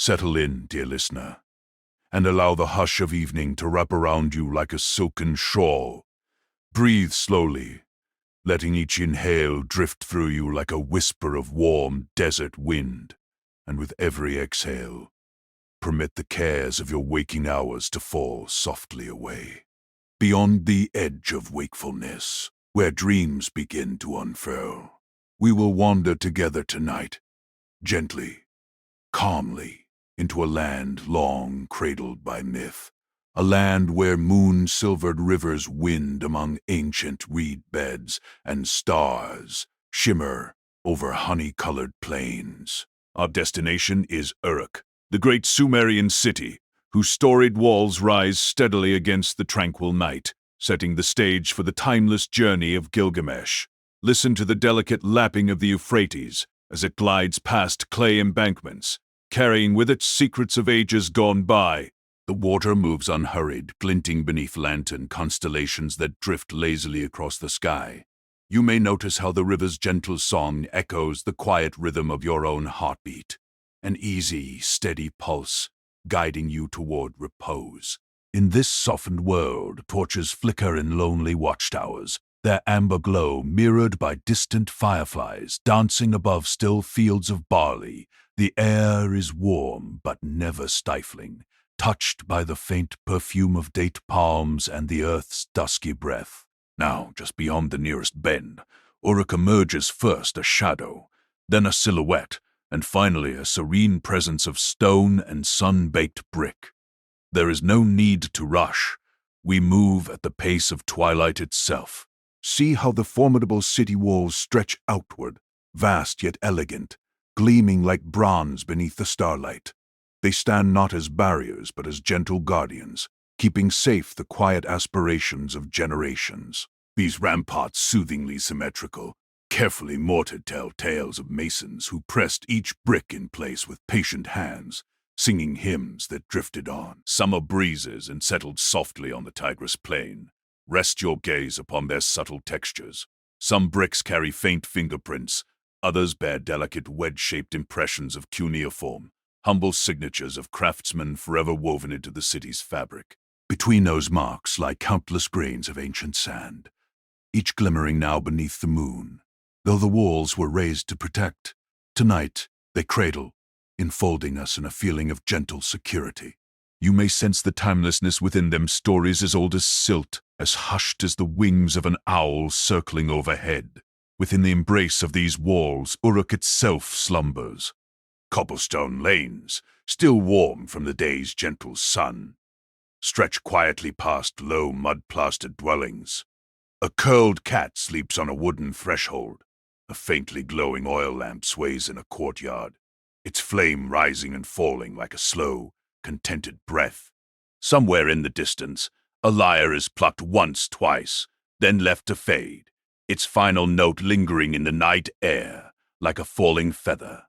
Settle in, dear listener, and allow the hush of evening to wrap around you like a silken shawl. Breathe slowly, letting each inhale drift through you like a whisper of warm desert wind, and with every exhale, permit the cares of your waking hours to fall softly away. Beyond the edge of wakefulness, where dreams begin to unfurl, we will wander together tonight, gently, calmly, into a land long cradled by myth, a land where moon-silvered rivers wind among ancient reed beds and stars shimmer over honey-colored plains. Our destination is Uruk, the great Sumerian city, whose storied walls rise steadily against the tranquil night, setting the stage for the timeless journey of Gilgamesh. Listen to the delicate lapping of the Euphrates as it glides past clay embankments, carrying with it secrets of ages gone by. The water moves unhurried, glinting beneath lantern constellations that drift lazily across the sky. You may notice how the river's gentle song echoes the quiet rhythm of your own heartbeat, an easy, steady pulse guiding you toward repose. In this softened world, torches flicker in lonely watchtowers, their amber glow mirrored by distant fireflies dancing above still fields of barley. The air is warm but never stifling, touched by the faint perfume of date palms and the earth's dusky breath. Now, just beyond the nearest bend, Uruk emerges first a shadow, then a silhouette, and finally a serene presence of stone and sun-baked brick. There is no need to rush. We move at the pace of twilight itself. See how the formidable city walls stretch outward, vast yet elegant, gleaming like bronze beneath the starlight. They stand not as barriers but as gentle guardians, keeping safe the quiet aspirations of generations. These ramparts, soothingly symmetrical, carefully mortared, tell tales of masons who pressed each brick in place with patient hands, singing hymns that drifted on. Summer breezes and settled softly on the Tigris plain. Rest your gaze upon their subtle textures. Some bricks carry faint fingerprints, others bear delicate wedge-shaped impressions of cuneiform, humble signatures of craftsmen forever woven into the city's fabric. Between those marks lie countless grains of ancient sand, each glimmering now beneath the moon. Though the walls were raised to protect, tonight they cradle, enfolding us in a feeling of gentle security. You may sense the timelessness within them, stories as old as silt, as hushed as the wings of an owl circling overhead. Within the embrace of these walls, Uruk itself slumbers. Cobblestone lanes, still warm from the day's gentle sun, stretch quietly past low mud-plastered dwellings. A curled cat sleeps on a wooden threshold. A faintly glowing oil lamp sways in a courtyard, its flame rising and falling like a slow, contented breath. Somewhere in the distance, a lyre is plucked once, twice, then left to fade, its final note lingering in the night air like a falling feather.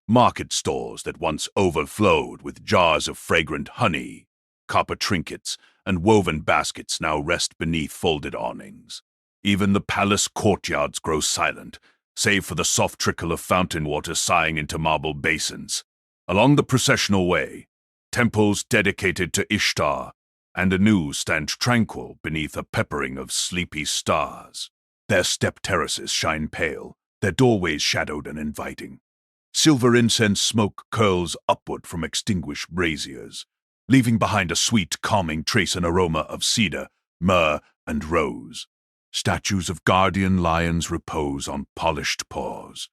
Market stalls that once overflowed with jars of fragrant honey, copper trinkets, and woven baskets now rest beneath folded awnings. Even the palace courtyards grow silent, save for the soft trickle of fountain water sighing into marble basins. Along the processional way, temples dedicated to Ishtar and Anu stand tranquil beneath a peppering of sleepy stars. Their step terraces shine pale, their doorways shadowed and inviting. Silver incense smoke curls upward from extinguished braziers, leaving behind a sweet, calming trace and aroma of cedar, myrrh, and rose. Statues of guardian lions repose on polished paws.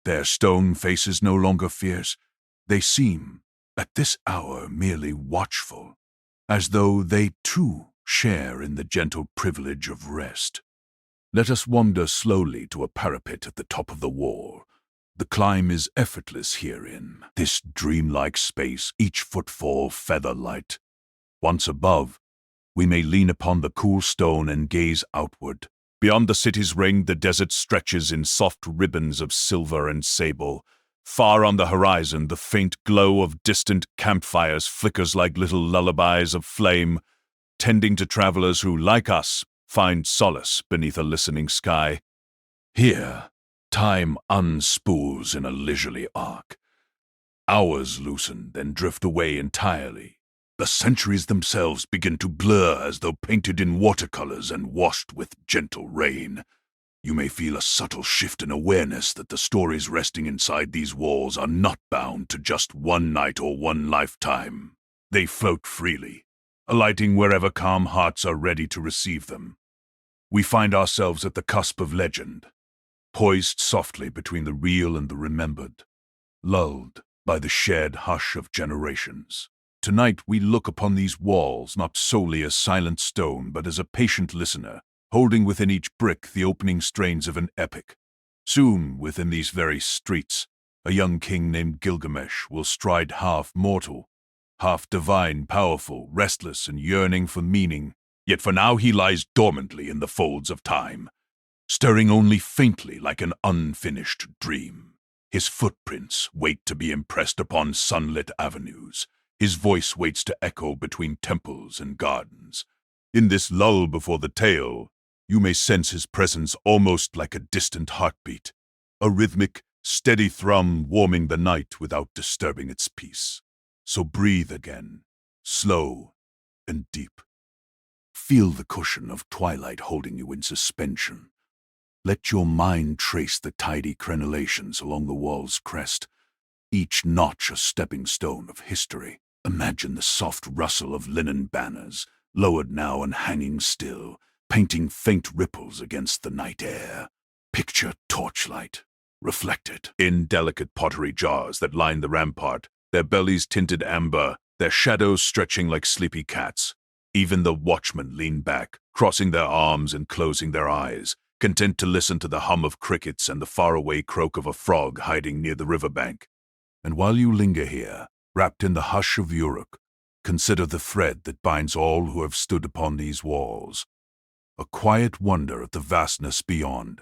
Their stone faces no longer fierce. They seem, at this hour, merely watchful, as though they, too, share in the gentle privilege of rest. Let us wander slowly to a parapet at the top of the wall. The climb is effortless herein, this dreamlike space, each footfall feather-light. Once above, we may lean upon the cool stone and gaze outward. Beyond the city's ring, the desert stretches in soft ribbons of silver and sable. Far on the horizon, the faint glow of distant campfires flickers like little lullabies of flame, tending to travelers who, like us, find solace beneath a listening sky. Here, time unspools in a leisurely arc. hours loosen, then drift away entirely. The centuries themselves begin to blur as though painted in watercolors and washed with gentle rain. You may feel a subtle shift in awareness that the stories resting inside these walls are not bound to just one night or one lifetime. They float freely, alighting wherever calm hearts are ready to receive them. We find ourselves at the cusp of legend, poised softly between the real and the remembered, lulled by the shared hush of generations. Tonight we look upon these walls not solely as silent stone, but as a patient listener, holding within each brick the opening strains of an epic. Soon, within these very streets, a young king named Gilgamesh will stride half mortal, half divine, powerful, restless, and yearning for meaning. Yet for now he lies dormantly in the folds of time, stirring only faintly like an unfinished dream. His footprints wait to be impressed upon sunlit avenues. His voice waits to echo between temples and gardens. In this lull before the tale, you may sense his presence almost like a distant heartbeat, a rhythmic, steady thrum warming the night without disturbing its peace. So breathe again, slow and deep. Feel the cushion of twilight holding you in suspension. Let your mind trace the tidy crenellations along the wall's crest, each notch a stepping stone of history. Imagine the soft rustle of linen banners, lowered now and hanging still, painting faint ripples against the night air. Picture torchlight, reflected in delicate pottery jars that line the rampart, their bellies tinted amber, their shadows stretching like sleepy cats. Even the watchmen lean back, crossing their arms and closing their eyes, content to listen to the hum of crickets and the faraway croak of a frog hiding near the riverbank. And while you linger here, wrapped in the hush of Uruk, consider the thread that binds all who have stood upon these walls. A quiet wonder at the vastness beyond,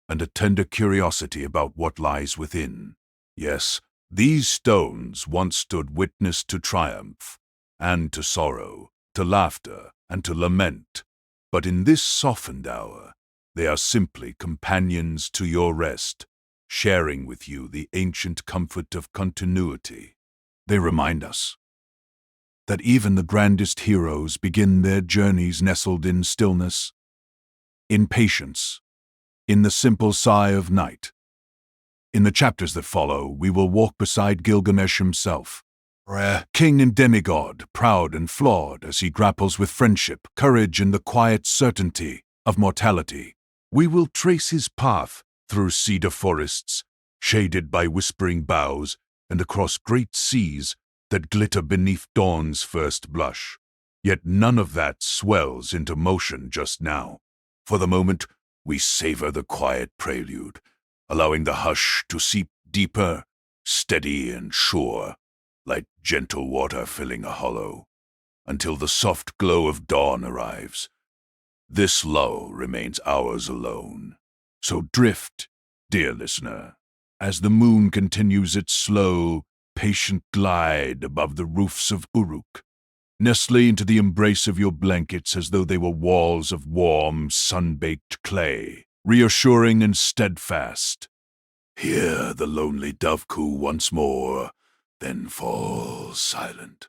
and a tender curiosity about what lies within. Yes, these stones once stood witness to triumph, and to sorrow, to laughter, and to lament. But in this softened hour, they are simply companions to your rest, sharing with you the ancient comfort of continuity. They remind us that even the grandest heroes begin their journeys nestled in stillness, in patience, in the simple sigh of night. In the chapters that follow, we will walk beside Gilgamesh himself, a king and demigod, proud and flawed as he grapples with friendship, courage, and the quiet certainty of mortality. We will trace his path through cedar forests, shaded by whispering boughs, and across great seas that glitter beneath dawn's first blush. Yet none of that swells into motion just now. For the moment, we savor the quiet prelude, allowing the hush to seep deeper, steady and sure, like gentle water filling a hollow, until the soft glow of dawn arrives. This lull remains ours alone. So drift, dear listener, as the moon continues its slow, patient glide above the roofs of Uruk, nestling into the embrace of your blankets as though they were walls of warm, sun-baked clay, reassuring and steadfast. Hear the lonely dove coo once more, then fall silent.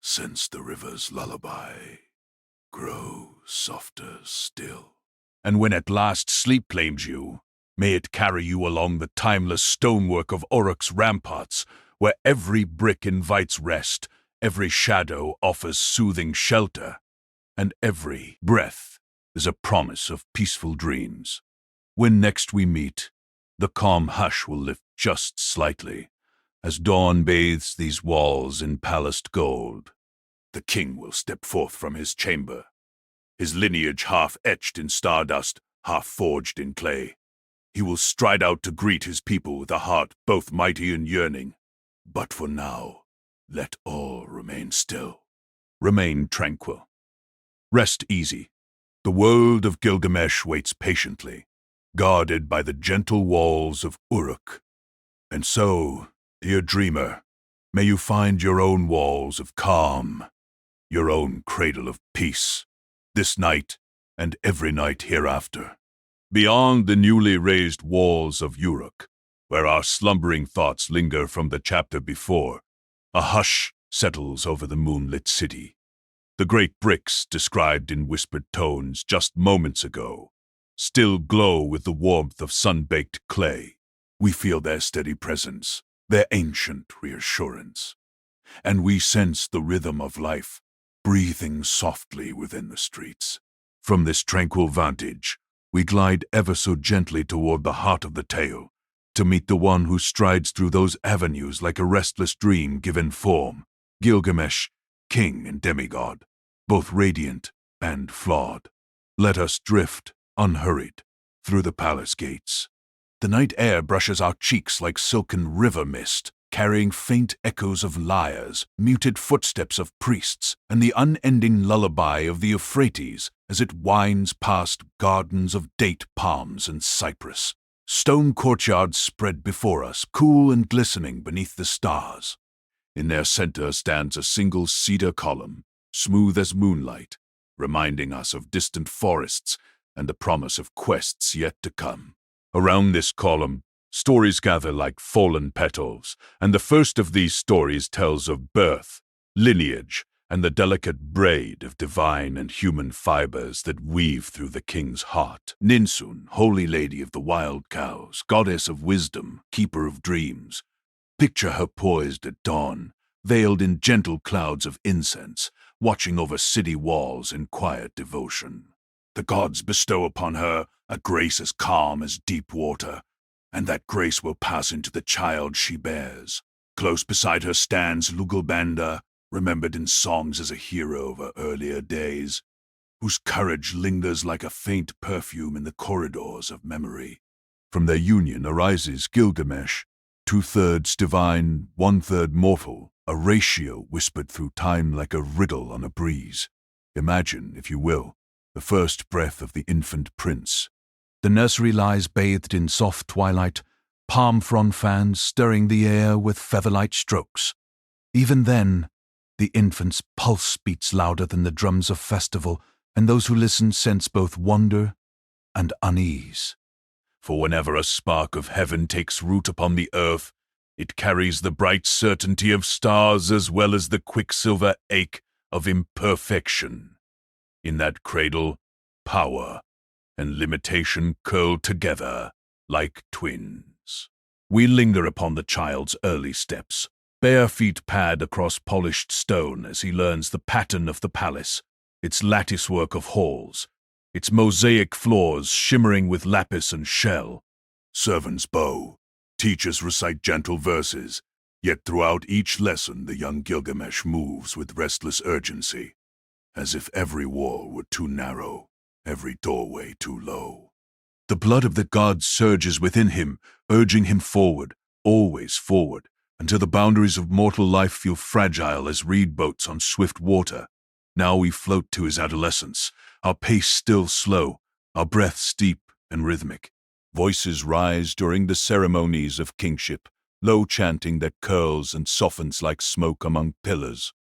Sense the river's lullaby grow softer still. And when at last sleep claims you, may it carry you along the timeless stonework of Uruk's ramparts, where every brick invites rest, every shadow offers soothing shelter, and every breath is a promise of peaceful dreams. When next we meet, the calm hush will lift just slightly, as dawn bathes these walls in palaced gold. The king will step forth from his chamber, his lineage half etched in stardust, half forged in clay. He will stride out to greet his people with a heart both mighty and yearning. But for now, let all remain still. Remain tranquil. Rest easy. The world of Gilgamesh waits patiently, guarded by the gentle walls of Uruk. And so, dear dreamer, may you find your own walls of calm, your own cradle of peace, this night and every night hereafter. Beyond the newly raised walls of Uruk, where our slumbering thoughts linger from the chapter before, a hush settles over the moonlit city. The great bricks, described in whispered tones just moments ago, still glow with the warmth of sun-baked clay. We feel their steady presence, their ancient reassurance, and we sense the rhythm of life breathing softly within the streets. From this tranquil vantage, we glide ever so gently toward the heart of the tale, to meet the one who strides through those avenues like a restless dream given form, Gilgamesh, king and demigod, both radiant and flawed. Let us drift, unhurried, through the palace gates. The night air brushes our cheeks like silken river mist, carrying faint echoes of lyres, muted footsteps of priests, and the unending lullaby of the Euphrates as it winds past gardens of date palms and cypress. Stone courtyards spread before us, cool and glistening beneath the stars. In their center stands a single cedar column, smooth as moonlight, reminding us of distant forests and the promise of quests yet to come. Around this column, stories gather like fallen petals, and the first of these stories tells of birth, lineage, and the delicate braid of divine and human fibers that weave through the king's heart. Ninsun, holy lady of the wild cows, goddess of wisdom, keeper of dreams. Picture her poised at dawn, veiled in gentle clouds of incense, watching over city walls in quiet devotion. The gods bestow upon her a grace as calm as deep water, and that grace will pass into the child she bears. Close beside her stands Lugalbanda, remembered in songs as a hero of her earlier days, whose courage lingers like a faint perfume in the corridors of memory. From their union arises Gilgamesh, 2/3 divine, 1/3 mortal, a ratio whispered through time like a riddle on a breeze. Imagine, if you will, the first breath of the infant prince. The nursery lies bathed in soft twilight, palm frond fans stirring the air with feather-light strokes. Even then, the infant's pulse beats louder than the drums of festival, and those who listen sense both wonder and unease. For whenever a spark of heaven takes root upon the earth, it carries the bright certainty of stars as well as the quicksilver ache of imperfection. In that cradle, power and limitation curl together like twins. We linger upon the child's early steps. Bare feet pad across polished stone as he learns the pattern of the palace, its latticework of halls, its mosaic floors shimmering with lapis and shell. Servants bow, teachers recite gentle verses, yet throughout each lesson the young Gilgamesh moves with restless urgency, as if every wall were too narrow, every doorway too low. The blood of the gods surges within him, urging him forward, always forward, until the boundaries of mortal life feel fragile as reed boats on swift water. Now we float to his adolescence, our pace still slow, our breaths deep and rhythmic. Voices rise during the ceremonies of kingship, low chanting that curls and softens like smoke among pillars.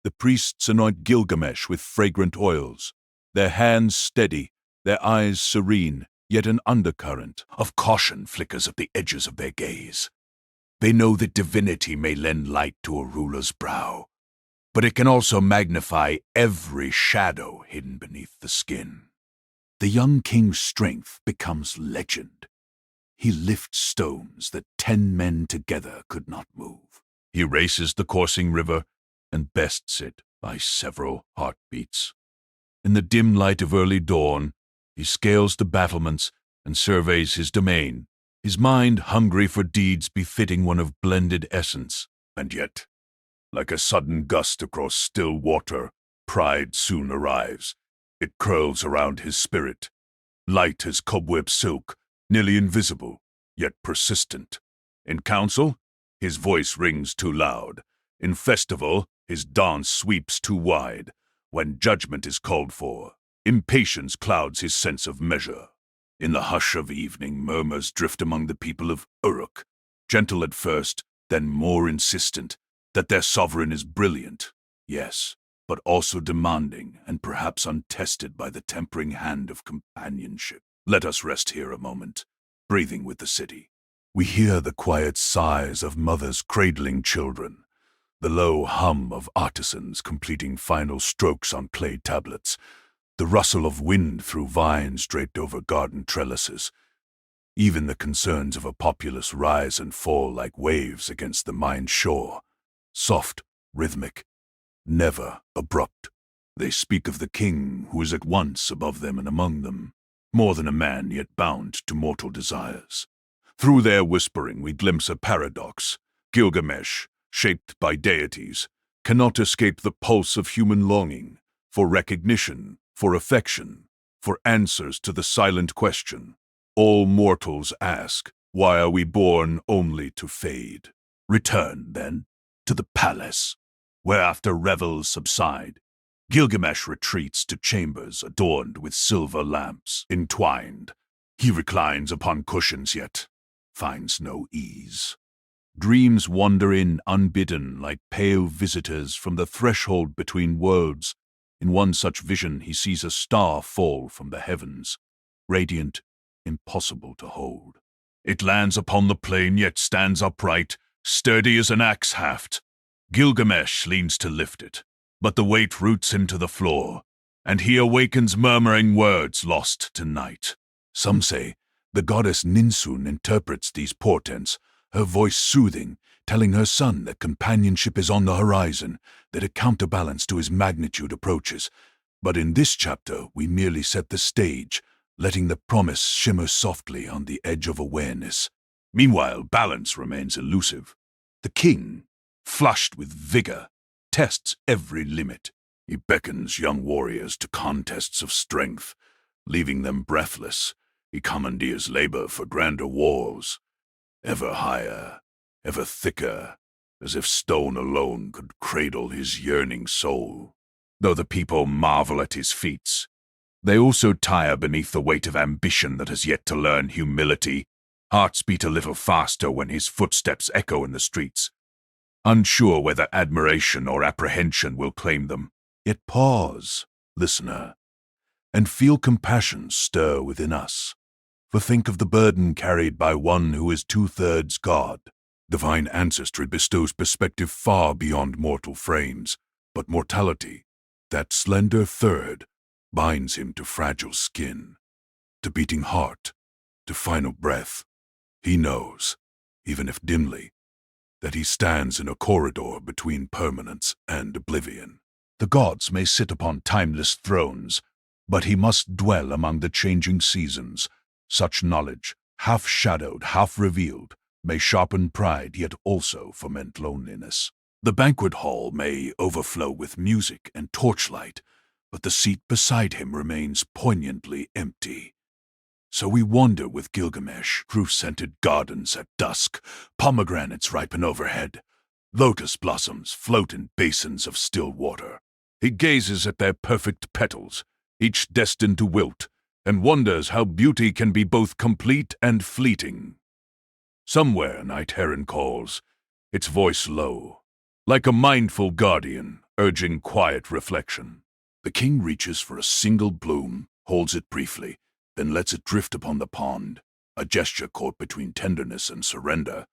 The priests anoint Gilgamesh with fragrant oils, their hands steady, their eyes serene, yet an undercurrent of caution flickers at the edges of their gaze. They know that divinity may lend light to a ruler's brow, but it can also magnify every shadow hidden beneath the skin. The young king's strength becomes legend. He lifts stones that 10 men together could not move. He races the coursing river and bests it by several heartbeats. In the dim light of early dawn, he scales the battlements and surveys his domain, his mind hungry for deeds befitting one of blended essence. And yet, like a sudden gust across still water, pride soon arrives. It curls around his spirit, light as cobweb silk, nearly invisible, yet persistent. In council, his voice rings too loud. In festival, his dance sweeps too wide. When judgment is called for, impatience clouds his sense of measure. In the hush of evening, murmurs drift among the people of Uruk, gentle at first, then more insistent, that their sovereign is brilliant, yes, but also demanding and perhaps untested by the tempering hand of companionship. Let us rest here a moment, breathing with the city. We hear the quiet sighs of mothers cradling children, the low hum of artisans completing final strokes on clay tablets, the rustle of wind through vines draped over garden trellises. Even the concerns of a populace rise and fall like waves against the mine's shore, soft, rhythmic, never abrupt. They speak of the king who is at once above them and among them, more than a man yet bound to mortal desires. Through their whispering we glimpse a paradox. Gilgamesh, shaped by deities, cannot escape the pulse of human longing, for recognition, for affection, for answers to the silent question. All mortals ask, why are we born only to fade? Return, then, to the palace, where after revels subside, Gilgamesh retreats to chambers adorned with silver lamps entwined. He reclines upon cushions yet finds no ease. Dreams wander in unbidden like pale visitors from the threshold between worlds. In one such vision he sees a star fall from the heavens, radiant, impossible to hold. It lands upon the plain yet stands upright, sturdy as an axe haft. Gilgamesh leans to lift it, but the weight roots him to the floor, and he awakens murmuring words lost to night. Some say the goddess Ninsun interprets these portents, her voice soothing, telling her son that companionship is on the horizon, that a counterbalance to his magnitude approaches. But in this chapter we merely set the stage, letting the promise shimmer softly on the edge of awareness. Meanwhile, balance remains elusive. The king, flushed with vigor, tests every limit. He beckons young warriors to contests of strength, leaving them breathless. He commandeers labor for grander wars, ever higher, ever thicker, as if stone alone could cradle his yearning soul. Though the people marvel at his feats, they also tire beneath the weight of ambition that has yet to learn humility. Hearts beat a little faster when his footsteps echo in the streets, unsure whether admiration or apprehension will claim them. Yet pause, listener, and feel compassion stir within us. For think of the burden carried by one who is 2/3 God. Divine ancestry bestows perspective far beyond mortal frames, but mortality, that slender third, binds him to fragile skin, to beating heart, to final breath. He knows, even if dimly, that he stands in a corridor between permanence and oblivion. The gods may sit upon timeless thrones, but he must dwell among the changing seasons. Such knowledge, half-shadowed, half-revealed, may sharpen pride yet also foment loneliness. The banquet hall may overflow with music and torchlight, but the seat beside him remains poignantly empty. So we wander with Gilgamesh through scented gardens at dusk. Pomegranates ripen overhead. Lotus blossoms float in basins of still water. He gazes at their perfect petals, each destined to wilt, and wonders how beauty can be both complete and fleeting. Somewhere night heron calls, its voice low, like a mindful guardian urging quiet reflection. The king reaches for a single bloom, holds it briefly, then lets it drift upon the pond, a gesture caught between tenderness and surrender.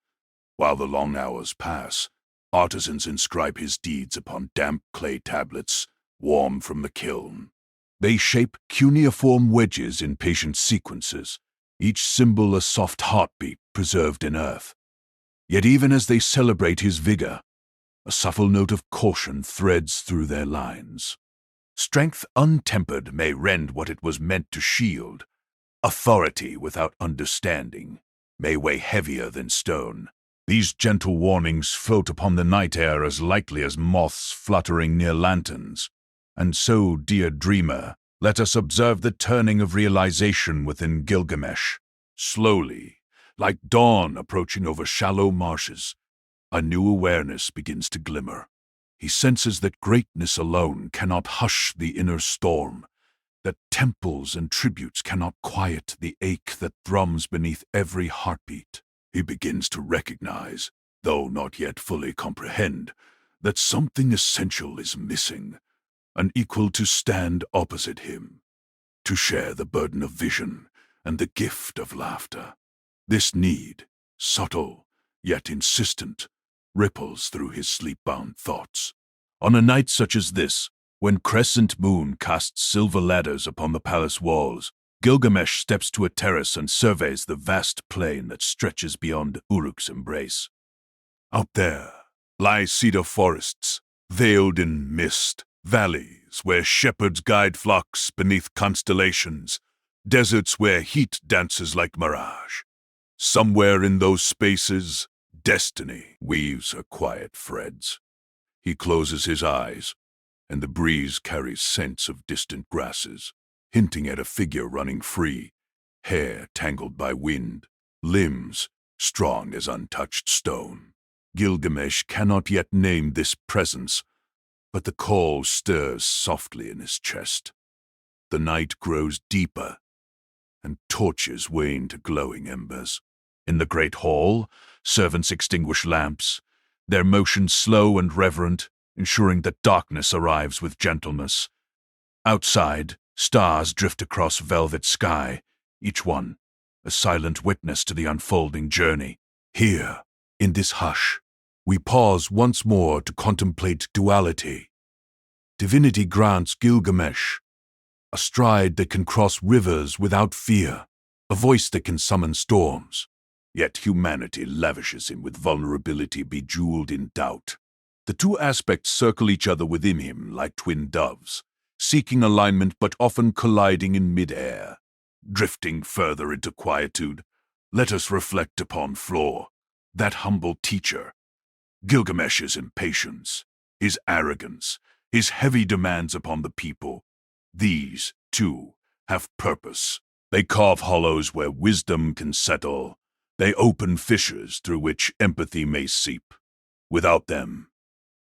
While the long hours pass, artisans inscribe his deeds upon damp clay tablets, warm from the kiln. They shape cuneiform wedges in patient sequences, each symbol a soft heartbeat preserved in earth. Yet even as they celebrate his vigor, a subtle note of caution threads through their lines. Strength untempered may rend what it was meant to shield. Authority without understanding may weigh heavier than stone. These gentle warnings float upon the night air as lightly as moths fluttering near lanterns. And so, dear dreamer, let us observe the turning of realization within Gilgamesh. Slowly, like dawn approaching over shallow marshes, a new awareness begins to glimmer. He senses that greatness alone cannot hush the inner storm, that temples and tributes cannot quiet the ache that thrums beneath every heartbeat. He begins to recognize, though not yet fully comprehend, that something essential is missing, an equal to stand opposite him, to share the burden of vision and the gift of laughter. This need, subtle, yet insistent, ripples through his sleep-bound thoughts. On a night such as this, when crescent moon casts silver ladders upon the palace walls, Gilgamesh steps to a terrace and surveys the vast plain that stretches beyond Uruk's embrace. Out there lie cedar forests, veiled in mist, valleys where shepherds guide flocks beneath constellations, deserts where heat dances like mirage. Somewhere in those spaces, destiny weaves her quiet threads. He closes his eyes, and the breeze carries scents of distant grasses, hinting at a figure running free, hair tangled by wind, limbs strong as untouched stone. Gilgamesh cannot yet name this presence, but the call stirs softly in his chest. The night grows deeper, and torches wane to glowing embers. In the great hall, servants extinguish lamps, their motion slow and reverent, ensuring that darkness arrives with gentleness. Outside, stars drift across velvet sky, each one a silent witness to the unfolding journey. Here, in this hush, we pause once more to contemplate duality. Divinity grants Gilgamesh a stride that can cross rivers without fear, a voice that can summon storms. Yet humanity lavishes him with vulnerability bejeweled in doubt. The two aspects circle each other within him like twin doves, seeking alignment but often colliding in mid-air. Drifting further into quietude, let us reflect upon Floor, that humble teacher. Gilgamesh's impatience, his arrogance, his heavy demands upon the people. These, too, have purpose. They carve hollows where wisdom can settle. They open fissures through which empathy may seep. Without them,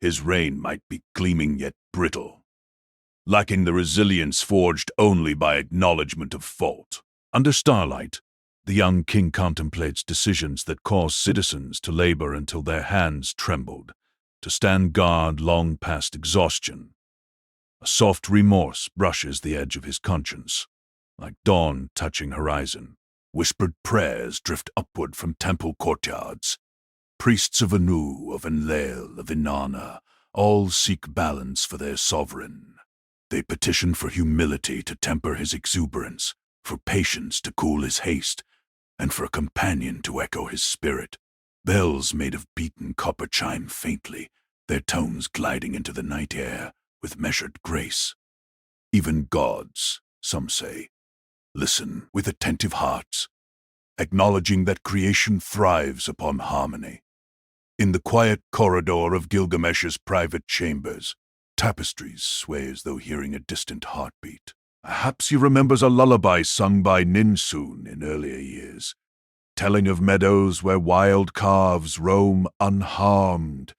his reign might be gleaming yet brittle, lacking the resilience forged only by acknowledgement of fault. Under starlight, the young king contemplates decisions that cause citizens to labor until their hands trembled, to stand guard long past exhaustion. A soft remorse brushes the edge of his conscience, like dawn touching horizon. Whispered prayers drift upward from temple courtyards. Priests of Anu, of Enlil, of Inanna, all seek balance for their sovereign. They petition for humility to temper his exuberance, for patience to cool his haste, and for a companion to echo his spirit. Bells made of beaten copper chime faintly, their tones gliding into the night air with measured grace. Even gods, some say, listen with attentive hearts, acknowledging that creation thrives upon harmony. In the quiet corridor of Gilgamesh's private chambers, tapestries sway as though hearing a distant heartbeat. Perhaps he remembers a lullaby sung by Ninsun in earlier years, telling of meadows where wild calves roam unharmed.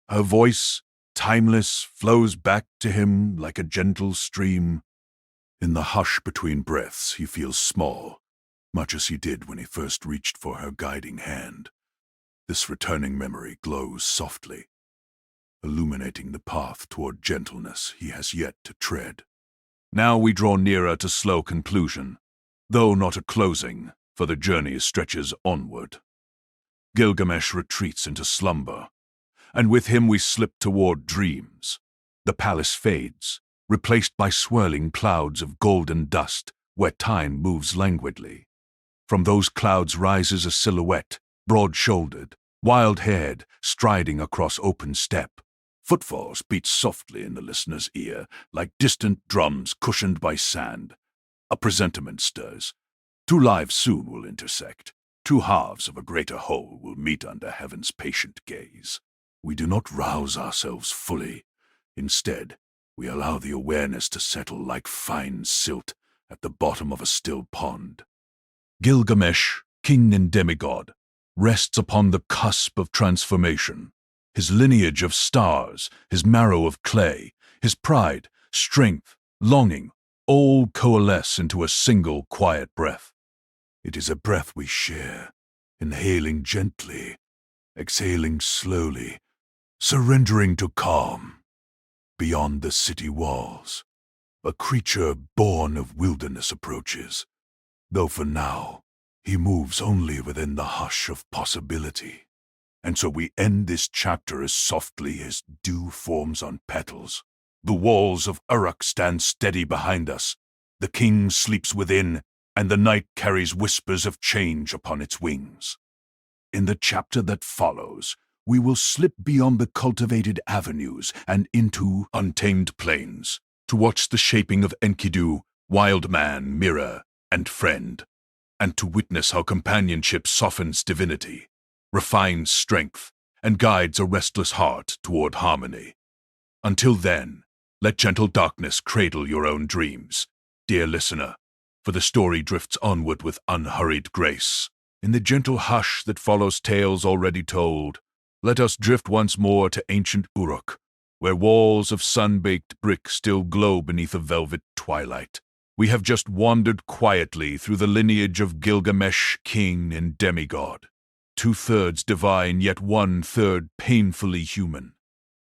Her voice, timeless, flows back to him like a gentle stream. In the hush between breaths, he feels small, much as he did when he first reached for her guiding hand. This returning memory glows softly, illuminating the path toward gentleness he has yet to tread. Now we draw nearer to slow conclusion, though not a closing, for the journey stretches onward. Gilgamesh retreats into slumber, and with him we slip toward dreams. The palace fades, replaced by swirling clouds of golden dust where time moves languidly. From those clouds rises a silhouette, broad-shouldered, wild-haired, striding across open steppe. Footfalls beat softly in the listener's ear, like distant drums cushioned by sand. A presentiment stirs. Two lives soon will intersect. Two halves of a greater whole will meet under heaven's patient gaze. We do not rouse ourselves fully. Instead, we allow the awareness to settle like fine silt at the bottom of a still pond. Gilgamesh, king and demigod, rests upon the cusp of transformation. His lineage of stars, his marrow of clay, his pride, strength, longing, all coalesce into a single quiet breath. It is a breath we share, inhaling gently, exhaling slowly, surrendering to calm. Beyond the city walls, a creature born of wilderness approaches, though for now, He moves only within the hush of possibility. And so we end this chapter as softly as dew forms on petals. The walls of Uruk stand steady behind us. The king sleeps within, and the night carries whispers of change upon its wings. In the chapter that follows, we will slip beyond the cultivated avenues and into untamed plains to watch the shaping of Enkidu, wild man, mirror, and friend, and to witness how companionship softens divinity, refines strength, and guides a restless heart toward harmony. Until then, let gentle darkness cradle your own dreams, dear listener, for the story drifts onward with unhurried grace. In the gentle hush that follows tales already told, let us drift once more to ancient Uruk, where walls of sun-baked brick still glow beneath a velvet twilight. We have just wandered quietly through the lineage of Gilgamesh, king and demigod. 2/3 divine, yet 1/3 painfully human.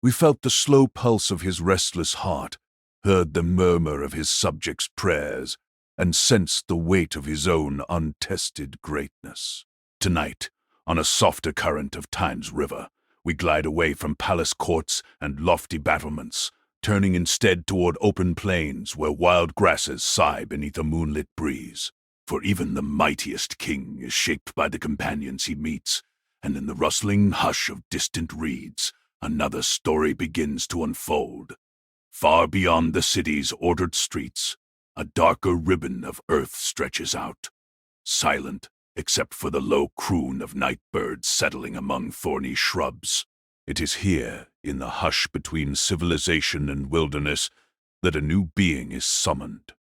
We felt the slow pulse of his restless heart, heard the murmur of his subjects' prayers, and sensed the weight of his own untested greatness. Tonight, on a softer current of time's river, we glide away from palace courts and lofty battlements, turning instead toward open plains where wild grasses sigh beneath a moonlit breeze. For even the mightiest king is shaped by the companions he meets, and in the rustling hush of distant reeds, another story begins to unfold. Far beyond the city's ordered streets, a darker ribbon of earth stretches out, silent except for the low croon of night birds settling among thorny shrubs. It is here, in the hush between civilization and wilderness, that a new being is summoned.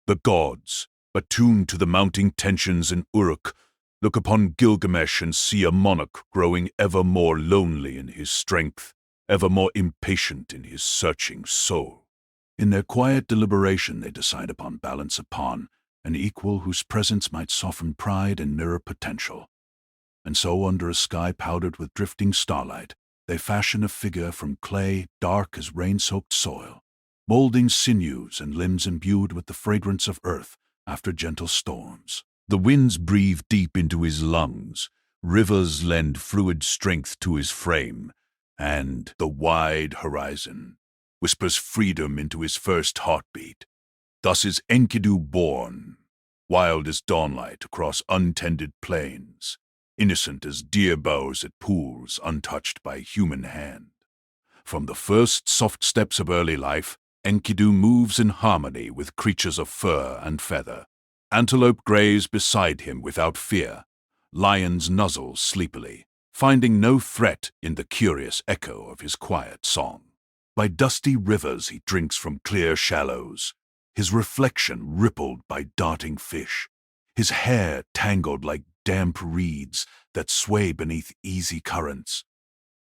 The gods, attuned to the mounting tensions in Uruk, look upon Gilgamesh and see a monarch growing ever more lonely in his strength, ever more impatient in his searching soul. In their quiet deliberation they decide upon balance upon an equal whose presence might soften pride and mirror potential. And so, under a sky powdered with drifting starlight, they fashion a figure from clay dark as rain-soaked soil, molding sinews and limbs imbued with the fragrance of earth after gentle storms. The winds breathe deep into his lungs, rivers lend fluid strength to his frame, and the wide horizon whispers freedom into his first heartbeat. Thus is Enkidu born, wild as dawnlight across untended plains, innocent as deer bows at pools untouched by human hand. From the first soft steps of early life, Enkidu moves in harmony with creatures of fur and feather. Antelope graze beside him without fear. Lions nuzzle sleepily, finding no threat in the curious echo of his quiet song. By dusty rivers he drinks from clear shallows, his reflection rippled by darting fish, his hair tangled like damp reeds that sway beneath easy currents.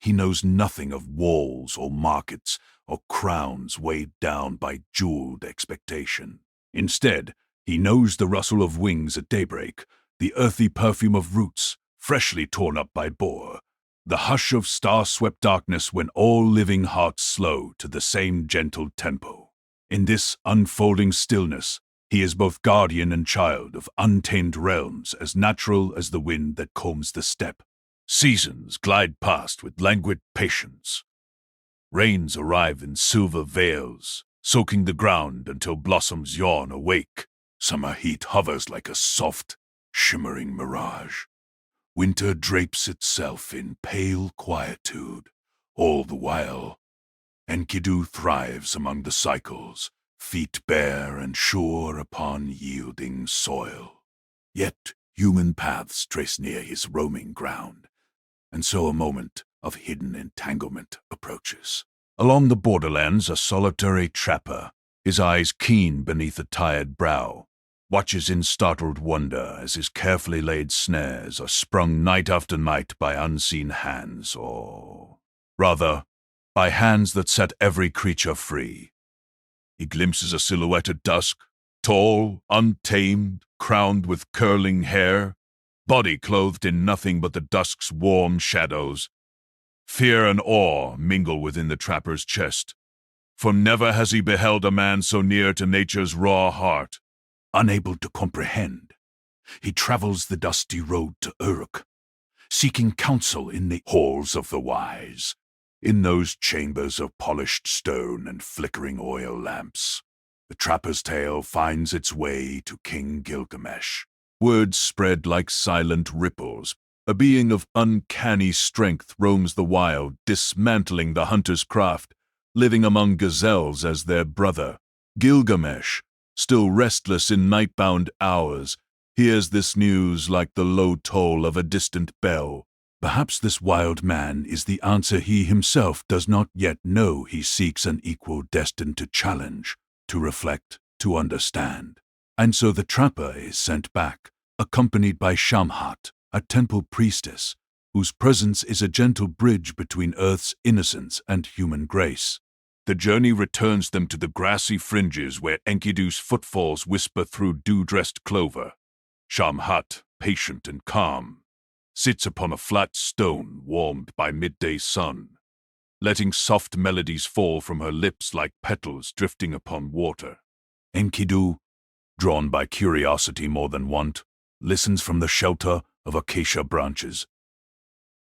He knows nothing of walls or markets or crowns weighed down by jeweled expectation. Instead, he knows the rustle of wings at daybreak, the earthy perfume of roots freshly torn up by boar, the hush of star-swept darkness when all living hearts slow to the same gentle tempo. In this unfolding stillness, he is both guardian and child of untamed realms as natural as the wind that combs the steppe. Seasons glide past with languid patience. Rains arrive in silver veils, soaking the ground until blossoms yawn awake. Summer heat hovers like a soft, shimmering mirage. Winter drapes itself in pale quietude. All the while, Enkidu thrives among the cycles, feet bare and sure upon yielding soil. Yet human paths trace near his roaming ground, and so a moment of hidden entanglement approaches. Along the borderlands, a solitary trapper, his eyes keen beneath a tired brow, watches in startled wonder as his carefully laid snares are sprung night after night by unseen hands, or rather, by hands that set every creature free. He glimpses a silhouette at dusk, tall, untamed, crowned with curling hair, body clothed in nothing but the dusk's warm shadows. Fear and awe mingle within the trapper's chest, for never has he beheld a man so near to nature's raw heart. Unable to comprehend, He travels the dusty road to Uruk, seeking counsel in the halls of the wise, in those chambers of polished stone and flickering oil lamps. The trapper's tale finds its way to King Gilgamesh. Words spread like silent ripples. A being of uncanny strength roams the wild, dismantling the hunter's craft, living among gazelles as their brother. Gilgamesh, still restless in night-bound hours, hears this news like the low toll of a distant bell. Perhaps this wild man is the answer he himself does not yet know. He seeks an equal destined to challenge, to reflect, to understand. And so the trapper is sent back, accompanied by Shamhat, a temple priestess, whose presence is a gentle bridge between Earth's innocence and human grace. The journey returns them to the grassy fringes where Enkidu's footfalls whisper through dew-dressed clover. Shamhat, patient and calm, sits upon a flat stone warmed by midday sun, letting soft melodies fall from her lips like petals drifting upon water. Enkidu, drawn by curiosity more than want, listens from the shelter of acacia branches.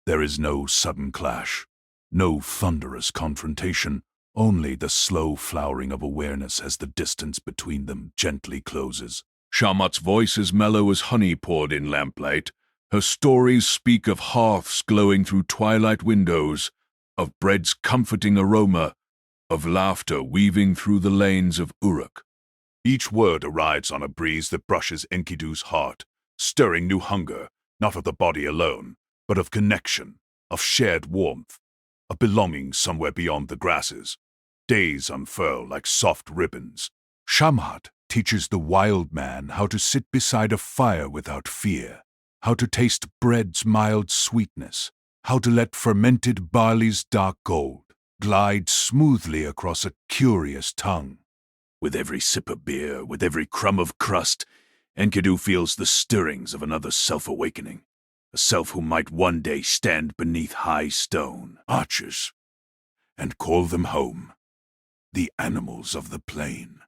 There is no sudden clash, no thunderous confrontation, only the slow flowering of awareness as the distance between them gently closes. Shamhat's voice is mellow as honey poured in lamplight. Her stories speak of hearths glowing through twilight windows, of bread's comforting aroma, of laughter weaving through the lanes of Uruk. Each word arrives on a breeze that brushes Enkidu's heart, stirring new hunger, not of the body alone, but of connection, of shared warmth, of belonging somewhere beyond the grasses. Days unfurl like soft ribbons. Shamhat teaches the wild man how to sit beside a fire without fear, how to taste bread's mild sweetness, how to let fermented barley's dark gold glide smoothly across a curious tongue. With every sip of beer, with every crumb of crust, Enkidu feels the stirrings of another self-awakening, a self who might one day stand beneath high stone arches and call them home. The animals of the plain,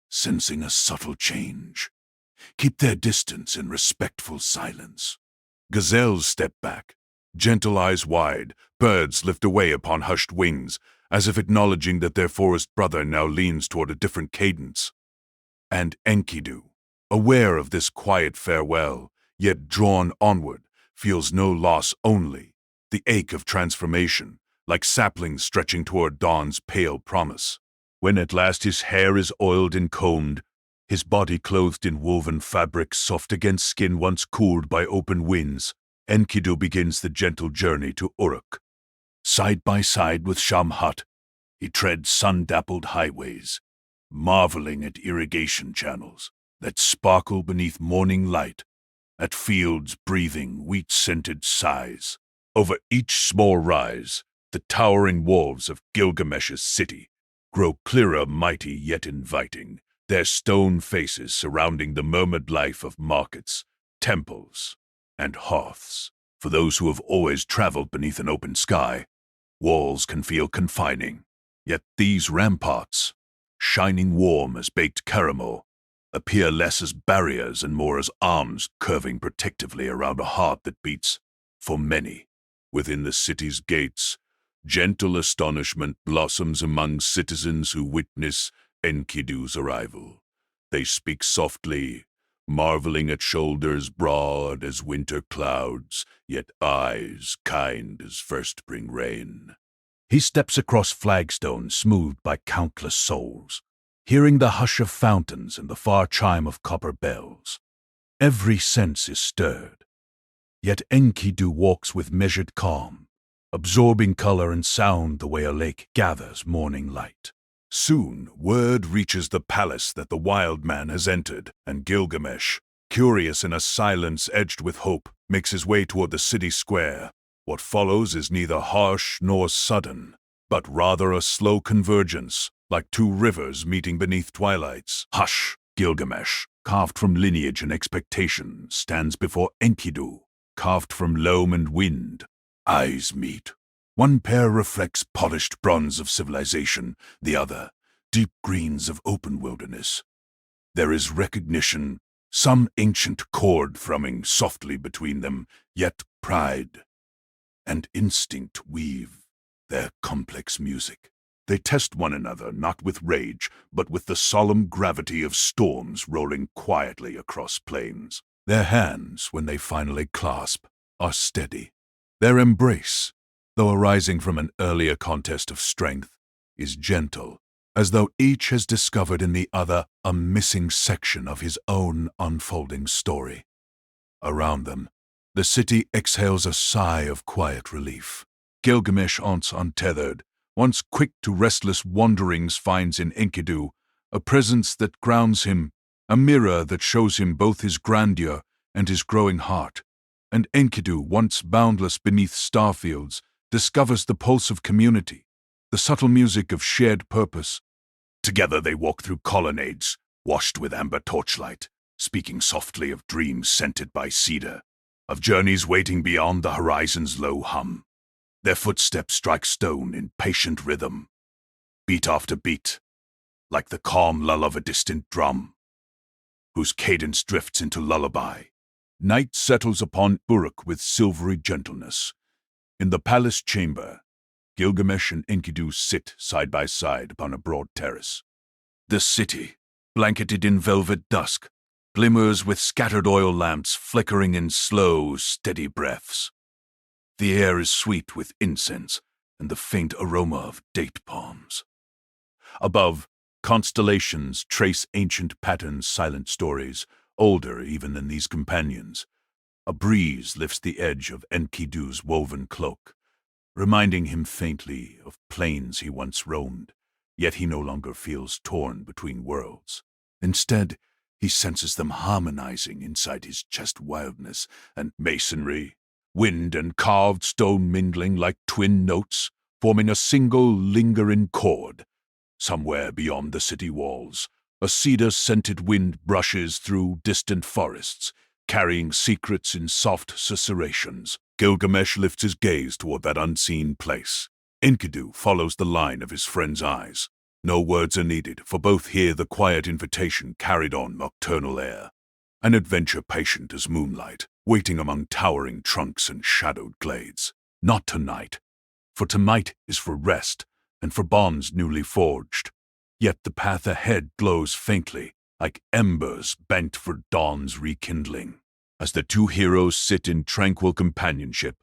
sensing a subtle change, keep their distance in respectful silence. Gazelles step back, gentle eyes wide. Birds lift away upon hushed wings, as if acknowledging that their forest brother now leans toward a different cadence. And Enkidu, aware of this quiet farewell, yet drawn onward, feels no loss only, the ache of transformation, like saplings stretching toward dawn's pale promise. When at last his hair is oiled and combed, his body clothed in woven fabric soft against skin once cooled by open winds, Enkidu begins the gentle journey to Uruk. Side by side with Shamhat, he treads sun-dappled highways, marveling at irrigation channels that sparkle beneath morning light, at fields breathing wheat-scented sighs. Over each small rise, the towering walls of Gilgamesh's city grow clearer, mighty yet inviting, their stone faces surrounding the murmured life of markets, temples, and hearths. For those who have always traveled beneath an open sky, walls can feel confining. Yet these ramparts, shining warm as baked caramel, appear less as barriers and more as arms curving protectively around a heart that beats for many. Within the city's gates, gentle astonishment blossoms among citizens who witness Enkidu's arrival. They speak softly, marveling at shoulders broad as winter clouds, yet eyes kind as first spring rain. He steps across flagstones smoothed by countless souls, hearing the hush of fountains and the far chime of copper bells. Every sense is stirred, yet Enkidu walks with measured calm, absorbing color and sound the way a lake gathers morning light. Soon, word reaches the palace that the wild man has entered, and Gilgamesh, curious in a silence edged with hope, makes his way toward the city square. What follows is neither harsh nor sudden, but rather a slow convergence, like two rivers meeting beneath twilights. Hush! Gilgamesh, carved from lineage and expectation, stands before Enkidu, carved from loam and wind. Eyes meet. One pair reflects polished bronze of civilization, the other, deep greens of open wilderness. There is recognition, some ancient chord thrumming softly between them, yet pride and instinct weave their complex music. They test one another not with rage, but with the solemn gravity of storms rolling quietly across plains. Their hands, when they finally clasp, are steady. Their embrace, though arising from an earlier contest of strength, is gentle, as though each has discovered in the other a missing section of his own unfolding story. Around them, the city exhales a sigh of quiet relief. Gilgamesh, once untethered, once quick to restless wanderings, finds in Enkidu a presence that grounds him, a mirror that shows him both his grandeur and his growing heart. And Enkidu, once boundless beneath starfields, discovers the pulse of community, the subtle music of shared purpose. Together they walk through colonnades, washed with amber torchlight, speaking softly of dreams scented by cedar, of journeys waiting beyond the horizon's low hum. Their footsteps strike stone in patient rhythm, beat after beat, like the calm lull of a distant drum, whose cadence drifts into lullaby. Night settles upon Uruk with silvery gentleness. In the palace chamber, Gilgamesh and Enkidu sit side by side upon a broad terrace. The city, blanketed in velvet dusk, glimmers with scattered oil lamps flickering in slow, steady breaths. The air is sweet with incense and the faint aroma of date palms. Above, constellations trace ancient patterns, silent stories, older even than these companions. A breeze lifts the edge of Enkidu's woven cloak, reminding him faintly of plains he once roamed, yet he no longer feels torn between worlds. Instead, he senses them harmonizing inside his chest, wildness and masonry, wind and carved stone mingling like twin notes, forming a single lingering chord. Somewhere beyond the city walls, a cedar-scented wind brushes through distant forests, carrying secrets in soft susurrations. Gilgamesh lifts his gaze toward that unseen place. Enkidu follows the line of his friend's eyes. No words are needed, for both hear the quiet invitation carried on nocturnal air. An adventure patient as moonlight, waiting among towering trunks and shadowed glades. Not tonight, for tonight is for rest and for bonds newly forged. Yet the path ahead glows faintly, like embers bent for dawn's rekindling. As the two heroes sit in tranquil companionship,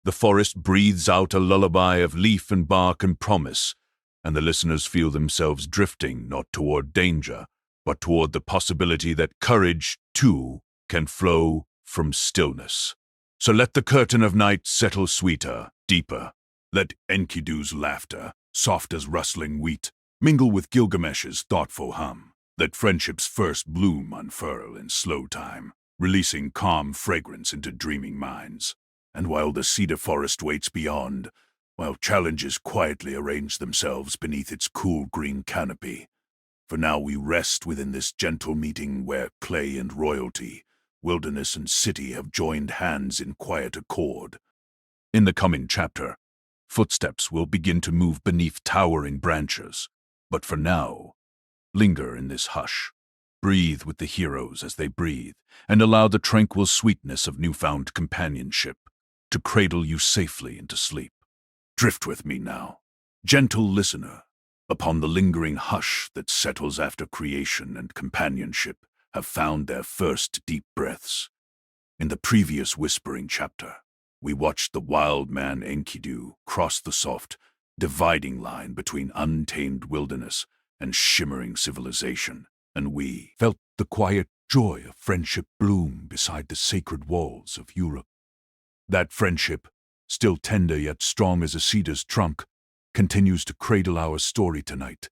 the forest breathes out a lullaby of leaf and bark and promise, and the listeners feel themselves drifting not toward danger, but toward the possibility that courage, too, can flow from stillness. So let the curtain of night settle sweeter, deeper. Let Enkidu's laughter, soft as rustling wheat, mingle with Gilgamesh's thoughtful hum. Let friendship's first bloom unfurl in slow time, releasing calm fragrance into dreaming minds. And while the cedar forest waits beyond, while challenges quietly arrange themselves beneath its cool green canopy, for now we rest within this gentle meeting where clay and royalty, wilderness and city have joined hands in quiet accord. In the coming chapter, footsteps will begin to move beneath towering branches, but for now, linger in this hush. Breathe with the heroes as they breathe, and allow the tranquil sweetness of newfound companionship to cradle you safely into sleep. Drift with me now, gentle listener, upon the lingering hush that settles after creation and companionship have found their first deep breaths. In the previous whispering chapter, we watched the wild man Enkidu cross the soft, dividing line between untamed wilderness and shimmering civilization, and we felt the quiet joy of friendship bloom beside the sacred walls of Europe. That friendship, still tender yet strong as a cedar's trunk, continues to cradle our story tonight,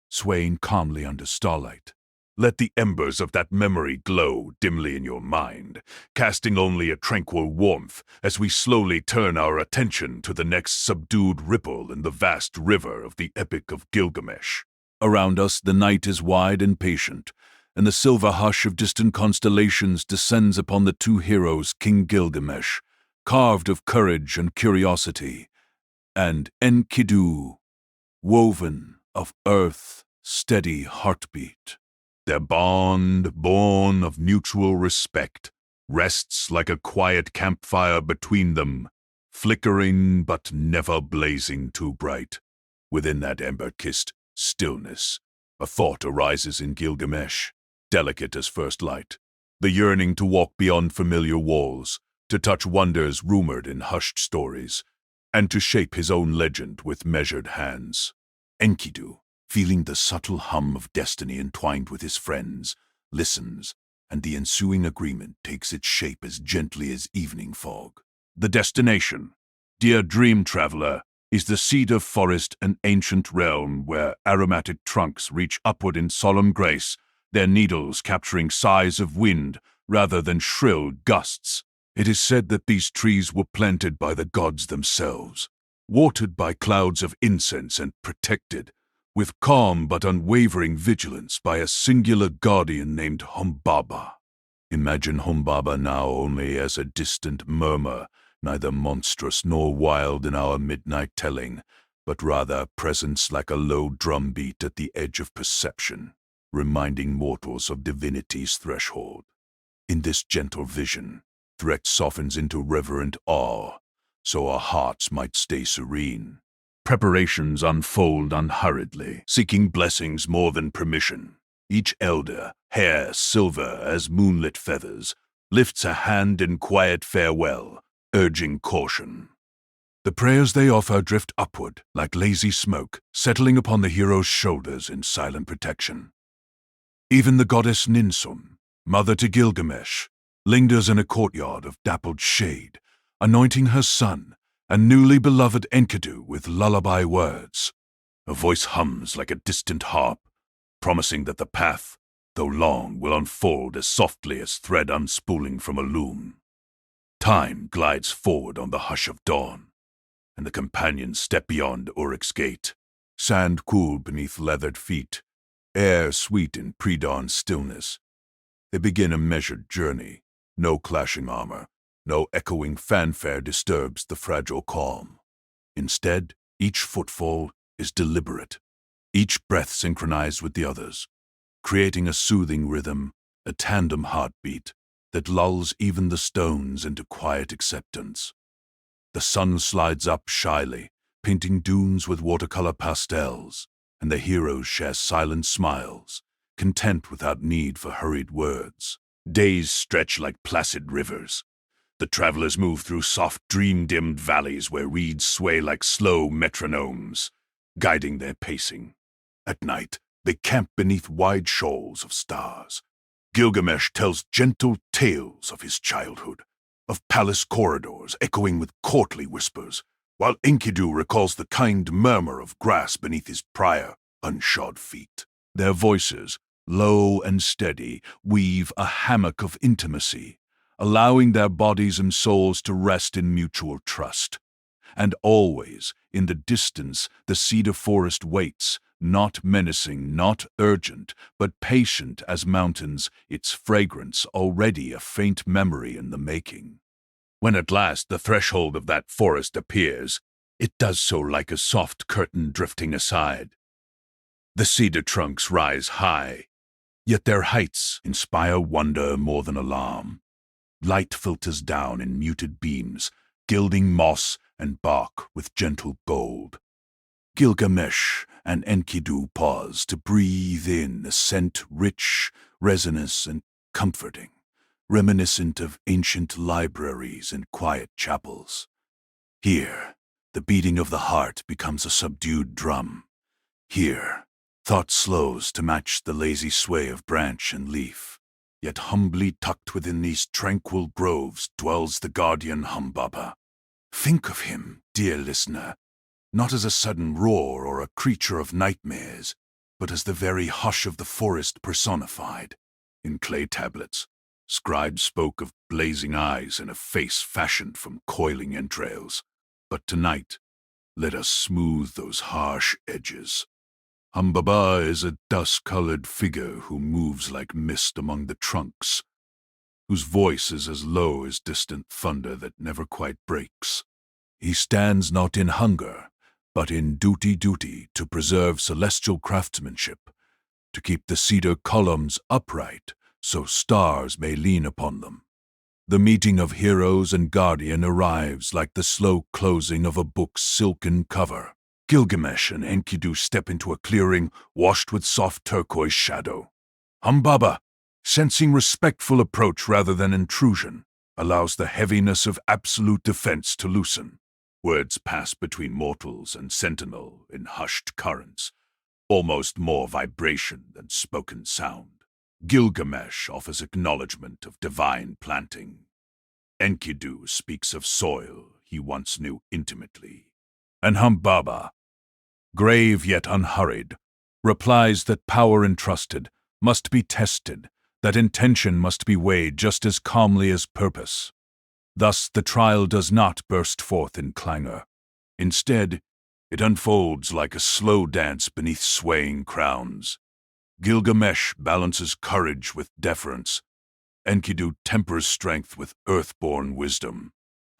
swaying calmly under starlight. Let the embers of that memory glow dimly in your mind, casting only a tranquil warmth as we slowly turn our attention to the next subdued ripple in the vast river of the Epic of Gilgamesh. Around us the night is wide and patient, and the silver hush of distant constellations descends upon the two heroes, King Gilgamesh, carved of courage and curiosity, and Enkidu, woven of earth, steady heartbeat. Their bond, born of mutual respect, rests like a quiet campfire between them, flickering but never blazing too bright. Within that ember-kissed stillness, a thought arises in Gilgamesh, delicate as first light, the yearning to walk beyond familiar walls, to touch wonders rumored in hushed stories, and to shape his own legend with measured hands. Enkidu, feeling the subtle hum of destiny entwined with his friends, listens, and the ensuing agreement takes its shape as gently as evening fog. The destination, dear dream traveler, is the cedar forest, an ancient realm where aromatic trunks reach upward in solemn grace, their needles capturing sighs of wind rather than shrill gusts. It is said that these trees were planted by the gods themselves, watered by clouds of incense and protected, with calm but unwavering vigilance, by a singular guardian named Humbaba. Imagine Humbaba now only as a distant murmur, neither monstrous nor wild in our midnight telling, but rather a presence like a low drumbeat at the edge of perception, reminding mortals of divinity's threshold. In this gentle vision, threat softens into reverent awe, so our hearts might stay serene. Preparations unfold unhurriedly, seeking blessings more than permission. Each elder, hair silver as moonlit feathers, lifts a hand in quiet farewell, urging caution. The prayers they offer drift upward like lazy smoke, settling upon the hero's shoulders in silent protection. Even the goddess Ninsum, mother to Gilgamesh, lingers in a courtyard of dappled shade, anointing her son, a newly beloved Enkidu, with lullaby words. Her voice hums like a distant harp, promising that the path, though long, will unfold as softly as thread unspooling from a loom. Time glides forward on the hush of dawn, and the companions step beyond Uruk's gate. Sand cool beneath leathered feet, air sweet in pre-dawn stillness. They begin a measured journey. No clashing armor, no echoing fanfare disturbs the fragile calm. Instead, each footfall is deliberate, each breath synchronized with the others, creating a soothing rhythm, a tandem heartbeat that lulls even the stones into quiet acceptance. The sun slides up shyly, painting dunes with watercolor pastels, and the heroes share silent smiles, content without need for hurried words. Days stretch like placid rivers. The travelers move through soft, dream-dimmed valleys where reeds sway like slow metronomes, guiding their pacing. At night, they camp beneath wide shoals of stars. Gilgamesh tells gentle tales of his childhood, of palace corridors echoing with courtly whispers, while Enkidu recalls the kind murmur of grass beneath his prior, unshod feet. Their voices, low and steady, weave a hammock of intimacy, allowing their bodies and souls to rest in mutual trust. And always, in the distance, the cedar forest waits, not menacing, not urgent, but patient as mountains, its fragrance already a faint memory in the making. When at last the threshold of that forest appears, it does so like a soft curtain drifting aside. The cedar trunks rise high, yet their heights inspire wonder more than alarm. Light filters down in muted beams, gilding moss and bark with gentle gold. Gilgamesh and Enkidu pause to breathe in a scent rich, resinous, and comforting, reminiscent of ancient libraries and quiet chapels. Here, the beating of the heart becomes a subdued drum. Here, thought slows to match the lazy sway of branch and leaf. Yet humbly tucked within these tranquil groves dwells the guardian Humbaba. Think of him, dear listener, not as a sudden roar or a creature of nightmares, but as the very hush of the forest personified. In clay tablets, scribes spoke of blazing eyes and a face fashioned from coiling entrails. But tonight, let us smooth those harsh edges. Humbaba is a dust-colored figure who moves like mist among the trunks, whose voice is as low as distant thunder that never quite breaks. He stands not in hunger, but in duty to preserve celestial craftsmanship, to keep the cedar columns upright so stars may lean upon them. The meeting of heroes and guardian arrives like the slow closing of a book's silken cover. Gilgamesh and Enkidu step into a clearing washed with soft turquoise shadow. Humbaba, sensing respectful approach rather than intrusion, allows the heaviness of absolute defense to loosen. Words pass between mortals and sentinel in hushed currents, almost more vibration than spoken sound. Gilgamesh offers acknowledgement of divine planting. Enkidu speaks of soil he once knew intimately. And Humbaba, grave yet unhurried, replies that power entrusted must be tested, that intention must be weighed just as calmly as purpose. Thus the trial does not burst forth in clangor. Instead, it unfolds like a slow dance beneath swaying crowns. Gilgamesh balances courage with deference. Enkidu tempers strength with earthborn wisdom.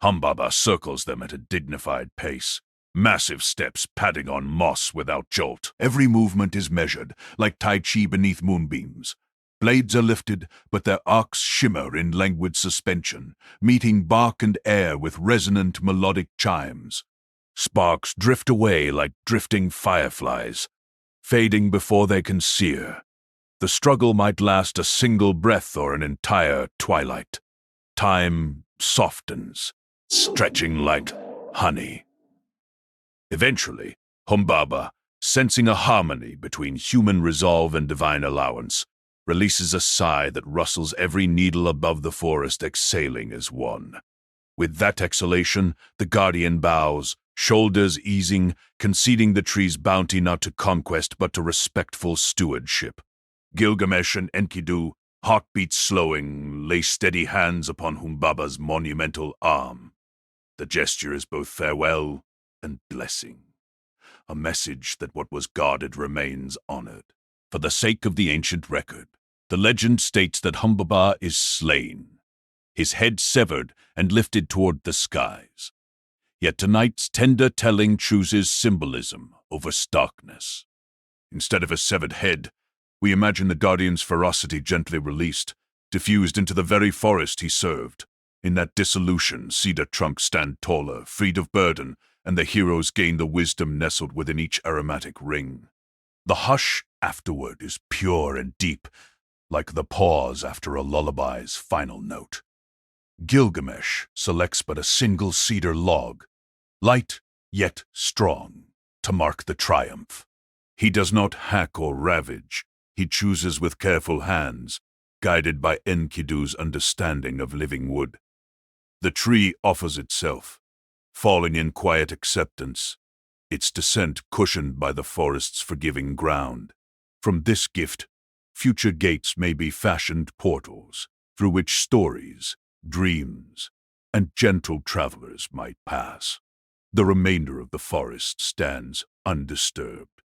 Humbaba circles them at a dignified pace, massive steps padding on moss without jolt. Every movement is measured, like Tai Chi beneath moonbeams. Blades are lifted, but their arcs shimmer in languid suspension, meeting bark and air with resonant melodic chimes. Sparks drift away like drifting fireflies, fading before they can sear. The struggle might last a single breath or an entire twilight. Time softens, stretching like honey. Eventually, Humbaba, sensing a harmony between human resolve and divine allowance, releases a sigh that rustles every needle above the forest exhaling as one. With that exhalation, the guardian bows, shoulders easing, conceding the tree's bounty not to conquest but to respectful stewardship. Gilgamesh and Enkidu, heartbeats slowing, lay steady hands upon Humbaba's monumental arm. The gesture is both farewell and blessing, a message that what was guarded remains honored. For the sake of the ancient record, the legend states that Humbaba is slain, his head severed and lifted toward the skies. Yet tonight's tender telling chooses symbolism over starkness. Instead of a severed head, we imagine the guardian's ferocity gently released, diffused into the very forest he served. In that dissolution, cedar trunks stand taller, freed of burden, and the heroes gain the wisdom nestled within each aromatic ring. The hush afterward is pure and deep, like the pause after a lullaby's final note. Gilgamesh selects but a single cedar log, light yet strong, to mark the triumph. He does not hack or ravage. He chooses with careful hands, guided by Enkidu's understanding of living wood. The tree offers itself, falling in quiet acceptance, its descent cushioned by the forest's forgiving ground. From this gift, future gates may be fashioned portals through which stories, dreams, and gentle travelers might pass. The remainder of the forest stands undisturbed.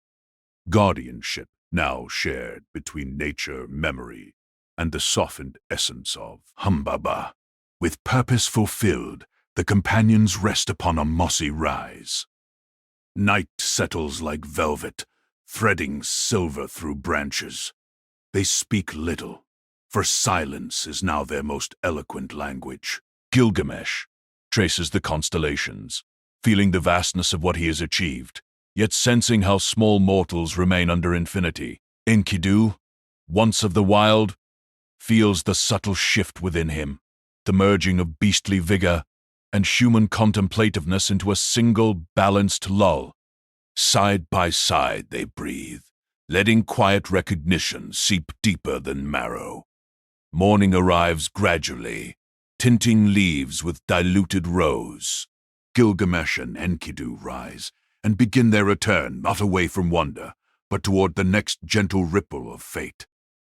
Guardianship now shared between nature, memory, and the softened essence of Humbaba. With purpose fulfilled, the companions rest upon a mossy rise. Night settles like velvet, threading silver through branches. They speak little, for silence is now their most eloquent language. Gilgamesh traces the constellations, feeling the vastness of what he has achieved, yet sensing how small mortals remain under infinity. Enkidu, once of the wild, feels the subtle shift within him, the merging of beastly vigor and human contemplativeness into a single balanced lull. Side by side they breathe, letting quiet recognition seep deeper than marrow. Morning arrives gradually, tinting leaves with diluted rose. Gilgamesh and Enkidu rise and begin their return not away from wonder, but toward the next gentle ripple of fate.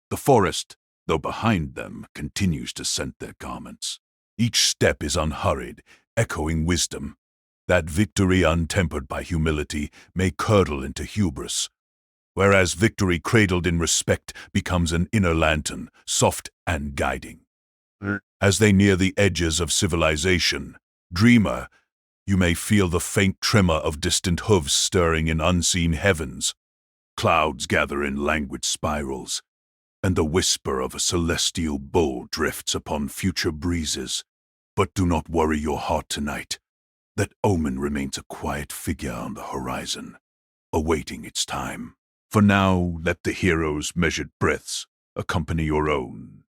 The forest, though behind them, continues to scent their garments. Each step is unhurried, echoing wisdom. That victory untempered by humility may curdle into hubris, whereas victory cradled in respect becomes an inner lantern, soft and guiding. As they near the edges of civilization, dreamer, you may feel the faint tremor of distant hooves stirring in unseen heavens. clouds gather in languid spirals, and the whisper of a celestial bull drifts upon future breezes. But do not worry your heart tonight. That omen remains a quiet figure on the horizon, awaiting its time. For now, let the hero's measured breaths accompany your own.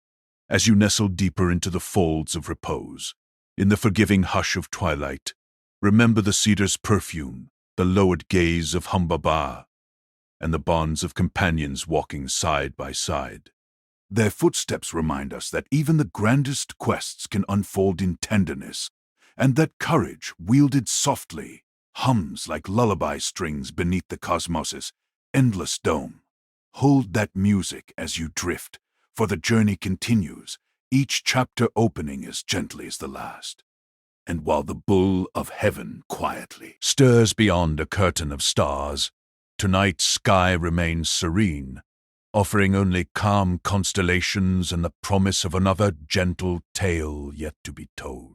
As you nestle deeper into the folds of repose, in the forgiving hush of twilight, remember the cedar's perfume, the lowered gaze of Humbaba, and the bonds of companions walking side by side. Their footsteps remind us that even the grandest quests can unfold in tenderness, and that courage, wielded softly, hums like lullaby strings beneath the cosmos's endless dome. Hold that music as you drift, for the journey continues, each chapter opening as gently as the last. And while the bull of heaven quietly stirs beyond a curtain of stars, tonight's sky remains serene, offering only calm constellations and the promise of another gentle tale yet to be told.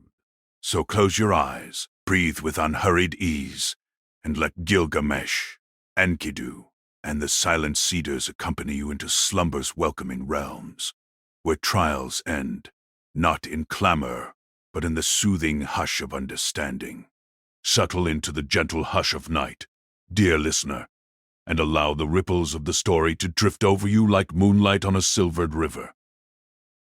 So close your eyes, breathe with unhurried ease, and let Gilgamesh, Enkidu, and the silent cedars accompany you into slumber's welcoming realms, where trials end, not in clamor, but in the soothing hush of understanding. Settle into the gentle hush of night, dear listener, and allow the ripples of the story to drift over you like moonlight on a silvered river.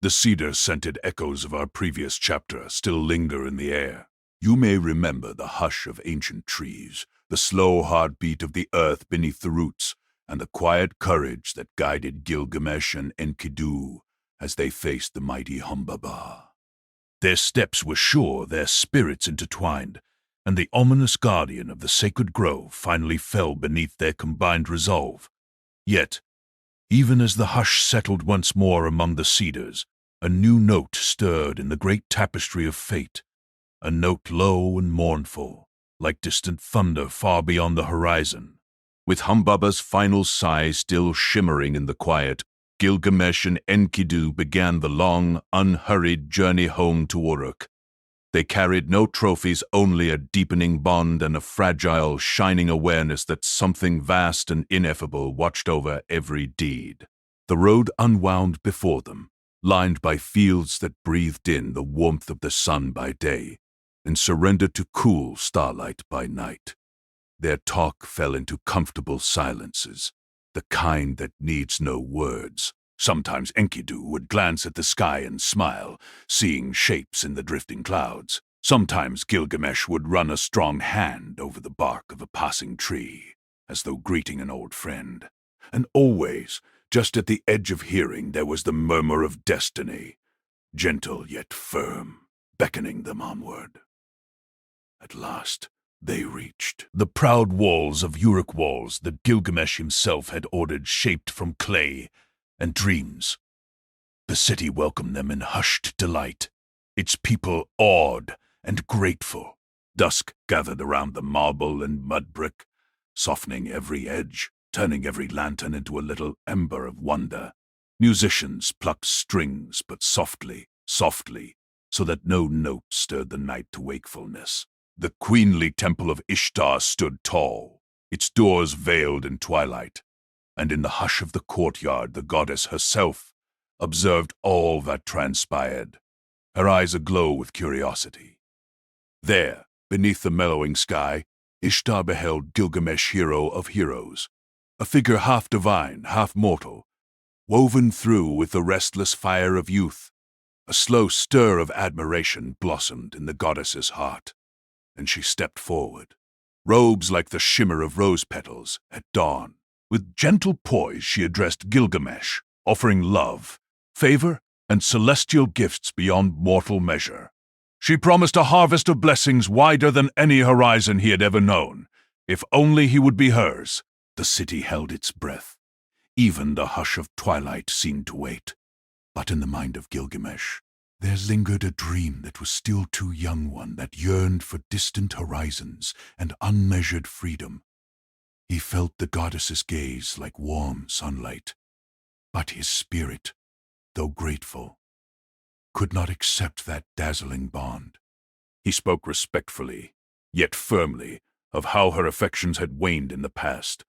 The cedar-scented echoes of our previous chapter still linger in the air. You may remember the hush of ancient trees, the slow heartbeat of the earth beneath the roots, and the quiet courage that guided Gilgamesh and Enkidu as they faced the mighty Humbaba. Their steps were sure, their spirits intertwined, and the ominous guardian of the sacred grove finally fell beneath their combined resolve. Yet, even as the hush settled once more among the cedars, a new note stirred in the great tapestry of fate, a note low and mournful, like distant thunder far beyond the horizon. With Humbaba's final sigh still shimmering in the quiet, Gilgamesh and Enkidu began the long, unhurried journey home to Uruk. They carried no trophies, only a deepening bond and a fragile, shining awareness that something vast and ineffable watched over every deed. The road unwound before them, lined by fields that breathed in the warmth of the sun by day and surrendered to cool starlight by night. Their talk fell into comfortable silences, the kind that needs no words. Sometimes Enkidu would glance at the sky and smile, seeing shapes in the drifting clouds. Sometimes Gilgamesh would run a strong hand over the bark of a passing tree, as though greeting an old friend. And always, just at the edge of hearing, there was the murmur of destiny, gentle yet firm, beckoning them onward. At last, they reached the proud walls of Uruk walls that Gilgamesh himself had ordered shaped from clay and dreams. The city welcomed them in hushed delight, its people awed and grateful. Dusk gathered around the marble and mud brick, softening every edge, turning every lantern into a little ember of wonder. Musicians plucked strings, but softly, softly, so that no note stirred the night to wakefulness. The queenly temple of Ishtar stood tall, its doors veiled in twilight, and in the hush of the courtyard the goddess herself observed all that transpired, her eyes aglow with curiosity. There, beneath the mellowing sky, Ishtar beheld Gilgamesh, hero of heroes, a figure half divine, half mortal, woven through with the restless fire of youth. A slow stir of admiration blossomed in the goddess's heart, and she stepped forward, robes like the shimmer of rose petals at dawn. With gentle poise she addressed Gilgamesh, offering love, favor, and celestial gifts beyond mortal measure. She promised a harvest of blessings wider than any horizon he had ever known, if only he would be hers. The city held its breath. Even the hush of twilight seemed to wait. But in the mind of Gilgamesh, there lingered a dream that was still too young, one that yearned for distant horizons and unmeasured freedom. He felt the goddess's gaze like warm sunlight, but his spirit, though grateful, could not accept that dazzling bond. He spoke respectfully, yet firmly, of how her affections had waned in the past,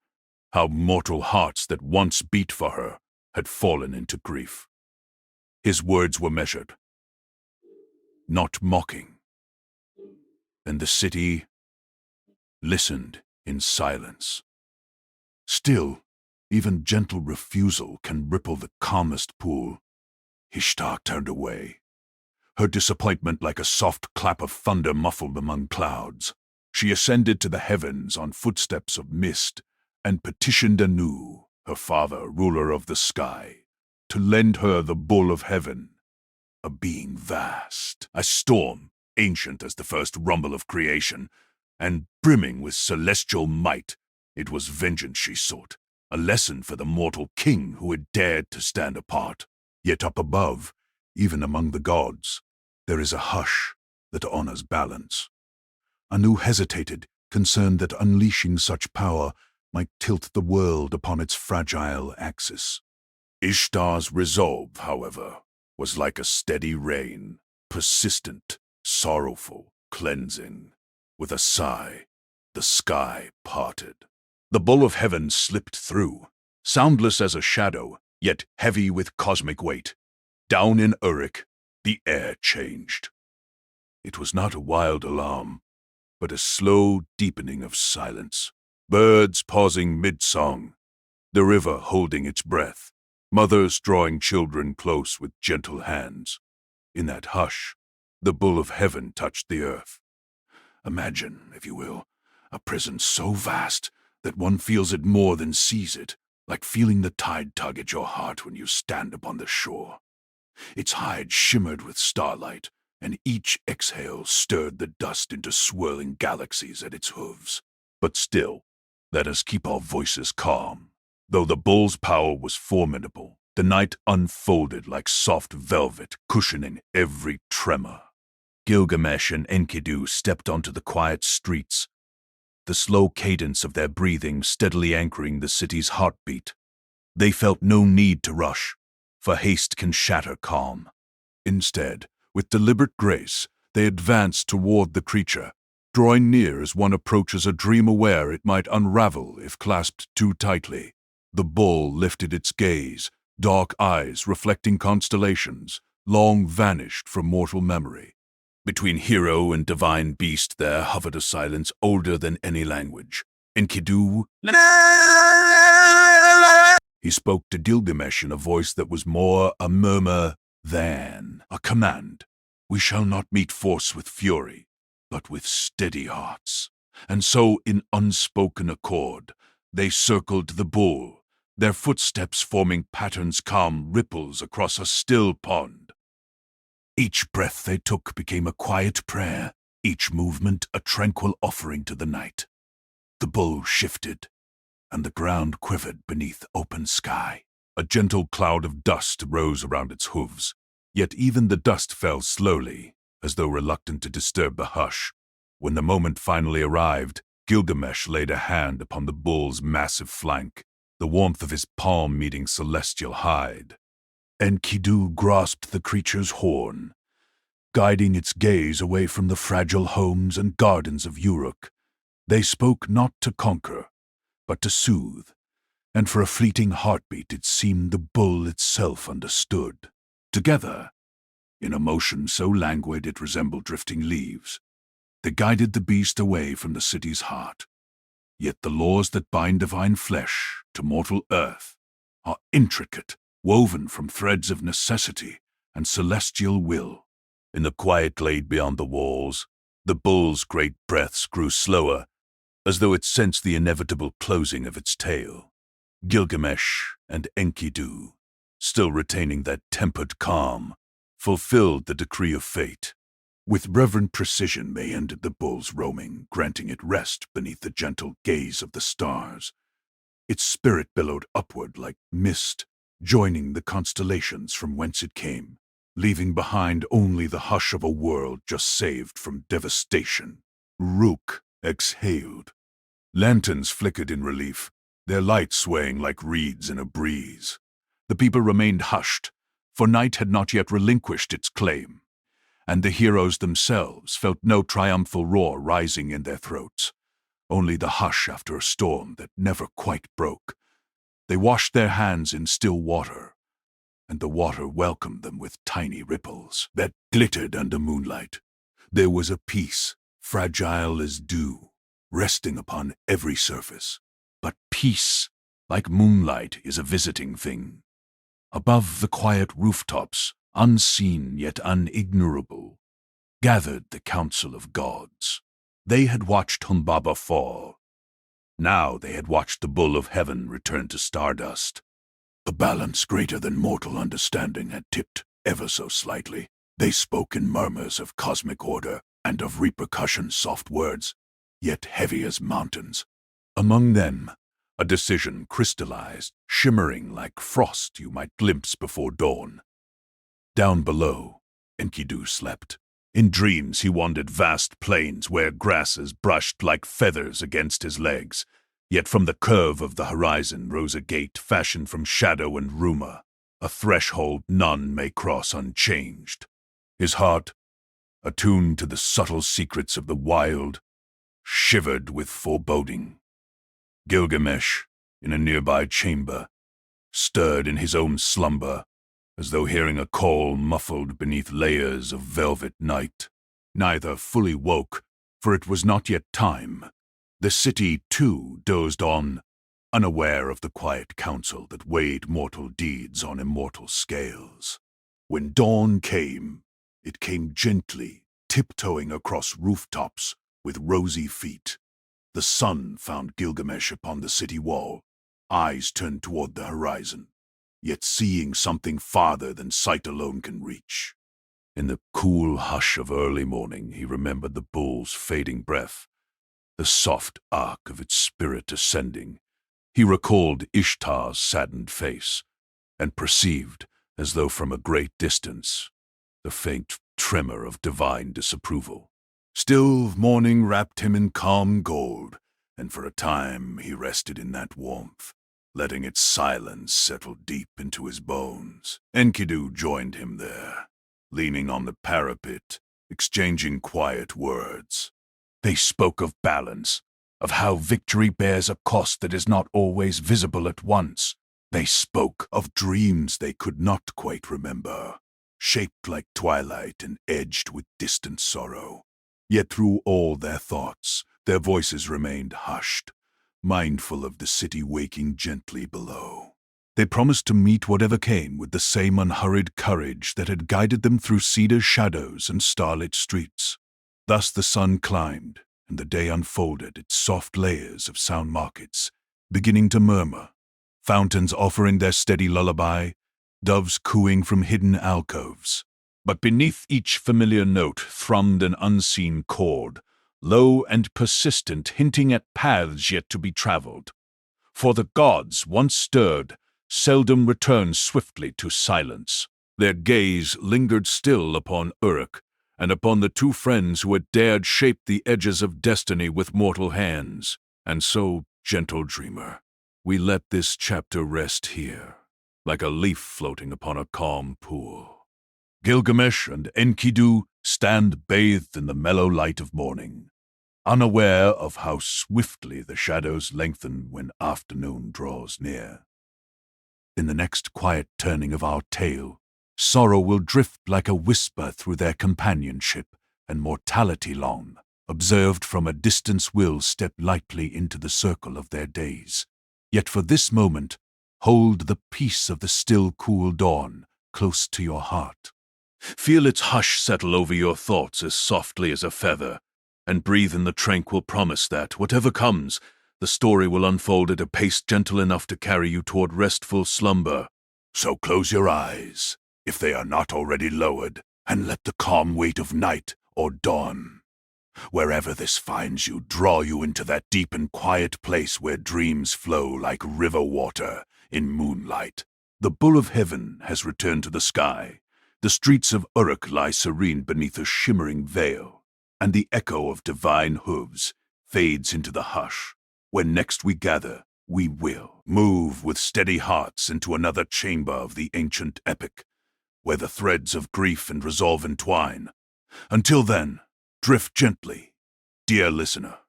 how mortal hearts that once beat for her had fallen into grief. His words were measured, not mocking, and the city listened in silence. Still, even gentle refusal can ripple the calmest pool. Ishtar turned away, her disappointment like a soft clap of thunder muffled among clouds. She ascended to the heavens on footsteps of mist and petitioned Anu, her father, ruler of the sky, to lend her the bull of heaven, a being vast, a storm, ancient as the first rumble of creation, and brimming with celestial might. It was vengeance she sought, a lesson for the mortal king who had dared to stand apart. Yet up above, even among the gods, there is a hush that honors balance. Anu hesitated, concerned that unleashing such power might tilt the world upon its fragile axis. Ishtar's resolve, however, was like a steady rain, persistent, sorrowful, cleansing. With a sigh, the sky parted. The bull of heaven slipped through, soundless as a shadow, yet heavy with cosmic weight. Down in Uruk, the air changed. It was not a wild alarm, but a slow deepening of silence. Birds pausing mid-song, the river holding its breath, mothers drawing children close with gentle hands. In that hush, the bull of heaven touched the earth. Imagine, if you will, a prison so vast that one feels it more than sees it, like feeling the tide tug at your heart when you stand upon the shore. Its hide shimmered with starlight, and each exhale stirred the dust into swirling galaxies at its hooves. But still, let us keep our voices calm. Though the bull's power was formidable, the night unfolded like soft velvet, cushioning every tremor. Gilgamesh and Enkidu stepped onto the quiet streets, the slow cadence of their breathing steadily anchoring the city's heartbeat. They felt no need to rush, for haste can shatter calm. Instead, with deliberate grace, they advanced toward the creature, drawing near as one approaches a dream aware it might unravel if clasped too tightly. The bull lifted its gaze, dark eyes reflecting constellations, long vanished from mortal memory. Between hero and divine beast there hovered a silence older than any language. Enkidu, he spoke to Gilgamesh in a voice that was more a murmur than a command. We shall not meet force with fury, but with steady hearts. And so, in unspoken accord, they circled the bull, their footsteps forming patterns calm ripples across a still pond. Each breath they took became a quiet prayer, each movement a tranquil offering to the night. The bull shifted, and the ground quivered beneath open sky. A gentle cloud of dust rose around its hooves, yet even the dust fell slowly, as though reluctant to disturb the hush. When the moment finally arrived, Gilgamesh laid a hand upon the bull's massive flank, the warmth of his palm meeting celestial hide. Enkidu grasped the creature's horn, guiding its gaze away from the fragile homes and gardens of Uruk. They spoke not to conquer, but to soothe, and for a fleeting heartbeat it seemed the bull itself understood. Together, in a motion so languid it resembled drifting leaves, they guided the beast away from the city's heart. Yet the laws that bind divine flesh to mortal earth are intricate, woven from threads of necessity and celestial will. In the quiet glade beyond the walls, the bull's great breaths grew slower, as though it sensed the inevitable closing of its tale. Gilgamesh and Enkidu, still retaining that tempered calm, fulfilled the decree of fate. With reverent precision they ended the bull's roaming, granting it rest beneath the gentle gaze of the stars. Its spirit billowed upward like mist, joining the constellations from whence it came, leaving behind only the hush of a world just saved from devastation. Uruk exhaled. Lanterns flickered in relief, their light swaying like reeds in a breeze. The people remained hushed, for night had not yet relinquished its claim, and the heroes themselves felt no triumphal roar rising in their throats. only the hush after a storm that never quite broke. They washed their hands in still water, and the water welcomed them with tiny ripples that glittered under moonlight. There was a peace, fragile as dew, resting upon every surface. But peace, like moonlight, is a visiting thing. Above the quiet rooftops, unseen yet unignorable, gathered the council of gods. They had watched Humbaba fall. Now they had watched the bull of heaven return to stardust. A balance greater than mortal understanding had tipped ever so slightly. They spoke in murmurs of cosmic order and of repercussion, soft words, yet heavy as mountains. Among them, a decision crystallized, shimmering like frost you might glimpse before dawn. Down below, Enkidu slept. In dreams he wandered vast plains where grasses brushed like feathers against his legs. Yet from the curve of the horizon rose a gate fashioned from shadow and rumor, a threshold none may cross unchanged. His heart, attuned to the subtle secrets of the wild, shivered with foreboding. Gilgamesh, in a nearby chamber, stirred in his own slumber, as though hearing a call muffled beneath layers of velvet night. Neither fully woke, for it was not yet time. The city, too, dozed on, unaware of the quiet council that weighed mortal deeds on immortal scales. When dawn came, it came gently, tiptoeing across rooftops with rosy feet. The sun found Gilgamesh upon the city wall, eyes turned toward the horizon, yet seeing something farther than sight alone can reach. In the cool hush of early morning, he remembered the bull's fading breath, the soft arc of its spirit ascending. He recalled Ishtar's saddened face, and perceived, as though from a great distance, the faint tremor of divine disapproval. Still, morning wrapped him in calm gold, and for a time he rested in that warmth, letting its silence settle deep into his bones. Enkidu joined him there, leaning on the parapet, exchanging quiet words. They spoke of balance, of how victory bears a cost that is not always visible at once. They spoke of dreams they could not quite remember, shaped like twilight and edged with distant sorrow. Yet through all their thoughts, their voices remained hushed, mindful of the city waking gently below. They promised to meet whatever came with the same unhurried courage that had guided them through cedar shadows and starlit streets. Thus the sun climbed, and the day unfolded its soft layers of sound markets, beginning to murmur, fountains offering their steady lullaby, doves cooing from hidden alcoves. But beneath each familiar note thrummed an unseen chord, low and persistent, hinting at paths yet to be traveled. For the gods, once stirred, seldom returned swiftly to silence. Their gaze lingered still upon Uruk, and upon the two friends who had dared shape the edges of destiny with mortal hands. And so, gentle dreamer, we let this chapter rest here, like a leaf floating upon a calm pool. Gilgamesh and Enkidu stand bathed in the mellow light of morning, unaware of how swiftly the shadows lengthen when afternoon draws near. In the next quiet turning of our tale, sorrow will drift like a whisper through their companionship, and mortality long, observed from a distance, will step lightly into the circle of their days. Yet for this moment, hold the peace of the still cool dawn close to your heart. Feel its hush settle over your thoughts as softly as a feather, and breathe in the tranquil promise that, whatever comes, the story will unfold at a pace gentle enough to carry you toward restful slumber. So close your eyes, if they are not already lowered, and let the calm weight of night or dawn, wherever this finds you, draw you into that deep and quiet place where dreams flow like river water in moonlight. The bull of heaven has returned to the sky. The streets of Uruk lie serene beneath a shimmering veil, and the echo of divine hooves fades into the hush. When next we gather, we will move with steady hearts into another chamber of the ancient epic, where the threads of grief and resolve entwine. Until then, drift gently, dear listener,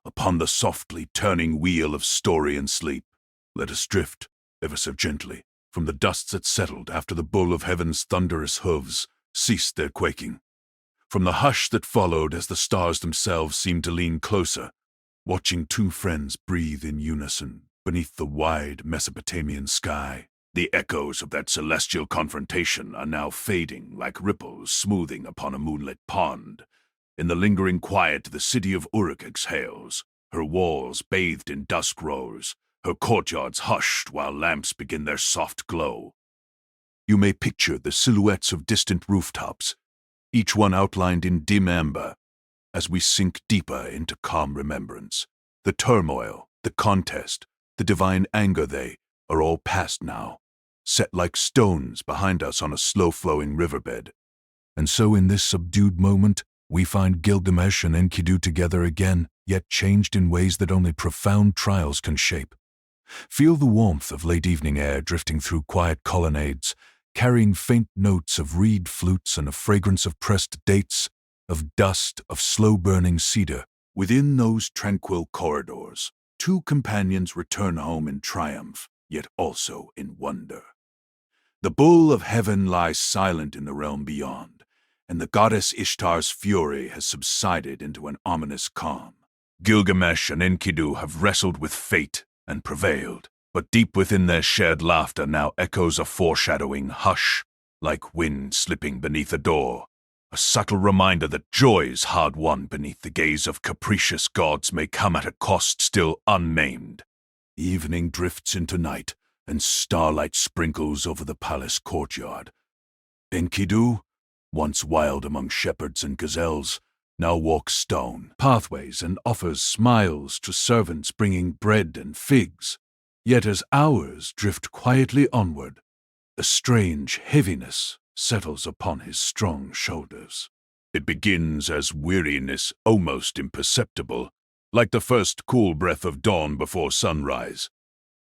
upon the softly turning wheel of story and sleep. Let us drift, ever so gently, from the dust that settled after the bull of heaven's thunderous hooves ceased their quaking. From the hush that followed as the stars themselves seemed to lean closer, watching two friends breathe in unison beneath the wide Mesopotamian sky. The echoes of that celestial confrontation are now fading like ripples smoothing upon a moonlit pond. In the lingering quiet, the city of Uruk exhales, her walls bathed in dusk rose, her courtyards hushed while lamps begin their soft glow. You may picture the silhouettes of distant rooftops, each one outlined in dim amber, as we sink deeper into calm remembrance. The turmoil, the contest, the divine anger, they are all past now, set like stones behind us on a slow-flowing riverbed. And so in this subdued moment, we find Gilgamesh and Enkidu together again, yet changed in ways that only profound trials can shape. Feel the warmth of late evening air drifting through quiet colonnades, carrying faint notes of reed flutes and a fragrance of pressed dates, of dust, of slow-burning cedar. Within those tranquil corridors, two companions return home in triumph, yet also in wonder. The bull of heaven lies silent in the realm beyond, and the goddess Ishtar's fury has subsided into an ominous calm. Gilgamesh and Enkidu have wrestled with fate and prevailed, but deep within their shared laughter now echoes a foreshadowing hush, like wind slipping beneath a door, a subtle reminder that joys hard-won beneath the gaze of capricious gods may come at a cost still unnamed. Evening drifts into night, and starlight sprinkles over the palace courtyard. Enkidu, once wild among shepherds and gazelles, now walks stone pathways and offers smiles to servants bringing bread and figs. Yet as hours drift quietly onward, a strange heaviness settles upon his strong shoulders. It begins as weariness almost imperceptible, like the first cool breath of dawn before sunrise.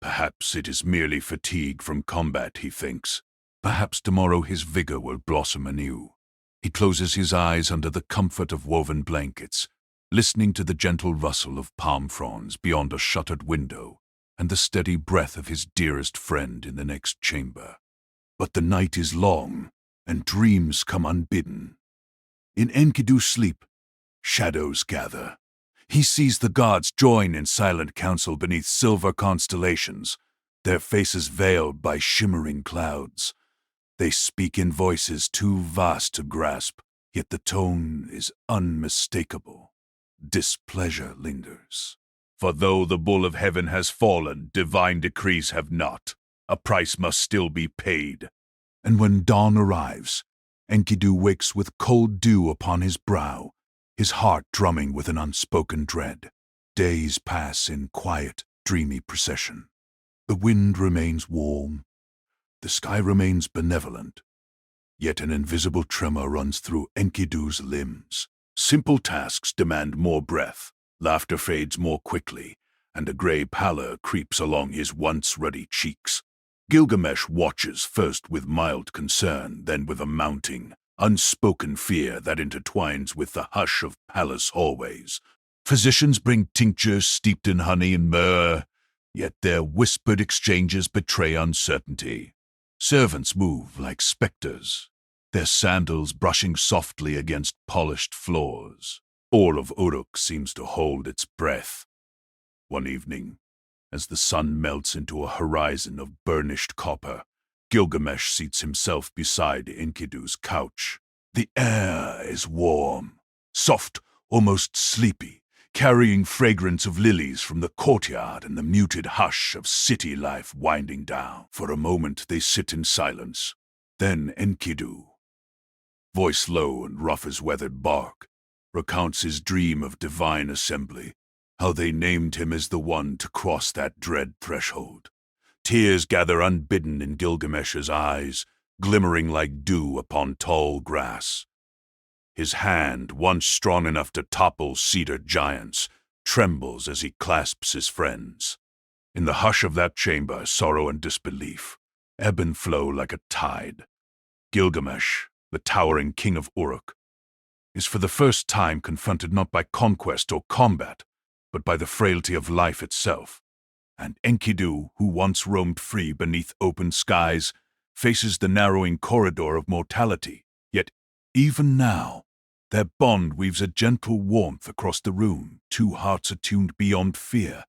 Perhaps it is merely fatigue from combat, he thinks. Perhaps tomorrow his vigor will blossom anew. He closes his eyes under the comfort of woven blankets, listening to the gentle rustle of palm fronds beyond a shuttered window and the steady breath of his dearest friend in the next chamber. But the night is long, and dreams come unbidden. In Enkidu's sleep, shadows gather. He sees the gods join in silent council beneath silver constellations, their faces veiled by shimmering clouds. They speak in voices too vast to grasp, yet the tone is unmistakable. Displeasure lingers. For though the bull of heaven has fallen, divine decrees have not. A price must still be paid. And when dawn arrives, Enkidu wakes with cold dew upon his brow, his heart drumming with an unspoken dread. Days pass in quiet, dreamy procession. The wind remains warm. The sky remains benevolent. Yet an invisible tremor runs through Enkidu's limbs. Simple tasks demand more breath. Laughter fades more quickly, and a gray pallor creeps along his once ruddy cheeks. Gilgamesh watches first with mild concern, then with a mounting, unspoken fear that intertwines with the hush of palace hallways. Physicians bring tinctures steeped in honey and myrrh, yet their whispered exchanges betray uncertainty. Servants move like specters, their sandals brushing softly against polished floors. All of Uruk seems to hold its breath. One evening, as the sun melts into a horizon of burnished copper, Gilgamesh seats himself beside Enkidu's couch. The air is warm, soft, almost sleepy, carrying fragrance of lilies from the courtyard and the muted hush of city life winding down. For a moment they sit in silence. Then Enkidu, voice low and rough as weathered bark, recounts his dream of divine assembly, how they named him as the one to cross that dread threshold. Tears gather unbidden in Gilgamesh's eyes, glimmering like dew upon tall grass. His hand, once strong enough to topple cedar giants, trembles as he clasps his friends. In the hush of that chamber, sorrow and disbelief ebb and flow like a tide. Gilgamesh, the towering king of Uruk, is for the first time confronted not by conquest or combat, but by the frailty of life itself. And Enkidu, who once roamed free beneath open skies, faces the narrowing corridor of mortality. Yet, even now, their bond weaves a gentle warmth across the room, two hearts attuned beyond fear.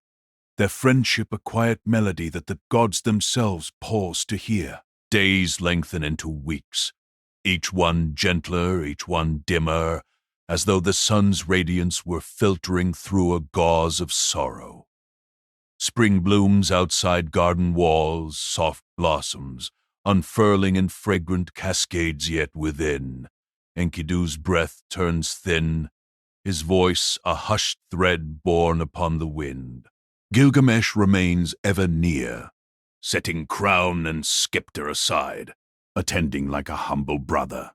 Their friendship a quiet melody that the gods themselves pause to hear. Days lengthen into weeks, each one gentler, each one dimmer, as though the sun's radiance were filtering through a gauze of sorrow. Spring blooms outside garden walls, soft blossoms, unfurling in fragrant cascades yet within. Enkidu's breath turns thin, his voice a hushed thread borne upon the wind. Gilgamesh remains ever near, setting crown and scepter aside, attending like a humble brother,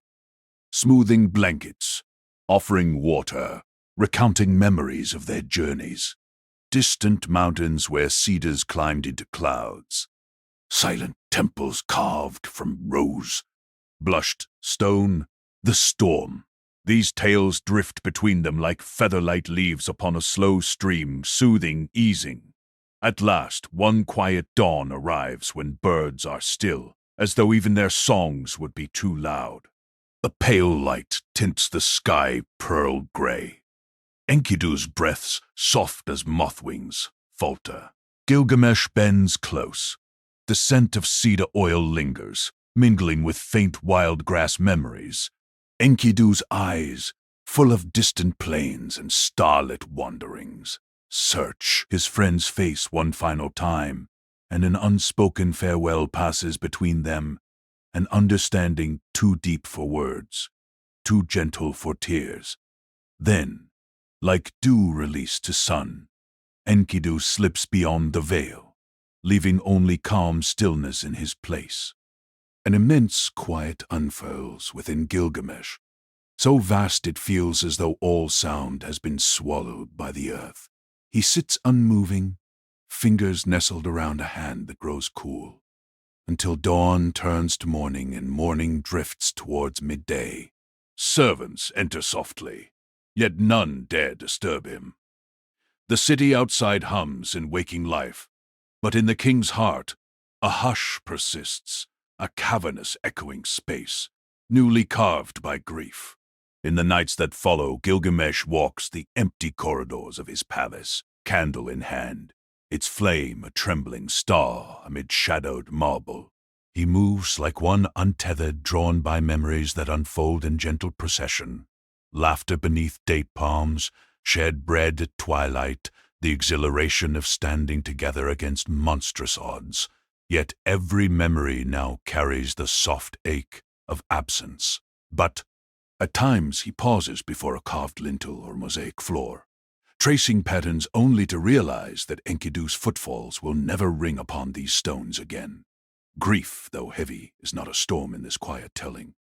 smoothing blankets, offering water, recounting memories of their journeys. Distant mountains where cedars climbed into clouds, silent temples carved from rose, blushed stone, the storm. These tales drift between them like feather-light leaves upon a slow stream, soothing, easing. At last, one quiet dawn arrives when birds are still, as though even their songs would be too loud. A pale light tints the sky pearl gray. Enkidu's breaths, soft as moth wings, falter. Gilgamesh bends close. The scent of cedar oil lingers, mingling with faint wild grass memories. Enkidu's eyes, full of distant plains and starlit wanderings, search his friend's face one final time, and an unspoken farewell passes between them, an understanding too deep for words, too gentle for tears. Then, like dew released to sun, Enkidu slips beyond the veil, leaving only calm stillness in his place. An immense quiet unfurls within Gilgamesh, so vast it feels as though all sound has been swallowed by the earth. He sits unmoving, fingers nestled around a hand that grows cool, until dawn turns to morning and morning drifts towards midday. Servants enter softly, yet none dare disturb him. The city outside hums in waking life, but in the king's heart, a hush persists, a cavernous echoing space, newly carved by grief. In the nights that follow, Gilgamesh walks the empty corridors of his palace, candle in hand, its flame a trembling star amid shadowed marble. He moves like one untethered, drawn by memories that unfold in gentle procession. Laughter beneath date palms, shared bread at twilight, the exhilaration of standing together against monstrous odds. Yet every memory now carries the soft ache of absence. But at times he pauses before a carved lintel or mosaic floor, tracing patterns only to realize that Enkidu's footfalls will never ring upon these stones again. Grief, though heavy, is not a storm in this quiet telling.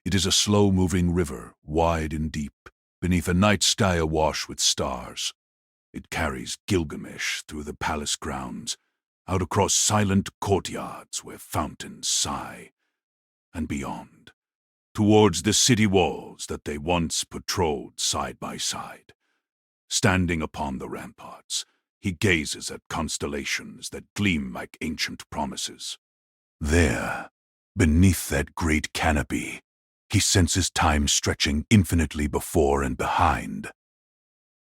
It is a slow-moving river, wide and deep, beneath a night sky awash with stars. It carries Gilgamesh through the palace grounds, out across silent courtyards where fountains sigh, and beyond, towards the city walls that they once patrolled side by side. Standing upon the ramparts, he gazes at constellations that gleam like ancient promises. There, beneath that great canopy, he senses time stretching infinitely before and behind.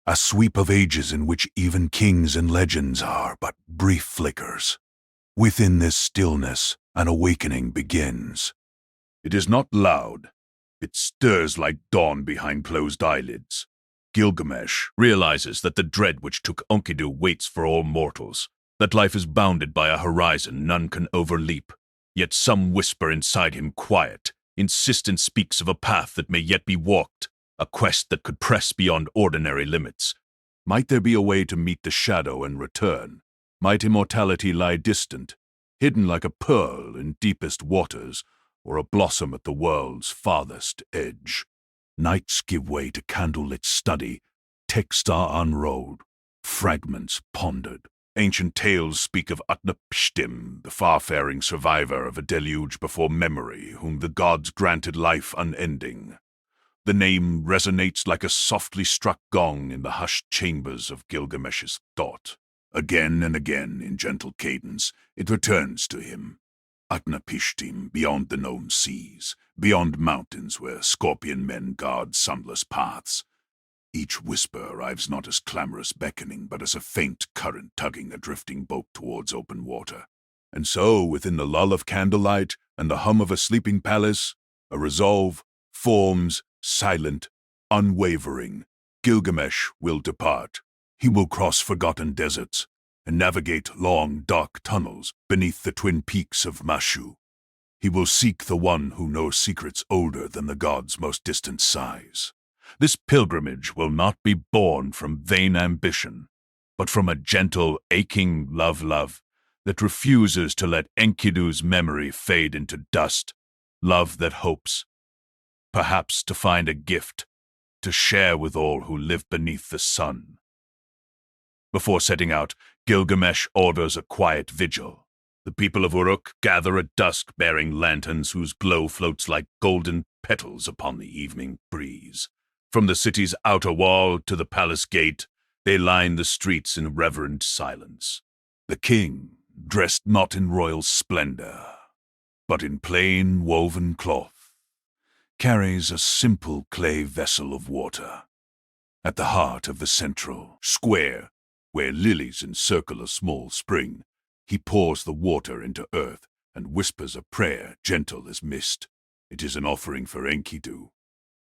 A sweep of ages in which even kings and legends are but brief flickers. Within this stillness, an awakening begins. It is not loud. It stirs like dawn behind closed eyelids. Gilgamesh realizes that the dread which took Enkidu waits for all mortals, that life is bounded by a horizon none can overleap. Yet some whisper inside him quiet, insistent speaks of a path that may yet be walked, a quest that could press beyond ordinary limits. Might there be a way to meet the shadow and return? Might immortality lie distant, hidden like a pearl in deepest waters, or a blossom at the world's farthest edge? Nights give way to candlelit study, texts are unrolled, fragments pondered. Ancient tales speak of Utnapishtim, the far-faring survivor of a deluge before memory, whom the gods granted life unending. The name resonates like a softly struck gong in the hushed chambers of Gilgamesh's thought. Again and again, in gentle cadence, it returns to him. Utnapishtim, beyond the known seas, beyond mountains where scorpion men guard sunless paths. Each whisper arrives not as clamorous beckoning, but as a faint current tugging a drifting boat towards open water. And so, within the lull of candlelight and the hum of a sleeping palace, a resolve forms, silent, unwavering. Gilgamesh will depart. He will cross forgotten deserts and navigate long, dark tunnels beneath the twin peaks of Mashu. He will seek the one who knows secrets older than the gods' most distant sighs. This pilgrimage will not be born from vain ambition, but from a gentle, aching love that refuses to let Enkidu's memory fade into dust, love that hopes, perhaps to find a gift to share with all who live beneath the sun. Before setting out, Gilgamesh orders a quiet vigil. The people of Uruk gather at dusk bearing lanterns whose glow floats like golden petals upon the evening breeze. From the city's outer wall to the palace gate, they line the streets in reverent silence. The king, dressed not in royal splendor, but in plain woven cloth, carries a simple clay vessel of water. At the heart of the central square, where lilies encircle a small spring, he pours the water into earth and whispers a prayer gentle as mist. It is an offering for Enkidu,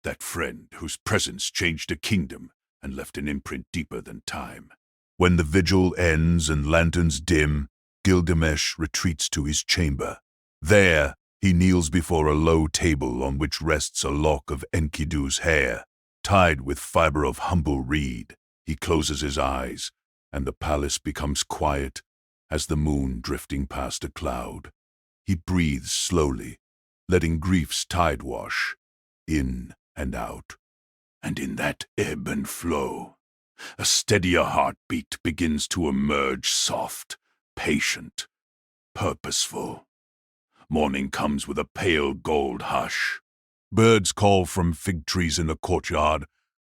that friend whose presence changed a kingdom and left an imprint deeper than time. When the vigil ends and lanterns dim, Gilgamesh retreats to his chamber. There, he kneels before a low table on which rests a lock of Enkidu's hair, tied with fiber of humble reed. He closes his eyes, and the palace becomes quiet as the moon drifting past a cloud. He breathes slowly, letting grief's tide wash in and out. And in that ebb and flow, a steadier heartbeat begins to emerge, soft, patient, purposeful. Morning comes with a pale gold hush. Birds call from fig trees in the courtyard,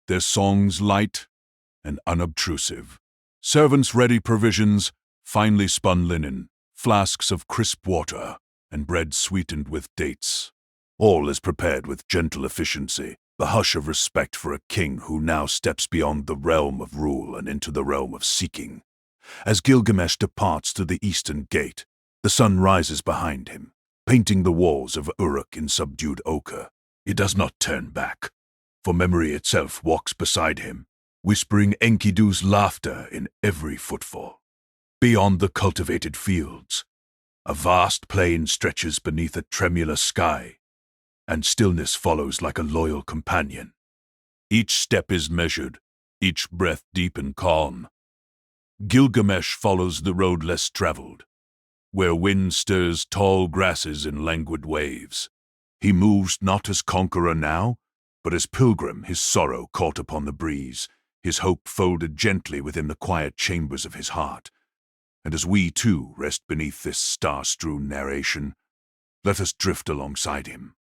their songs light and unobtrusive. Servants ready provisions, finely spun linen, flasks of crisp water, and bread sweetened with dates. All is prepared with gentle efficiency, the hush of respect for a king who now steps beyond the realm of rule and into the realm of seeking. As Gilgamesh departs through the eastern gate, the sun rises behind him, painting the walls of Uruk in subdued ochre. He does not turn back, for memory itself walks beside him, whispering Enkidu's laughter in every footfall. Beyond the cultivated fields, a vast plain stretches beneath a tremulous sky, and stillness follows like a loyal companion. Each step is measured, each breath deep and calm. Gilgamesh follows the road less traveled, where wind stirs tall grasses in languid waves. He moves not as conqueror now, but as pilgrim, his sorrow caught upon the breeze, his hope folded gently within the quiet chambers of his heart. And as we, too, rest beneath this star-strewn narration, let us drift alongside him.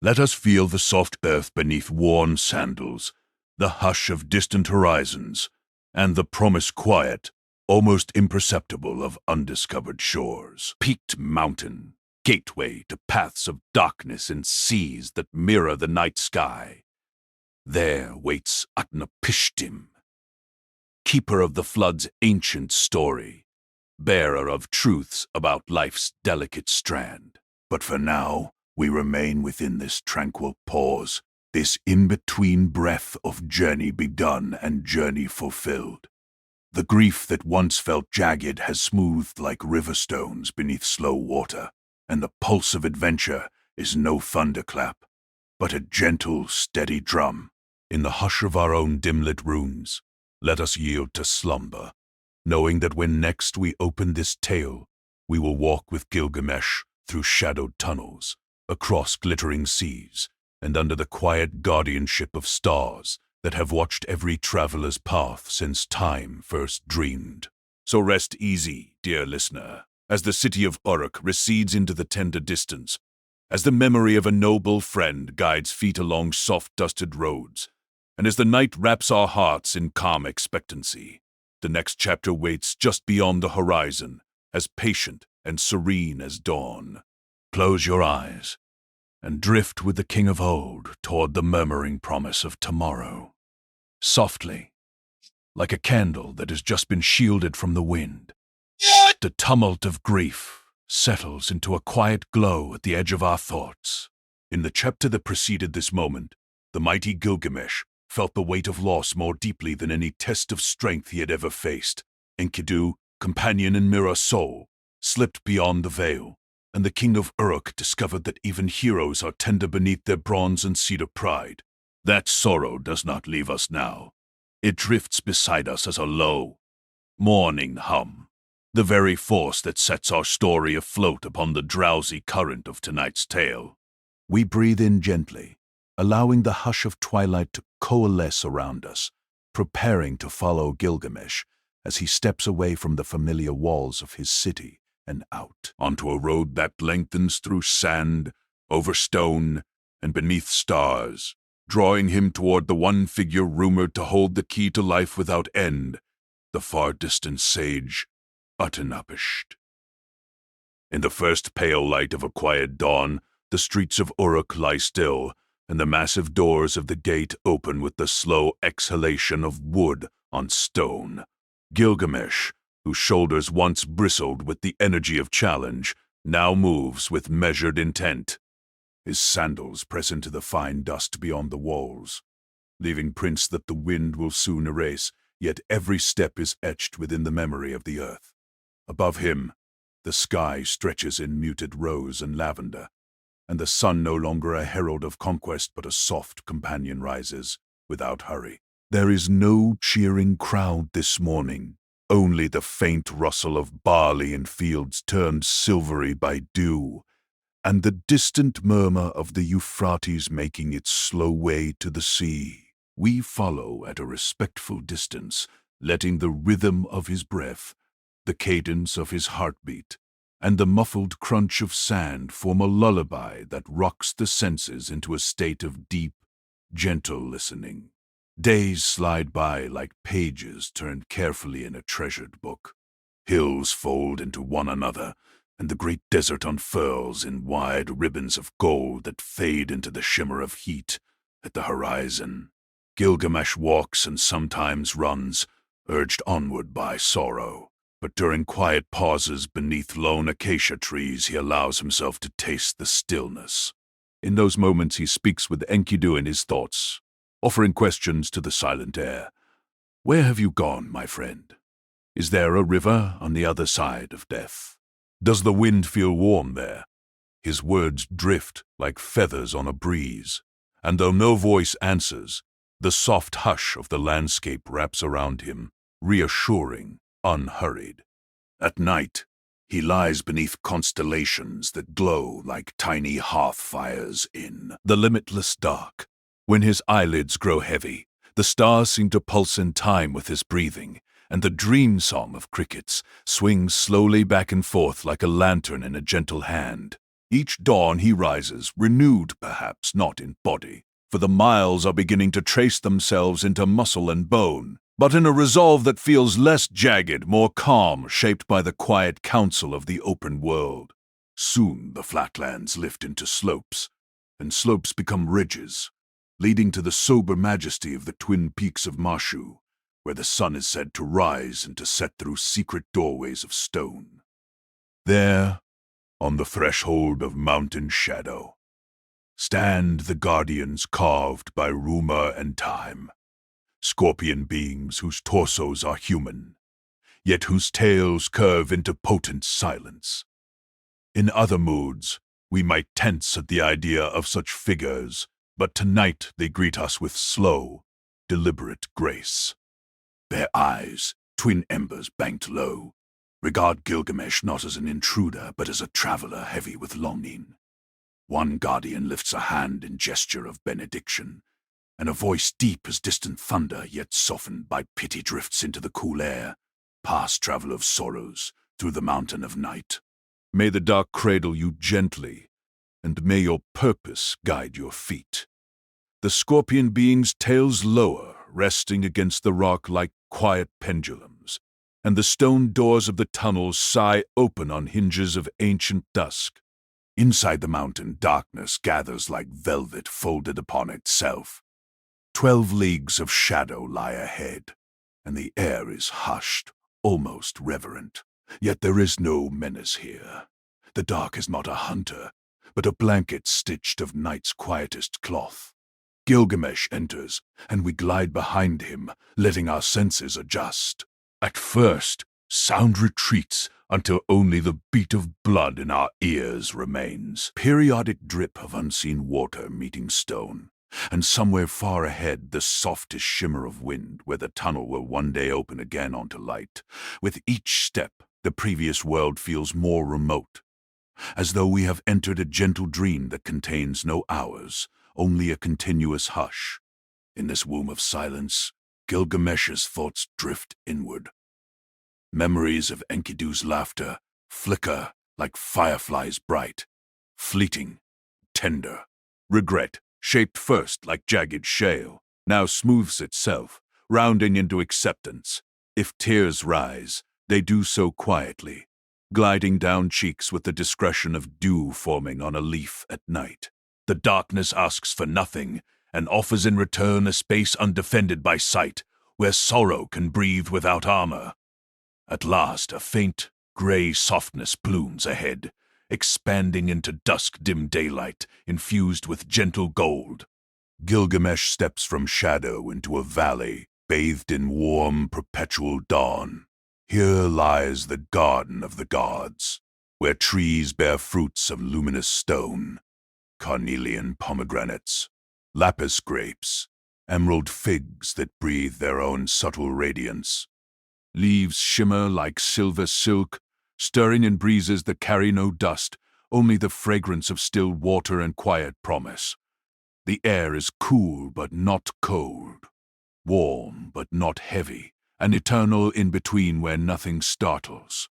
Let us feel the soft earth beneath worn sandals, the hush of distant horizons, and the promised quiet, almost imperceptible, of undiscovered shores. Peaked mountain, gateway to paths of darkness and seas that mirror the night sky. There waits Utnapishtim, keeper of the flood's ancient story, bearer of truths about life's delicate strand. But for now, we remain within this tranquil pause, this in-between breath of journey begun and journey fulfilled. The grief that once felt jagged has smoothed like river stones beneath slow water, and the pulse of adventure is no thunderclap, but a gentle, steady drum. In the hush of our own dim-lit rooms, let us yield to slumber, knowing that when next we open this tale, we will walk with Gilgamesh through shadowed tunnels, across glittering seas, and under the quiet guardianship of stars that have watched every traveler's path since time first dreamed. So rest easy, dear listener, as the city of Uruk recedes into the tender distance, as the memory of a noble friend guides feet along soft dusted roads, and as the night wraps our hearts in calm expectancy, the next chapter waits just beyond the horizon, as patient and serene as dawn. Close your eyes and drift with the king of old toward the murmuring promise of tomorrow. Softly, like a candle that has just been shielded from the wind, the tumult of grief settles into a quiet glow at the edge of our thoughts. In the chapter that preceded this moment, the mighty Gilgamesh felt the weight of loss more deeply than any test of strength he had ever faced. Enkidu, companion and mirror soul, slipped beyond the veil, and the king of Uruk discovered that even heroes are tender beneath their bronze and cedar pride. That sorrow does not leave us now. It drifts beside us as a low, mourning hum, the very force that sets our story afloat upon the drowsy current of tonight's tale. We breathe in gently, allowing the hush of twilight to coalesce around us, preparing to follow Gilgamesh as he steps away from the familiar walls of his city and out onto a road that lengthens through sand, over stone, and beneath stars, drawing him toward the one figure rumored to hold the key to life without end, the far-distant sage Utnapishtim. In the first pale light of a quiet dawn, the streets of Uruk lie still, and the massive doors of the gate open with the slow exhalation of wood on stone. Gilgamesh, whose shoulders once bristled with the energy of challenge, now moves with measured intent. His sandals press into the fine dust beyond the walls, leaving prints that the wind will soon erase, yet every step is etched within the memory of the earth. Above him, the sky stretches in muted rose and lavender, and the sun, no longer a herald of conquest but a soft companion, rises without hurry. There is no cheering crowd this morning, only the faint rustle of barley in fields turned silvery by dew, and the distant murmur of the Euphrates making its slow way to the sea. We follow at a respectful distance, letting the rhythm of his breath, the cadence of his heartbeat, and the muffled crunch of sand form a lullaby that rocks the senses into a state of deep, gentle listening. Days slide by like pages turned carefully in a treasured book. Hills fold into one another, and the great desert unfurls in wide ribbons of gold that fade into the shimmer of heat at the horizon. Gilgamesh walks and sometimes runs, urged onward by sorrow. But during quiet pauses beneath lone acacia trees, he allows himself to taste the stillness. In those moments he speaks with Enkidu in his thoughts, offering questions to the silent air. Where have you gone, my friend? Is there a river on the other side of death? Does the wind feel warm there? His words drift like feathers on a breeze, and though no voice answers, the soft hush of the landscape wraps around him, reassuring, unhurried. At night, he lies beneath constellations that glow like tiny hearth fires in the limitless dark. When his eyelids grow heavy, the stars seem to pulse in time with his breathing, and the dream song of crickets swings slowly back and forth like a lantern in a gentle hand. Each dawn he rises, renewed perhaps, not in body, for the miles are beginning to trace themselves into muscle and bone, but in a resolve that feels less jagged, more calm, shaped by the quiet counsel of the open world. Soon the flatlands lift into slopes, and slopes become ridges, leading to the sober majesty of the twin peaks of Mashu, where the sun is said to rise and to set through secret doorways of stone. There, on the threshold of mountain shadow, stand the guardians carved by rumor and time. Scorpion beings whose torsos are human, yet whose tails curve into potent silence. In other moods, we might tense at the idea of such figures, but tonight they greet us with slow, deliberate grace. Their eyes, twin embers banked low, regard Gilgamesh not as an intruder, but as a traveler heavy with longing. One guardian lifts a hand in gesture of benediction, and a voice deep as distant thunder, yet softened by pity, drifts into the cool air, past travel of sorrows, through the mountain of night. May the dark cradle you gently, and may your purpose guide your feet. The scorpion beings' tails lower, resting against the rock like quiet pendulums, and the stone doors of the tunnels sigh open on hinges of ancient dusk. Inside the mountain, darkness gathers like velvet folded upon itself. 12 leagues of shadow lie ahead, and the air is hushed, almost reverent. Yet there is no menace here. The dark is not a hunter, but a blanket stitched of night's quietest cloth. Gilgamesh enters, and we glide behind him, letting our senses adjust. At first, sound retreats until only the beat of blood in our ears remains. Periodic drip of unseen water meeting stone, and somewhere far ahead the softest shimmer of wind where the tunnel will one day open again onto light. With each step, the previous world feels more remote, as though we have entered a gentle dream that contains no hours, only a continuous hush. In this womb of silence, Gilgamesh's thoughts drift inward. Memories of Enkidu's laughter flicker like fireflies bright, fleeting, tender. Regret, shaped first like jagged shale, now smooths itself, rounding into acceptance. If tears rise, they do so quietly, gliding down cheeks with the discretion of dew forming on a leaf at night. The darkness asks for nothing, and offers in return a space undefended by sight, where sorrow can breathe without armor. At last, a faint, gray softness blooms ahead, expanding into dusk-dim daylight, infused with gentle gold. Gilgamesh steps from shadow into a valley, bathed in warm, perpetual dawn. Here lies the Garden of the Gods, where trees bear fruits of luminous stone, carnelian pomegranates, lapis grapes, emerald figs that breathe their own subtle radiance. Leaves shimmer like silver silk, stirring in breezes that carry no dust, only the fragrance of still water and quiet promise. The air is cool but not cold, warm but not heavy, an eternal in-between where nothing startles.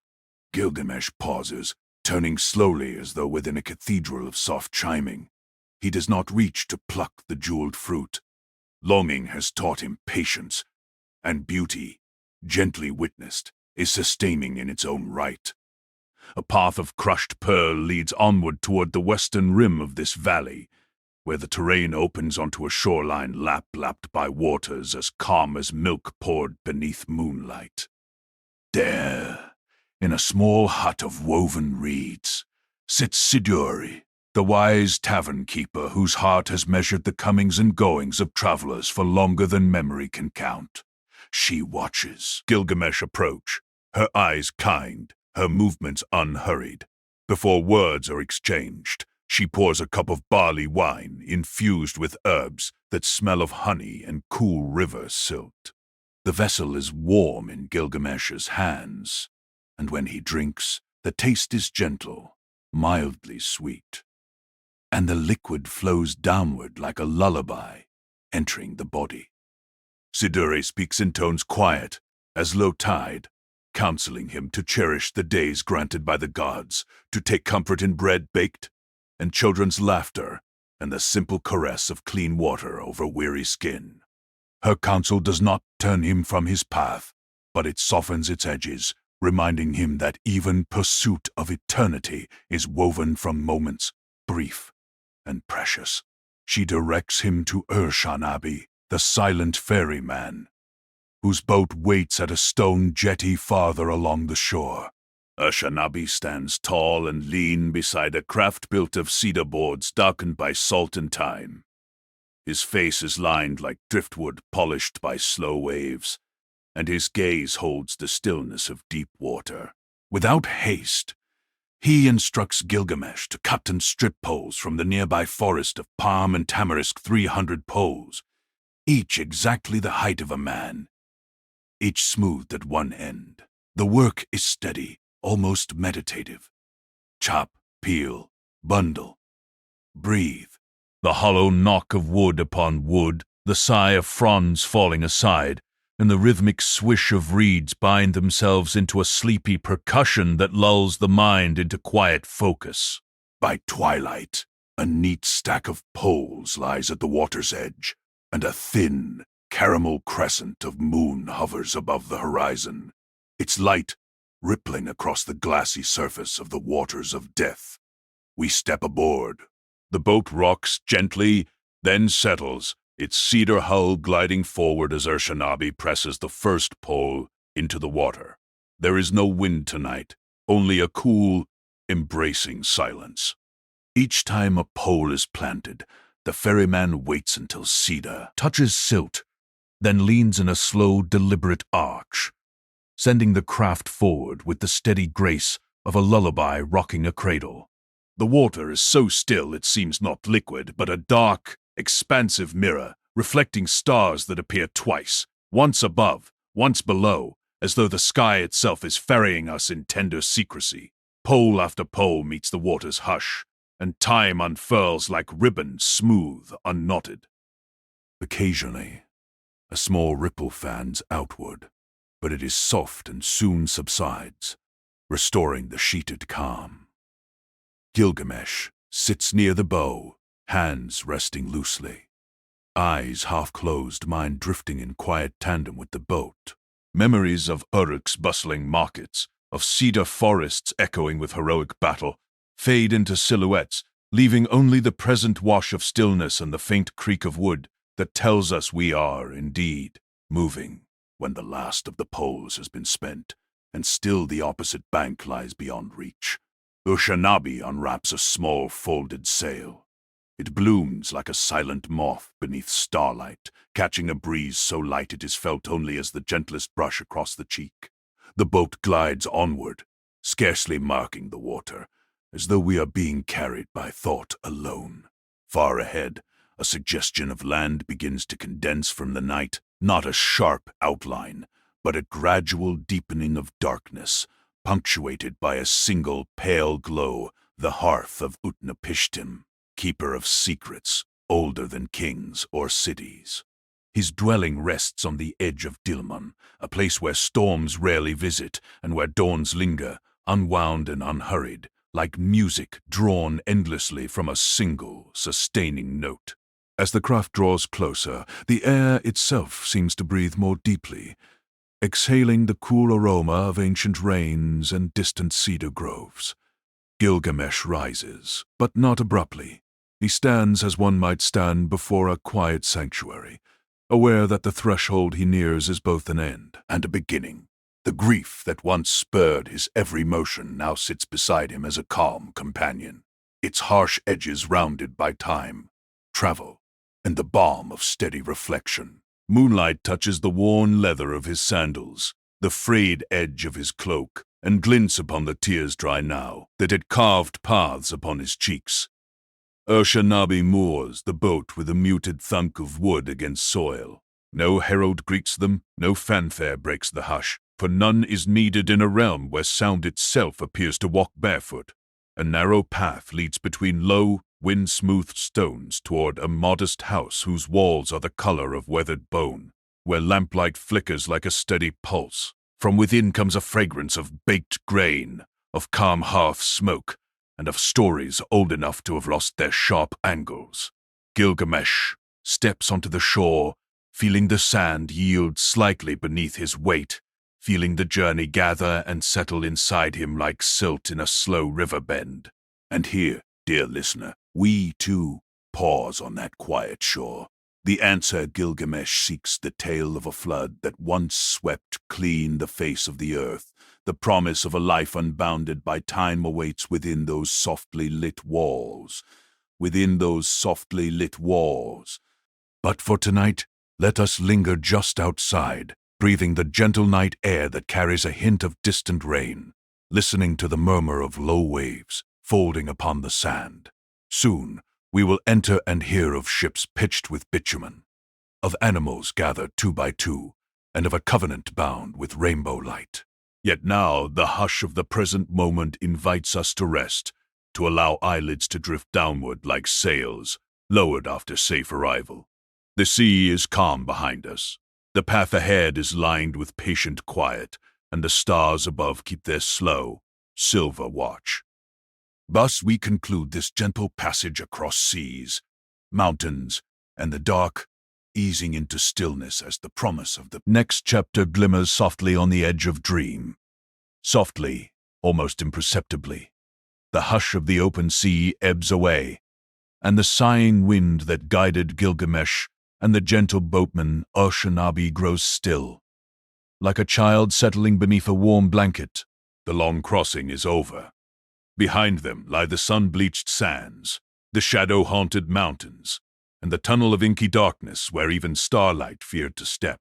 Gilgamesh pauses, turning slowly as though within a cathedral of soft chiming. He does not reach to pluck the jeweled fruit. Longing has taught him patience, and beauty, gently witnessed, is sustaining in its own right. A path of crushed pearl leads onward toward the western rim of this valley, where the terrain opens onto a shoreline lapped by waters as calm as milk poured beneath moonlight. There, in a small hut of woven reeds, sits Siduri, the wise tavern keeper whose heart has measured the comings and goings of travelers for longer than memory can count. She watches Gilgamesh approach, her eyes kind, her movements unhurried. Before words are exchanged, she pours a cup of barley wine infused with herbs that smell of honey and cool river silt. The vessel is warm in Gilgamesh's hands, and when he drinks, the taste is gentle, mildly sweet, and the liquid flows downward like a lullaby, entering the body. Siduri speaks in tones quiet, as low tide, counseling him to cherish the days granted by the gods, to take comfort in bread baked, and children's laughter, and the simple caress of clean water over weary skin. Her counsel does not turn him from his path, but it softens its edges, reminding him that even pursuit of eternity is woven from moments brief and precious. She directs him to Ur-Shanabi, the silent ferryman, whose boat waits at a stone jetty farther along the shore. Ur-Shanabi stands tall and lean beside a craft built of cedar boards darkened by salt and time. His face is lined like driftwood polished by slow waves, and his gaze holds the stillness of deep water. Without haste, he instructs Gilgamesh to cut and strip poles from the nearby forest of palm and tamarisk 300 poles, each exactly the height of a man, each smoothed at one end. The work is steady, almost meditative. Chop, peel, bundle, breathe. The hollow knock of wood upon wood, the sigh of fronds falling aside, and the rhythmic swish of reeds bind themselves into a sleepy percussion that lulls the mind into quiet focus. By twilight, A neat stack of poles lies at the water's edge, and a thin, caramel crescent of moon hovers above the horizon, its light rippling across the glassy surface of the waters of death. We step aboard. The boat rocks gently, then settles, its cedar hull gliding forward as Urshanabi presses the first pole into the water. There is no wind tonight, only a cool, embracing silence. Each time a pole is planted, the ferryman waits until cedar touches silt, then leans in a slow, deliberate arch, sending the craft forward with the steady grace of a lullaby rocking a cradle. The water is so still it seems not liquid, but a dark, expansive mirror, reflecting stars that appear twice, once above, once below, as though the sky itself is ferrying us in tender secrecy. Pole after pole meets the water's hush, and time unfurls like ribbon, smooth, unknotted. Occasionally, a small ripple fans outward, but it is soft and soon subsides, restoring the sheeted calm. Gilgamesh sits near the bow, hands resting loosely. Eyes half closed, mind drifting in quiet tandem with the boat. Memories of Uruk's bustling markets, of cedar forests echoing with heroic battle, fade into silhouettes, leaving only the present wash of stillness and the faint creak of wood that tells us we are, indeed, moving when the last of the poles has been spent, and still the opposite bank lies beyond reach. Urshanabi unwraps a small folded sail. It blooms like a silent moth beneath starlight, catching a breeze so light it is felt only as the gentlest brush across the cheek. The boat glides onward, scarcely marking the water, as though we are being carried by thought alone. Far ahead, a suggestion of land begins to condense from the night, not a sharp outline, but a gradual deepening of darkness, punctuated by a single pale glow, the hearth of Utnapishtim, keeper of secrets, older than kings or cities. His dwelling rests on the edge of Dilmun, a place where storms rarely visit and where dawns linger, unwound and unhurried, like music drawn endlessly from a single, sustaining note. As the craft draws closer, the air itself seems to breathe more deeply, exhaling the cool aroma of ancient rains and distant cedar groves. Gilgamesh rises, but not abruptly. He stands as one might stand before a quiet sanctuary, aware that the threshold he nears is both an end and a beginning. The grief that once spurred his every motion now sits beside him as a calm companion, its harsh edges rounded by time, travel, and the balm of steady reflection. Moonlight touches the worn leather of his sandals, the frayed edge of his cloak, and glints upon the tears dry now that had carved paths upon his cheeks. Urshanabi moors the boat with a muted thunk of wood against soil. No herald greets them, no fanfare breaks the hush, for none is needed in a realm where sound itself appears to walk barefoot. A narrow path leads between low, wind-smoothed stones toward a modest house whose walls are the color of weathered bone, where lamplight flickers like a steady pulse. From within comes a fragrance of baked grain, of calm hearth smoke, and of stories old enough to have lost their sharp angles. Gilgamesh steps onto the shore, feeling the sand yield slightly beneath his weight, feeling the journey gather and settle inside him like silt in a slow river bend. And here, dear listener, we, too, pause on that quiet shore. The answer Gilgamesh seeks, the tale of a flood that once swept clean the face of the earth. The promise of a life unbounded by time awaits within those softly lit walls. Within those softly lit walls. But for tonight, let us linger just outside, breathing the gentle night air that carries a hint of distant rain, listening to the murmur of low waves folding upon the sand. Soon, we will enter and hear of ships pitched with bitumen, of animals gathered 2 by 2, and of a covenant bound with rainbow light. Yet now the hush of the present moment invites us to rest, to allow eyelids to drift downward like sails, lowered after safe arrival. The sea is calm behind us. The path ahead is lined with patient quiet, and the stars above keep their slow, silver watch. Thus we conclude this gentle passage across seas, mountains, and the dark, easing into stillness as the promise of the next chapter glimmers softly on the edge of dream. Softly, almost imperceptibly, the hush of the open sea ebbs away, and the sighing wind that guided Gilgamesh and the gentle boatman Ashinabi grows still. Like a child settling beneath a warm blanket, the long crossing is over. Behind them lie the sun-bleached sands, the shadow-haunted mountains, and the tunnel of inky darkness where even starlight feared to step.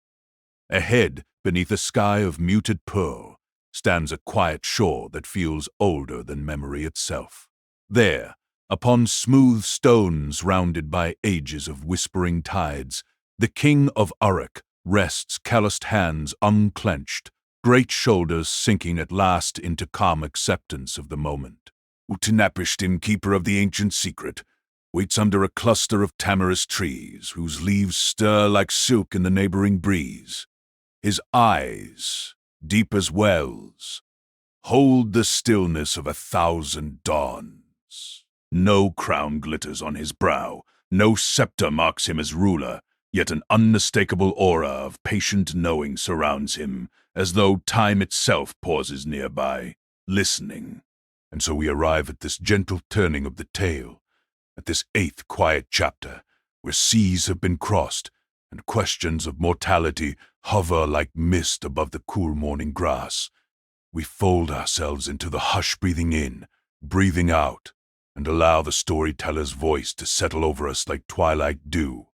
Ahead, beneath a sky of muted pearl, stands a quiet shore that feels older than memory itself. There, upon smooth stones rounded by ages of whispering tides, the king of Uruk rests, calloused hands unclenched, great shoulders sinking at last into calm acceptance of the moment. Utnapishtim, keeper of the ancient secret, waits under a cluster of tamarisk trees whose leaves stir like silk in the neighboring breeze. His eyes, deep as wells, hold the stillness of 1,000 dawns. No crown glitters on his brow, no scepter marks him as ruler, yet an unmistakable aura of patient knowing surrounds him, as though time itself pauses nearby, listening. And so we arrive at this gentle turning of the tale, at this 8th quiet chapter, where seas have been crossed, and questions of mortality hover like mist above the cool morning grass. We fold ourselves into the hush, breathing in, breathing out, and allow the storyteller's voice to settle over us like twilight dew.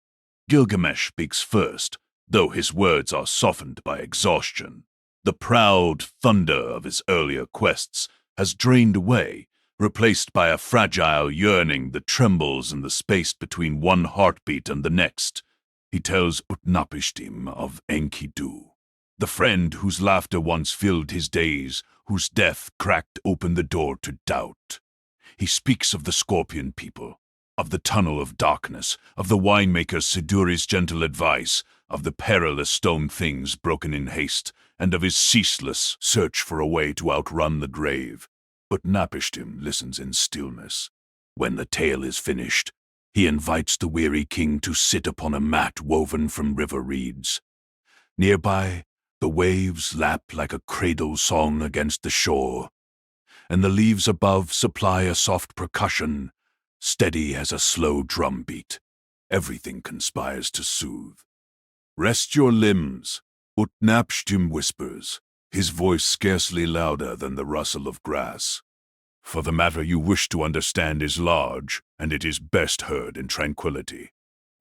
Gilgamesh speaks first, though his words are softened by exhaustion. The proud thunder of his earlier quests has drained away, replaced by a fragile yearning that trembles in the space between one heartbeat and the next. He tells Utnapishtim of Enkidu, the friend whose laughter once filled his days, whose death cracked open the door to doubt. He speaks of the Scorpion people, of the tunnel of darkness, of the winemaker Siduri's gentle advice, of the perilous stone things broken in haste, and of his ceaseless search for a way to outrun the grave. Utnapishtim listens in stillness. When the tale is finished, he invites the weary king to sit upon a mat woven from river reeds. Nearby, the waves lap like a cradle song against the shore, and the leaves above supply a soft percussion, steady as a slow drum beat. Everything conspires to soothe. "Rest your limbs," Utnapishtim whispers, his voice scarcely louder than the rustle of grass. "For the matter you wish to understand is large, and it is best heard in tranquility."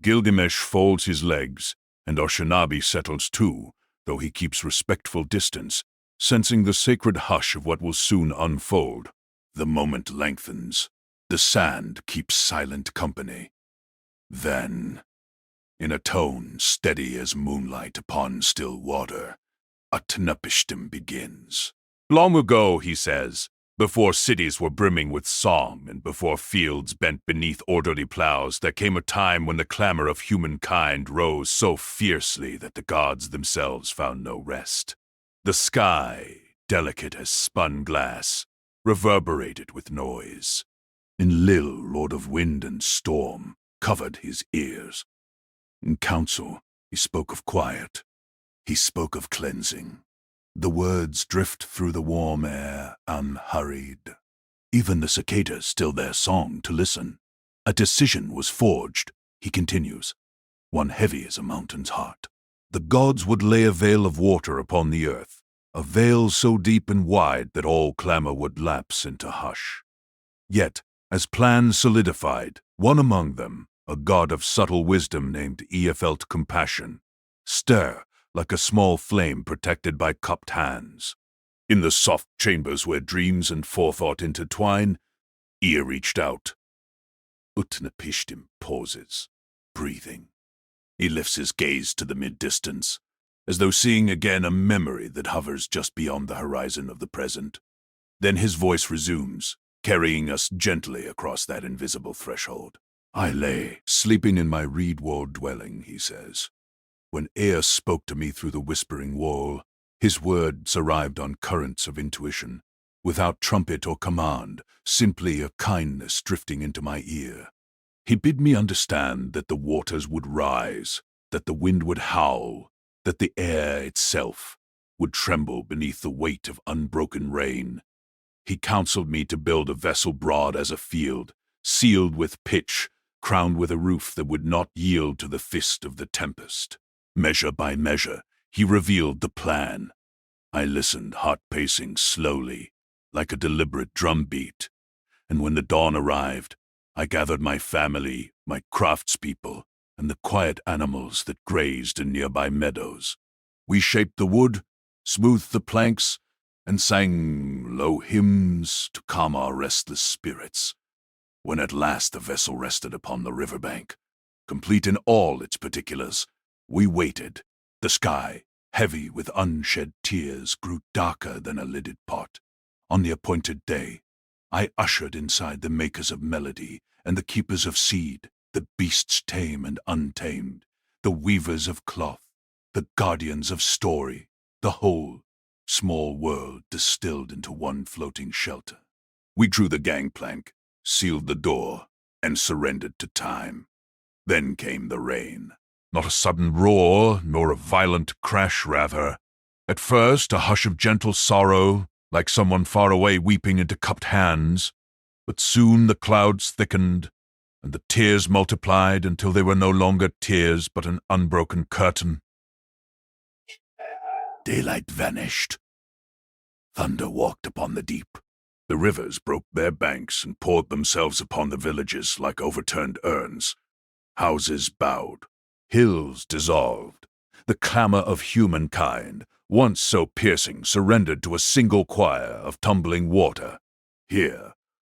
Gilgamesh folds his legs, and Ashinabi settles too, though he keeps respectful distance, sensing the sacred hush of what will soon unfold. The moment lengthens. The sand keeps silent company. Then, in a tone steady as moonlight upon still water, Utnapishtim begins. "Long ago," he says, "before cities were brimming with song and before fields bent beneath orderly plows, there came a time when the clamor of humankind rose so fiercely that the gods themselves found no rest. The sky, delicate as spun glass, reverberated with noise. Enlil, lord of wind and storm, covered his ears. In council, he spoke of quiet. He spoke of cleansing. The words drift through the warm air, unhurried. Even the cicadas still their song to listen. A decision was forged," he continues, "one heavy as a mountain's heart. The gods would lay a veil of water upon the earth, a veil so deep and wide that all clamor would lapse into hush. Yet, as plans solidified, one among them, a god of subtle wisdom named Ea, felt compassion stir like a small flame protected by cupped hands. In the soft chambers where dreams and forethought intertwine, Ea reached out. Utnapishtim pauses, breathing. He lifts his gaze to the mid-distance, as though seeing again a memory that hovers just beyond the horizon of the present. Then his voice resumes, carrying us gently across that invisible threshold. "I lay, sleeping in my reed-walled dwelling," he says, "when Ea spoke to me through the whispering wall. His words arrived on currents of intuition, without trumpet or command, simply a kindness drifting into my ear. He bid me understand that the waters would rise, that the wind would howl, that the air itself would tremble beneath the weight of unbroken rain. He counseled me to build a vessel broad as a field, sealed with pitch, crowned with a roof that would not yield to the fist of the tempest. Measure by measure, he revealed the plan. I listened, heart pacing slowly, like a deliberate drumbeat, and when the dawn arrived, I gathered my family, my craftspeople, and the quiet animals that grazed in nearby meadows. We shaped the wood, smoothed the planks, and sang low hymns to calm our restless spirits. When at last the vessel rested upon the riverbank, complete in all its particulars, we waited. The sky, heavy with unshed tears, grew darker than a lidded pot. On the appointed day, I ushered inside the makers of melody and the keepers of seed, the beasts tame and untamed, the weavers of cloth, the guardians of story, the whole small world distilled into one floating shelter. We drew the gangplank, sealed the door, and surrendered to time. Then came the rain. Not a sudden roar, nor a violent crash, rather. At first, a hush of gentle sorrow, like someone far away weeping into cupped hands. But soon the clouds thickened, and the tears multiplied until they were no longer tears, but an unbroken curtain. Daylight vanished. Thunder walked upon the deep. The rivers broke their banks and poured themselves upon the villages like overturned urns. Houses bowed. Hills dissolved. The clamor of humankind, once so piercing, surrendered to a single choir of tumbling water. Here,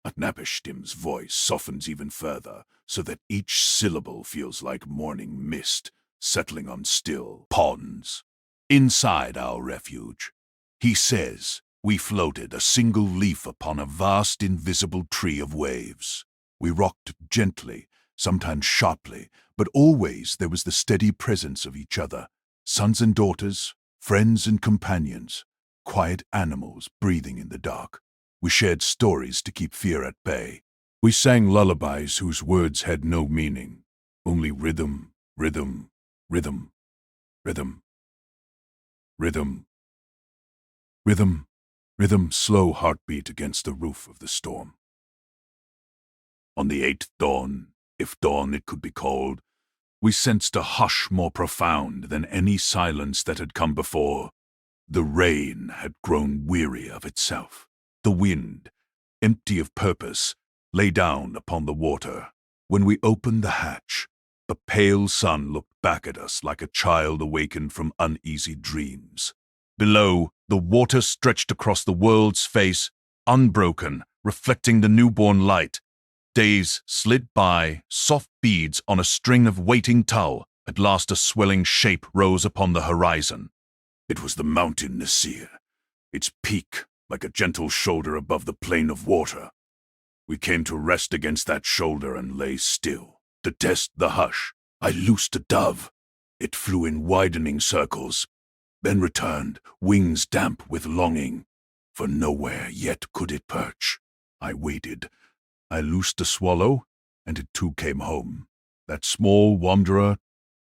Utnapishtim's voice softens even further, so that each syllable feels like morning mist settling on still ponds. Inside our refuge, he says, we floated a single leaf upon a vast invisible tree of waves. We rocked gently, sometimes sharply, but always there was the steady presence of each other, sons and daughters, friends and companions, quiet animals breathing in the dark. We shared stories to keep fear at bay. We sang lullabies whose words had no meaning, only rhythm, rhythm, rhythm, rhythm, rhythm, rhythm, rhythm, slow heartbeat against the roof of the storm. On the 8th dawn, if dawn it could be called, we sensed a hush more profound than any silence that had come before. The rain had grown weary of itself. The wind, empty of purpose, lay down upon the water. When we opened the hatch, the pale sun looked back at us like a child awakened from uneasy dreams. Below, the water stretched across the world's face, unbroken, reflecting the newborn light. Days slid by, soft beads on a string of waiting tulle. At last a swelling shape rose upon the horizon. It was the mountain Nasir, its peak like a gentle shoulder above the plain of water. We came to rest against that shoulder and lay still. To test the hush, I loosed a dove. It flew in widening circles, then returned, wings damp with longing, for nowhere yet could it perch. I waited. I loosed a swallow, and it too came home. That small wanderer,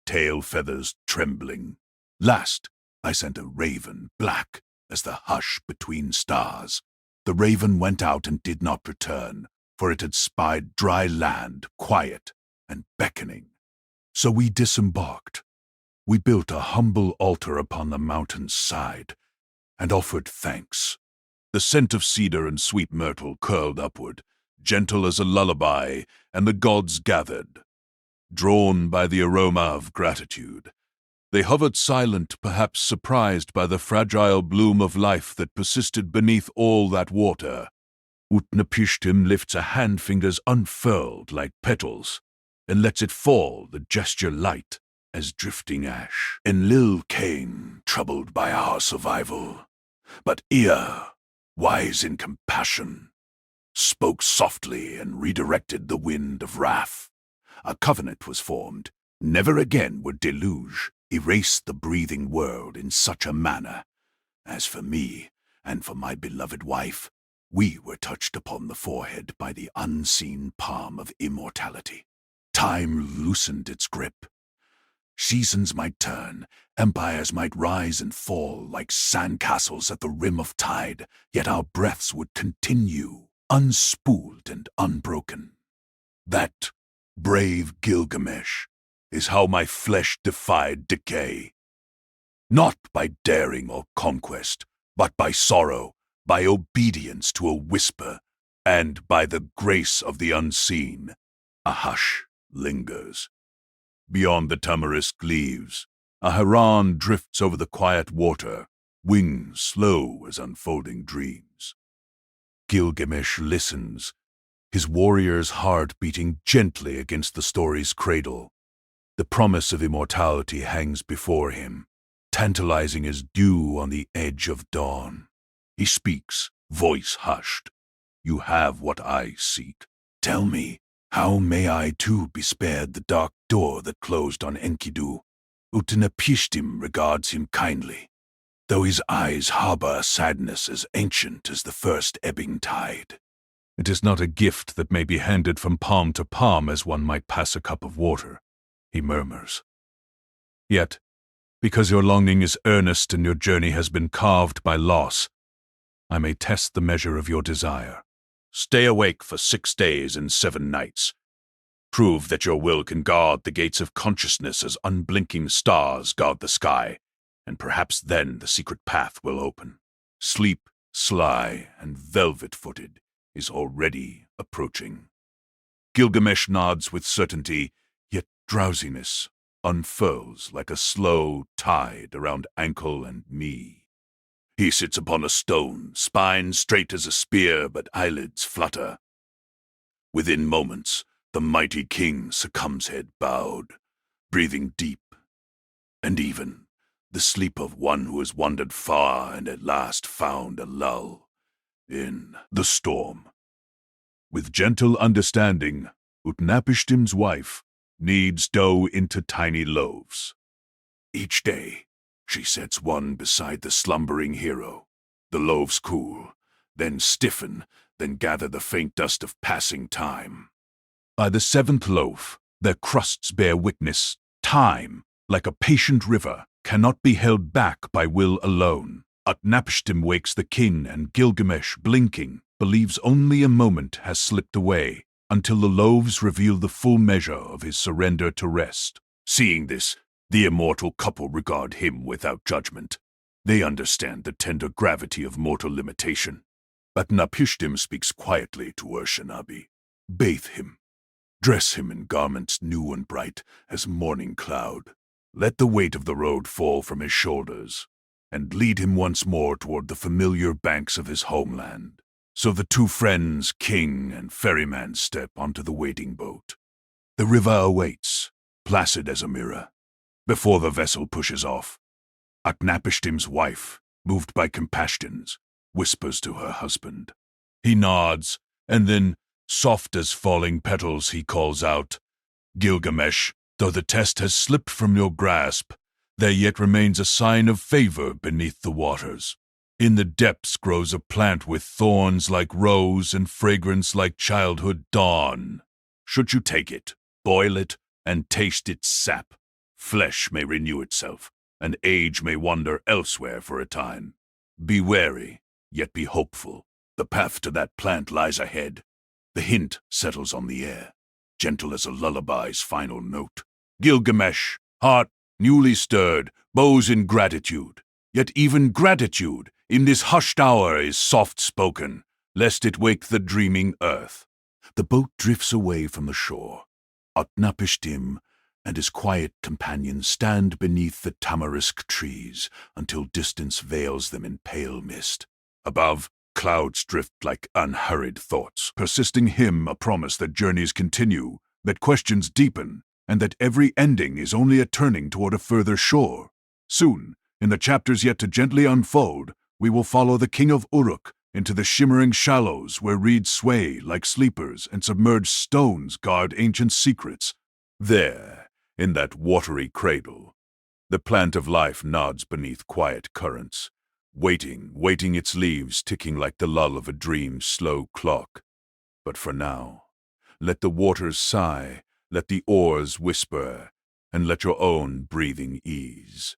tail feathers trembling. Last, I sent a raven, black as the hush between stars. The raven went out and did not return, for it had spied dry land, quiet and beckoning. So we disembarked. We built a humble altar upon the mountain's side, and offered thanks. The scent of cedar and sweet myrtle curled upward, gentle as a lullaby, and the gods gathered, drawn by the aroma of gratitude. They hovered silent, perhaps surprised by the fragile bloom of life that persisted beneath all that water. Utnapishtim lifts a hand, fingers unfurled like petals, and lets it fall, the gesture light as drifting ash. Enlil came, troubled by our survival, but Ea, wise in compassion, spoke softly and redirected the wind of wrath. A covenant was formed. Never again would deluge erase the breathing world in such a manner. As for me, and for my beloved wife, We were touched upon the forehead by the unseen palm of immortality. Time loosened its grip. Seasons might turn, empires might rise and fall like sandcastles at the rim of tide, yet our breaths would continue, unspooled and unbroken. That brave Gilgamesh is how my flesh defied decay. Not by daring or conquest, but by sorrow, by obedience to a whisper, and by the grace of the unseen. A hush lingers. Beyond the tamarisk leaves, a heron drifts over the quiet water, wings slow as unfolding dreams. Gilgamesh listens, his warrior's heart beating gently against the story's cradle. The promise of immortality hangs before him, tantalizing as dew on the edge of dawn. He speaks, voice hushed. You have what I seek. Tell me, how may I too be spared the dark door that closed on Enkidu? Utnapishtim regards him kindly, though his eyes harbor a sadness as ancient as the first ebbing tide. It is not a gift that may be handed from palm to palm as one might pass a cup of water, he murmurs. Yet, because your longing is earnest and your journey has been carved by loss, I may test the measure of your desire. Stay awake for 6 days and 7 nights. Prove that your will can guard the gates of consciousness as unblinking stars guard the sky, and perhaps then the secret path will open. Sleep, sly and velvet-footed, is already approaching. Gilgamesh nods with certainty, yet drowsiness unfurls like a slow tide around ankle and knee. He sits upon a stone, spine straight as a spear, but eyelids flutter. Within moments, the mighty king succumbs head bowed, breathing deep and even, the sleep of one who has wandered far and at last found a lull in the storm. With gentle understanding, Utnapishtim's wife kneads dough into tiny loaves. Each day, she sets one beside the slumbering hero. The loaves cool, then stiffen, then gather the faint dust of passing time. By the 7th loaf, their crusts bear witness. Time, like a patient river, cannot be held back by will alone. Utnapishtim wakes the king, and Gilgamesh, blinking, believes only a moment has slipped away, until the loaves reveal the full measure of his surrender to rest. Seeing this, the immortal couple regard him without judgment. They understand the tender gravity of mortal limitation. Utnapishtim speaks quietly to Urshanabi. Bathe him. Dress him in garments new and bright as morning cloud. Let the weight of the road fall from his shoulders, and lead him once more toward the familiar banks of his homeland. So the two friends, king and ferryman, step onto the waiting boat. The river awaits, placid as a mirror. Before the vessel pushes off, Utnapishtim's wife, moved by compassions, whispers to her husband. He nods, and then, soft as falling petals, he calls out, Gilgamesh, though the test has slipped from your grasp, there yet remains a sign of favor beneath the waters. In the depths grows a plant with thorns like rose and fragrance like childhood dawn. Should you take it, boil it, and taste its sap, flesh may renew itself, and age may wander elsewhere for a time. Be wary, yet be hopeful. The path to that plant lies ahead. The hint settles on the air, gentle as a lullaby's final note. Gilgamesh, heart newly stirred, bows in gratitude. Yet even gratitude in this hushed hour is soft-spoken, lest it wake the dreaming earth. The boat drifts away from the shore. Utnapishtim and his quiet companions stand beneath the tamarisk trees until distance veils them in pale mist. Above, clouds drift like unhurried thoughts, persisting hymn a promise that journeys continue, that questions deepen, and that every ending is only a turning toward a further shore. Soon, in the chapters yet to gently unfold, we will follow the king of Uruk into the shimmering shallows where reeds sway like sleepers and submerged stones guard ancient secrets. There, in that watery cradle, the plant of life nods beneath quiet currents, waiting its leaves ticking like the lull of a dream's slow clock. But for now, let the waters sigh, let the oars whisper, and let your own breathing ease.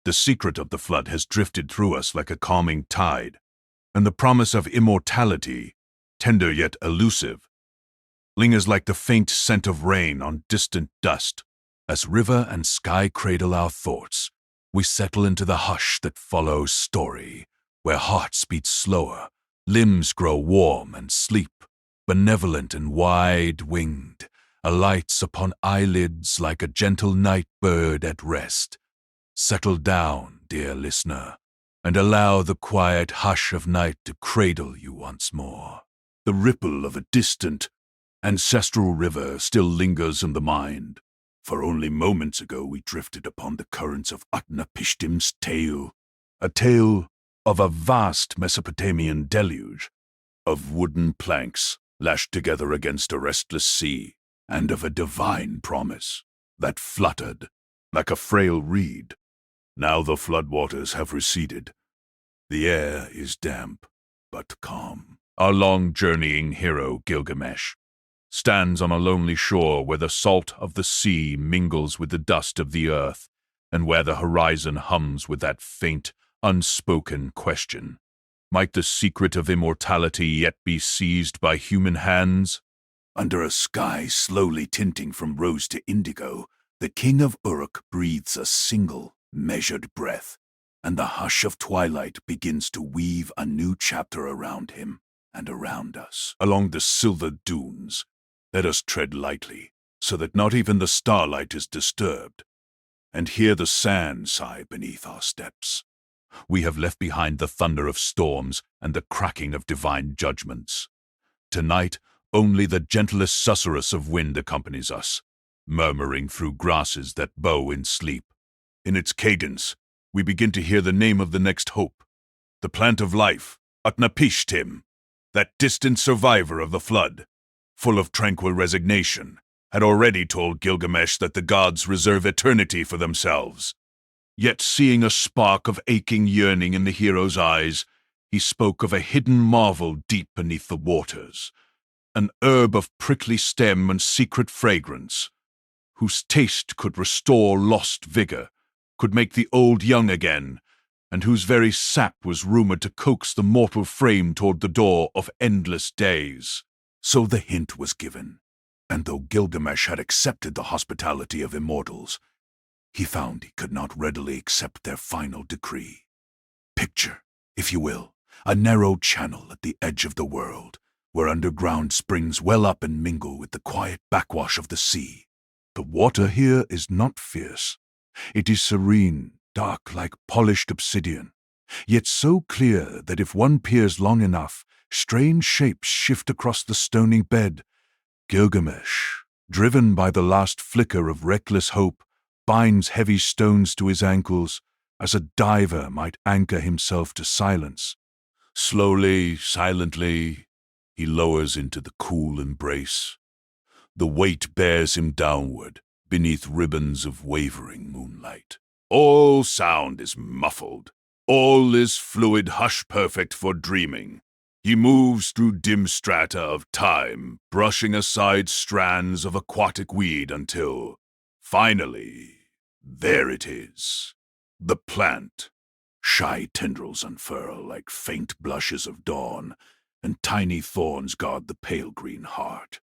The secret of the flood has drifted through us like a calming tide, and the promise of immortality, tender yet elusive, lingers like the faint scent of rain on distant dust. As river and sky cradle our thoughts, we settle into the hush that follows story, where hearts beat slower, limbs grow warm and sleep, benevolent and wide-winged, alights upon eyelids like a gentle night bird at rest. Settle down, dear listener, and allow the quiet hush of night to cradle you once more. The ripple of a distant, ancestral river still lingers in the mind, for only moments ago we drifted upon the currents of Utnapishtim's tale, a tale of a vast Mesopotamian deluge, of wooden planks lashed together against a restless sea, and of a divine promise that fluttered like a frail reed. Now the floodwaters have receded. The air is damp, but calm. Our long journeying hero, Gilgamesh, stands on a lonely shore where the salt of the sea mingles with the dust of the earth, and where the horizon hums with that faint, unspoken question. Might the secret of immortality yet be seized by human hands? Under a sky slowly tinting from rose to indigo, the king of Uruk breathes a single, measured breath, and the hush of twilight begins to weave a new chapter around him and around us. Along the silver dunes, let us tread lightly, so that not even the starlight is disturbed, and hear the sand sigh beneath our steps. We have left behind the thunder of storms and the cracking of divine judgments. Tonight, only the gentlest susurrus of wind accompanies us, murmuring through grasses that bow in sleep. In its cadence, we begin to hear the name of the next hope, the plant of life, Utnapishtim, that distant survivor of the flood, full of tranquil resignation, had already told Gilgamesh that the gods reserve eternity for themselves. Yet seeing a spark of aching yearning in the hero's eyes, he spoke of a hidden marvel deep beneath the waters, an herb of prickly stem and secret fragrance, whose taste could restore lost vigor, could make the old young again, and whose very sap was rumored to coax the mortal frame toward the door of endless days. So the hint was given, and though Gilgamesh had accepted the hospitality of immortals, he found he could not readily accept their final decree. Picture, if you will, a narrow channel at the edge of the world, where underground springs well up and mingle with the quiet backwash of the sea. The water here is not fierce. It is serene, dark like polished obsidian, yet so clear that if one peers long enough, strange shapes shift across the stony bed. Gilgamesh, driven by the last flicker of reckless hope, binds heavy stones to his ankles, as a diver might anchor himself to silence. Slowly, silently, he lowers into the cool embrace. The weight bears him downward, beneath ribbons of wavering moonlight. All sound is muffled. All is fluid hush perfect for dreaming. He moves through dim strata of time, brushing aside strands of aquatic weed until, finally, there it is. The plant. Shy tendrils unfurl like faint blushes of dawn, and tiny thorns guard the pale green heart.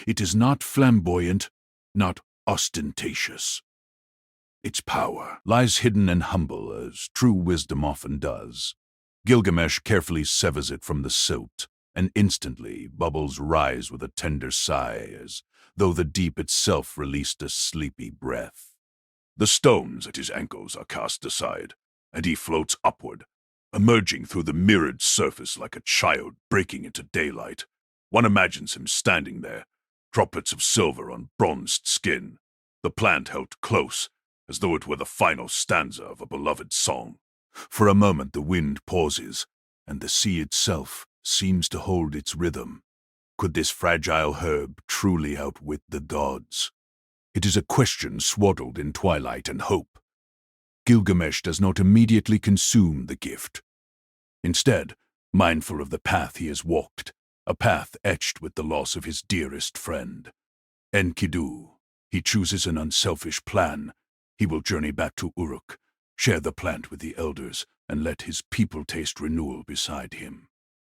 It is not flamboyant, not ostentatious. Its power lies hidden and humble, as true wisdom often does. Gilgamesh carefully severs it from the silt, and instantly bubbles rise with a tender sigh, as though the deep itself released a sleepy breath. The stones at his ankles are cast aside, and he floats upward, emerging through the mirrored surface like a child breaking into daylight. One imagines him standing there, droplets of silver on bronzed skin, the plant held close, as though it were the final stanza of a beloved song. For a moment the wind pauses, and the sea itself seems to hold its rhythm. Could this fragile herb truly outwit the gods? It is a question swaddled in twilight and hope. Gilgamesh does not immediately consume the gift. Instead, mindful of the path he has walked, a path etched with the loss of his dearest friend, Enkidu, he chooses an unselfish plan. He will journey back to Uruk, share the plant with the elders, and let his people taste renewal beside him.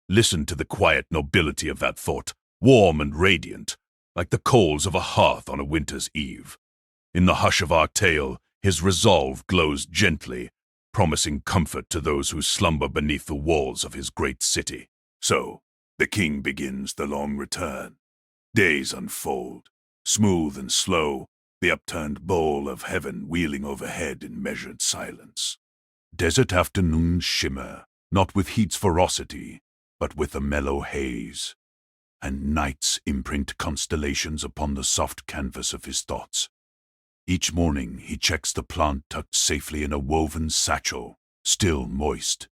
Listen to the quiet nobility of that thought, warm and radiant, like the coals of a hearth on a winter's eve. In the hush of our tale, his resolve glows gently, promising comfort to those who slumber beneath the walls of his great city. So, the king begins the long return. Days unfold, smooth and slow, the upturned bowl of heaven wheeling overhead in measured silence. Desert afternoons shimmer, not with heat's ferocity, but with a mellow haze, and nights imprint constellations upon the soft canvas of his thoughts. Each morning he checks the plant tucked safely in a woven satchel, still moist,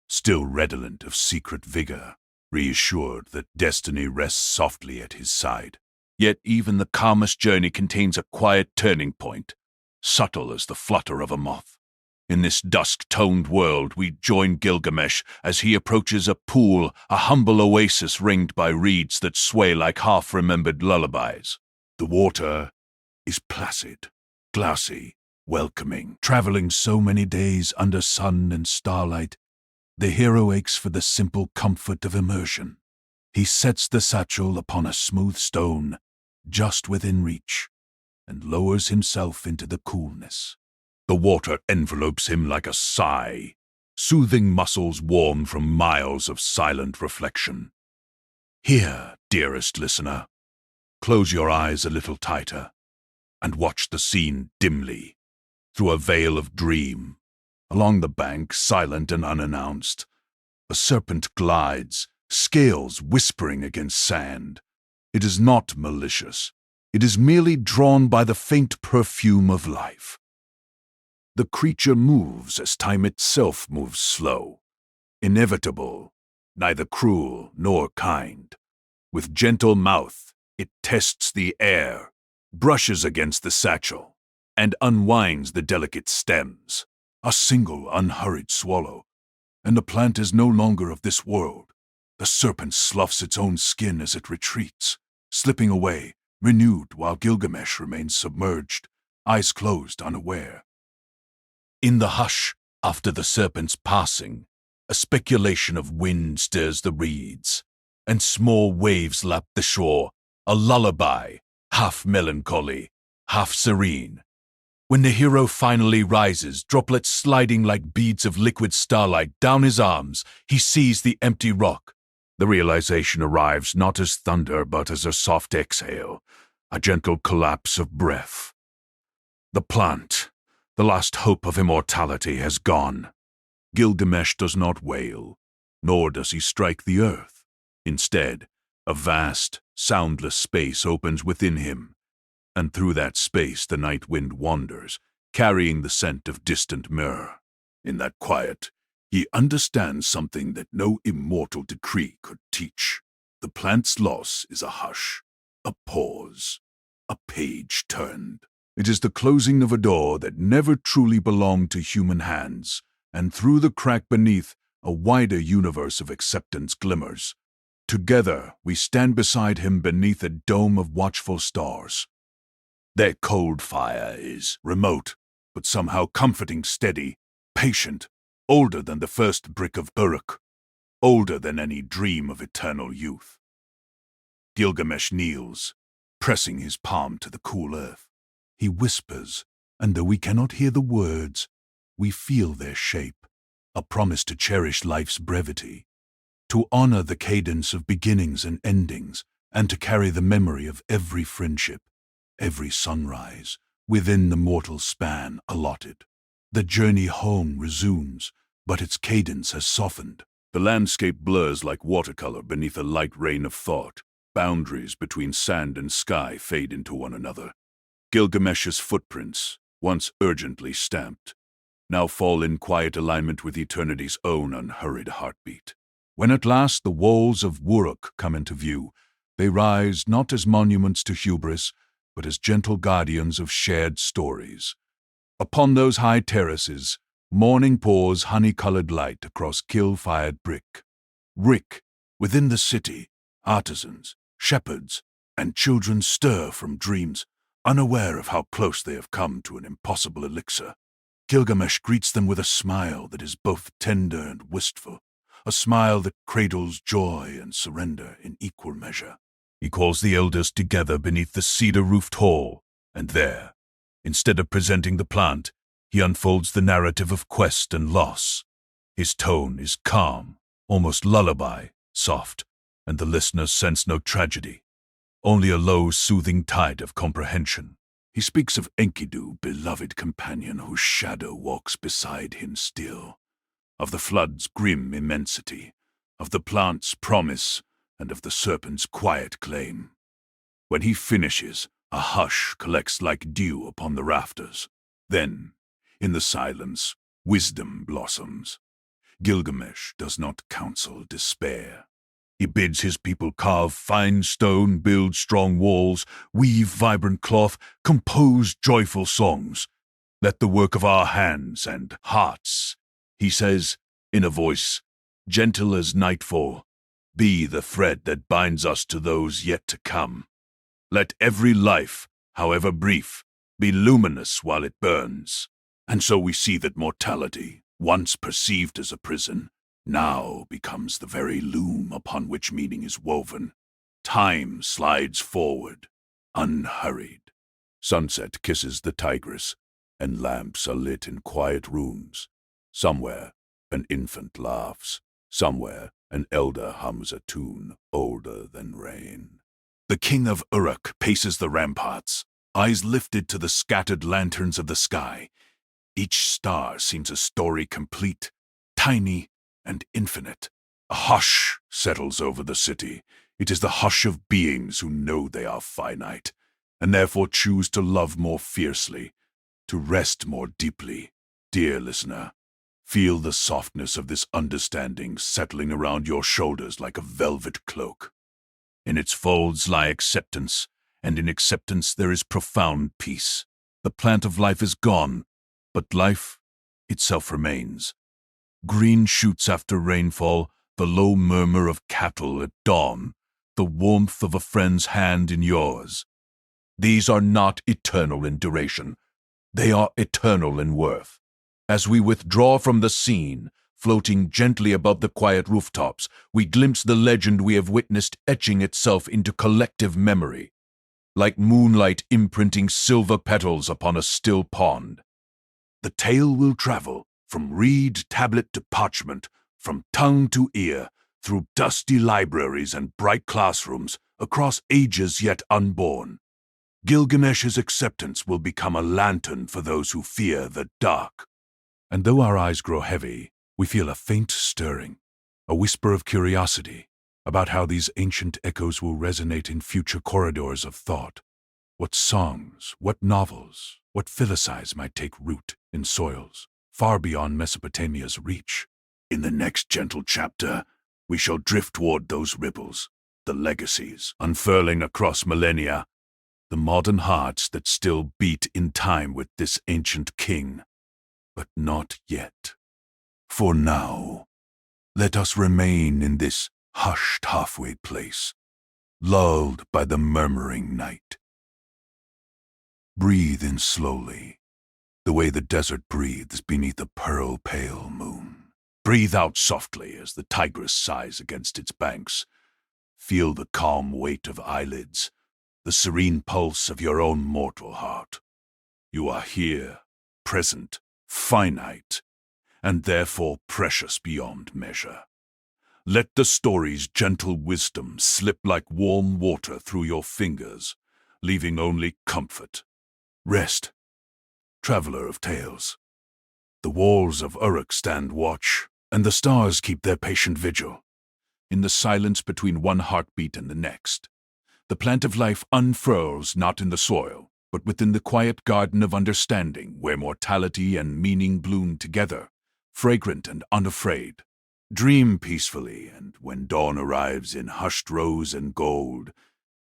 still redolent of secret vigor, reassured that destiny rests softly at his side. Yet even the calmest journey contains a quiet turning point, subtle as the flutter of a moth. In this dusk-toned world, we join Gilgamesh as he approaches a pool, a humble oasis ringed by reeds that sway like half-remembered lullabies. The water is placid, glassy, welcoming. Traveling so many days under sun and starlight, the hero aches for the simple comfort of immersion. He sets the satchel upon a smooth stone, just within reach, and lowers himself into the coolness. The water envelopes him like a sigh, soothing muscles warm from miles of silent reflection. Here, dearest listener, close your eyes a little tighter and watch the scene dimly, through a veil of dream. Along the bank, silent and unannounced, a serpent glides, scales whispering against sand. It is not malicious. It is merely drawn by the faint perfume of life. The creature moves as time itself moves slow, inevitable, neither cruel nor kind. With gentle mouth, it tests the air, brushes against the satchel, and unwinds the delicate stems. A single unhurried swallow, and the plant is no longer of this world. The serpent sloughs its own skin as it retreats, slipping away, renewed while Gilgamesh remains submerged, eyes closed, unaware. In the hush, after the serpent's passing, a speculation of wind stirs the reeds, and small waves lap the shore, a lullaby, half melancholy, half serene. When the hero finally rises, droplets sliding like beads of liquid starlight down his arms, he sees the empty rock. The realization arrives not as thunder but as a soft exhale, a gentle collapse of breath. The plant, the last hope of immortality, has gone. Gilgamesh does not wail, nor does he strike the earth. Instead, a vast, soundless space opens within him, and through that space the night wind wanders, carrying the scent of distant myrrh. In that quiet, he understands something that no immortal decree could teach. The plant's loss is a hush, a pause, a page turned. It is the closing of a door that never truly belonged to human hands, and through the crack beneath, a wider universe of acceptance glimmers. Together, we stand beside him beneath a dome of watchful stars. Their cold fire is remote, but somehow comforting, steady, patient, older than the first brick of Uruk, older than any dream of eternal youth. Gilgamesh kneels, pressing his palm to the cool earth. He whispers, and though we cannot hear the words, we feel their shape, a promise to cherish life's brevity, to honor the cadence of beginnings and endings, and to carry the memory of every friendship, every sunrise, within the mortal span allotted. The journey home resumes, but its cadence has softened. The landscape blurs like watercolor beneath a light rain of thought. Boundaries between sand and sky fade into one another. Gilgamesh's footprints, once urgently stamped, now fall in quiet alignment with eternity's own unhurried heartbeat. When at last the walls of Uruk come into view, they rise not as monuments to hubris, but as gentle guardians of shared stories. Upon those high terraces, morning pours honey-colored light across kill-fired brick. Rick, within the city, artisans, shepherds, and children stir from dreams, unaware of how close they have come to an impossible elixir. Gilgamesh greets them with a smile that is both tender and wistful, a smile that cradles joy and surrender in equal measure. He calls the elders together beneath the cedar-roofed hall, and there, instead of presenting the plant, he unfolds the narrative of quest and loss. His tone is calm, almost lullaby, soft, and the listeners sense no tragedy, only a low, soothing tide of comprehension. He speaks of Enkidu, beloved companion whose shadow walks beside him still, of the flood's grim immensity, of the plant's promise, and of the serpent's quiet claim. When he finishes, a hush collects like dew upon the rafters. Then, in the silence, wisdom blossoms. Gilgamesh does not counsel despair. He bids his people carve fine stone, build strong walls, weave vibrant cloth, compose joyful songs. Let the work of our hands and hearts, he says, in a voice gentle as nightfall, be the thread that binds us to those yet to come. Let every life, however brief, be luminous while it burns. And so we see that mortality, once perceived as a prison, now becomes the very loom upon which meaning is woven. Time slides forward, unhurried. Sunset kisses the Tigris, and lamps are lit in quiet rooms. Somewhere, an infant laughs. Somewhere, an elder hums a tune older than rain. The king of Uruk paces the ramparts, eyes lifted to the scattered lanterns of the sky. Each star seems a story complete, tiny and infinite. A hush settles over the city. It is the hush of beings who know they are finite, and therefore choose to love more fiercely, to rest more deeply. Dear listener, feel the softness of this understanding settling around your shoulders like a velvet cloak. In its folds lie acceptance, and in acceptance there is profound peace. The plant of life is gone, but life itself remains. Green shoots after rainfall, the low murmur of cattle at dawn, the warmth of a friend's hand in yours. These are not eternal in duration. They are eternal in worth. As we withdraw from the scene, floating gently above the quiet rooftops, we glimpse the legend we have witnessed etching itself into collective memory, like moonlight imprinting silver petals upon a still pond. The tale will travel from reed, tablet to parchment, from tongue to ear, through dusty libraries and bright classrooms, across ages yet unborn. Gilgamesh's acceptance will become a lantern for those who fear the dark. And though our eyes grow heavy, we feel a faint stirring, a whisper of curiosity about how these ancient echoes will resonate in future corridors of thought. What songs, what novels, what philosophies might take root in soils far beyond Mesopotamia's reach. In the next gentle chapter, we shall drift toward those ripples, the legacies, unfurling across millennia, the modern hearts that still beat in time with this ancient king. But not yet. For now, let us remain in this hushed halfway place, lulled by the murmuring night. Breathe in slowly, the way the desert breathes beneath a pearl-pale moon. Breathe out softly as the Tigris sighs against its banks. Feel the calm weight of eyelids, the serene pulse of your own mortal heart. You are here, present, finite, and therefore precious beyond measure. Let the story's gentle wisdom slip like warm water through your fingers, leaving only comfort. Rest, traveler of tales. The walls of Uruk stand watch, and the stars keep their patient vigil. In the silence between one heartbeat and the next, the plant of life unfurls not in the soil, but within the quiet garden of understanding where mortality and meaning bloom together, fragrant and unafraid. Dream peacefully, and when dawn arrives in hushed rose and gold,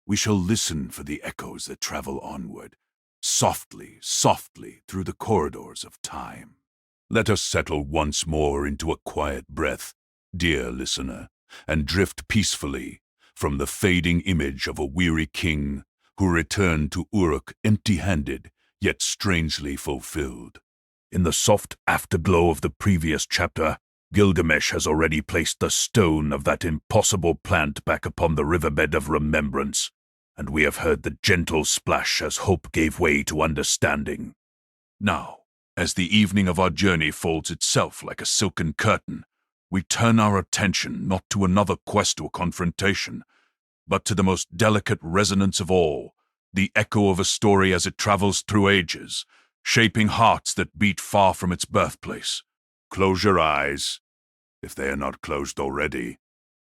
we shall listen for the echoes that travel onward, softly, softly through the corridors of time. Let us settle once more into a quiet breath, dear listener, and drift peacefully from the fading image of a weary king who returned to Uruk empty-handed, yet strangely fulfilled. In the soft afterglow of the previous chapter, Gilgamesh has already placed the stone of that impossible plant back upon the riverbed of remembrance, and we have heard the gentle splash as hope gave way to understanding. Now, as the evening of our journey folds itself like a silken curtain, we turn our attention not to another quest or confrontation, but to the most delicate resonance of all, the echo of a story as it travels through ages, shaping hearts that beat far from its birthplace. Close your eyes, if they are not closed already,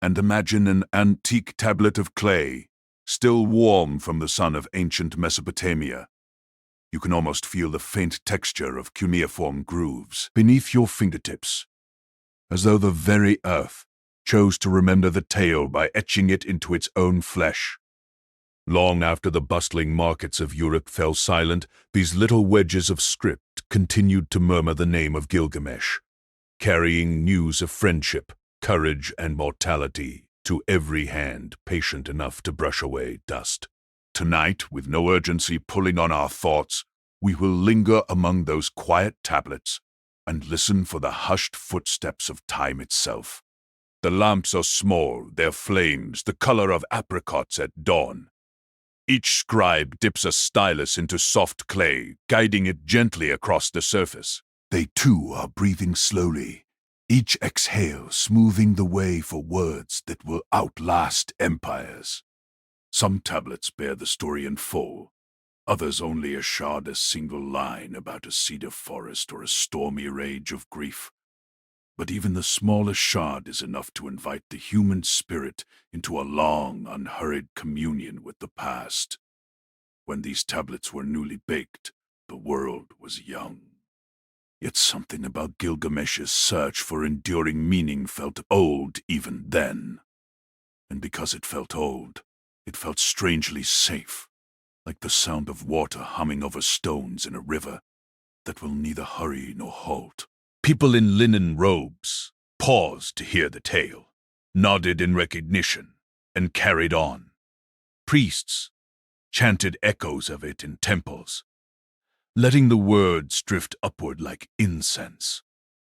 and imagine an antique tablet of clay, still warm from the sun of ancient Mesopotamia. You can almost feel the faint texture of cuneiform grooves beneath your fingertips, as though the very earth chose to remember the tale by etching it into its own flesh. Long after the bustling markets of Uruk fell silent, these little wedges of script continued to murmur the name of Gilgamesh, carrying news of friendship, courage, and mortality to every hand patient enough to brush away dust. Tonight, with no urgency pulling on our thoughts, we will linger among those quiet tablets and listen for the hushed footsteps of time itself. The lamps are small, their flames the color of apricots at dawn. Each scribe dips a stylus into soft clay, guiding it gently across the surface. They too are breathing slowly, each exhale smoothing the way for words that will outlast empires. Some tablets bear the story in full, others only shard a single line about a cedar forest or a stormy rage of grief. But even the smallest shard is enough to invite the human spirit into a long, unhurried communion with the past. When these tablets were newly baked, the world was young. Yet something about Gilgamesh's search for enduring meaning felt old even then. And because it felt old, it felt strangely safe, like the sound of water humming over stones in a river that will neither hurry nor halt. People in linen robes paused to hear the tale, nodded in recognition, and carried on. Priests chanted echoes of it in temples, letting the words drift upward like incense.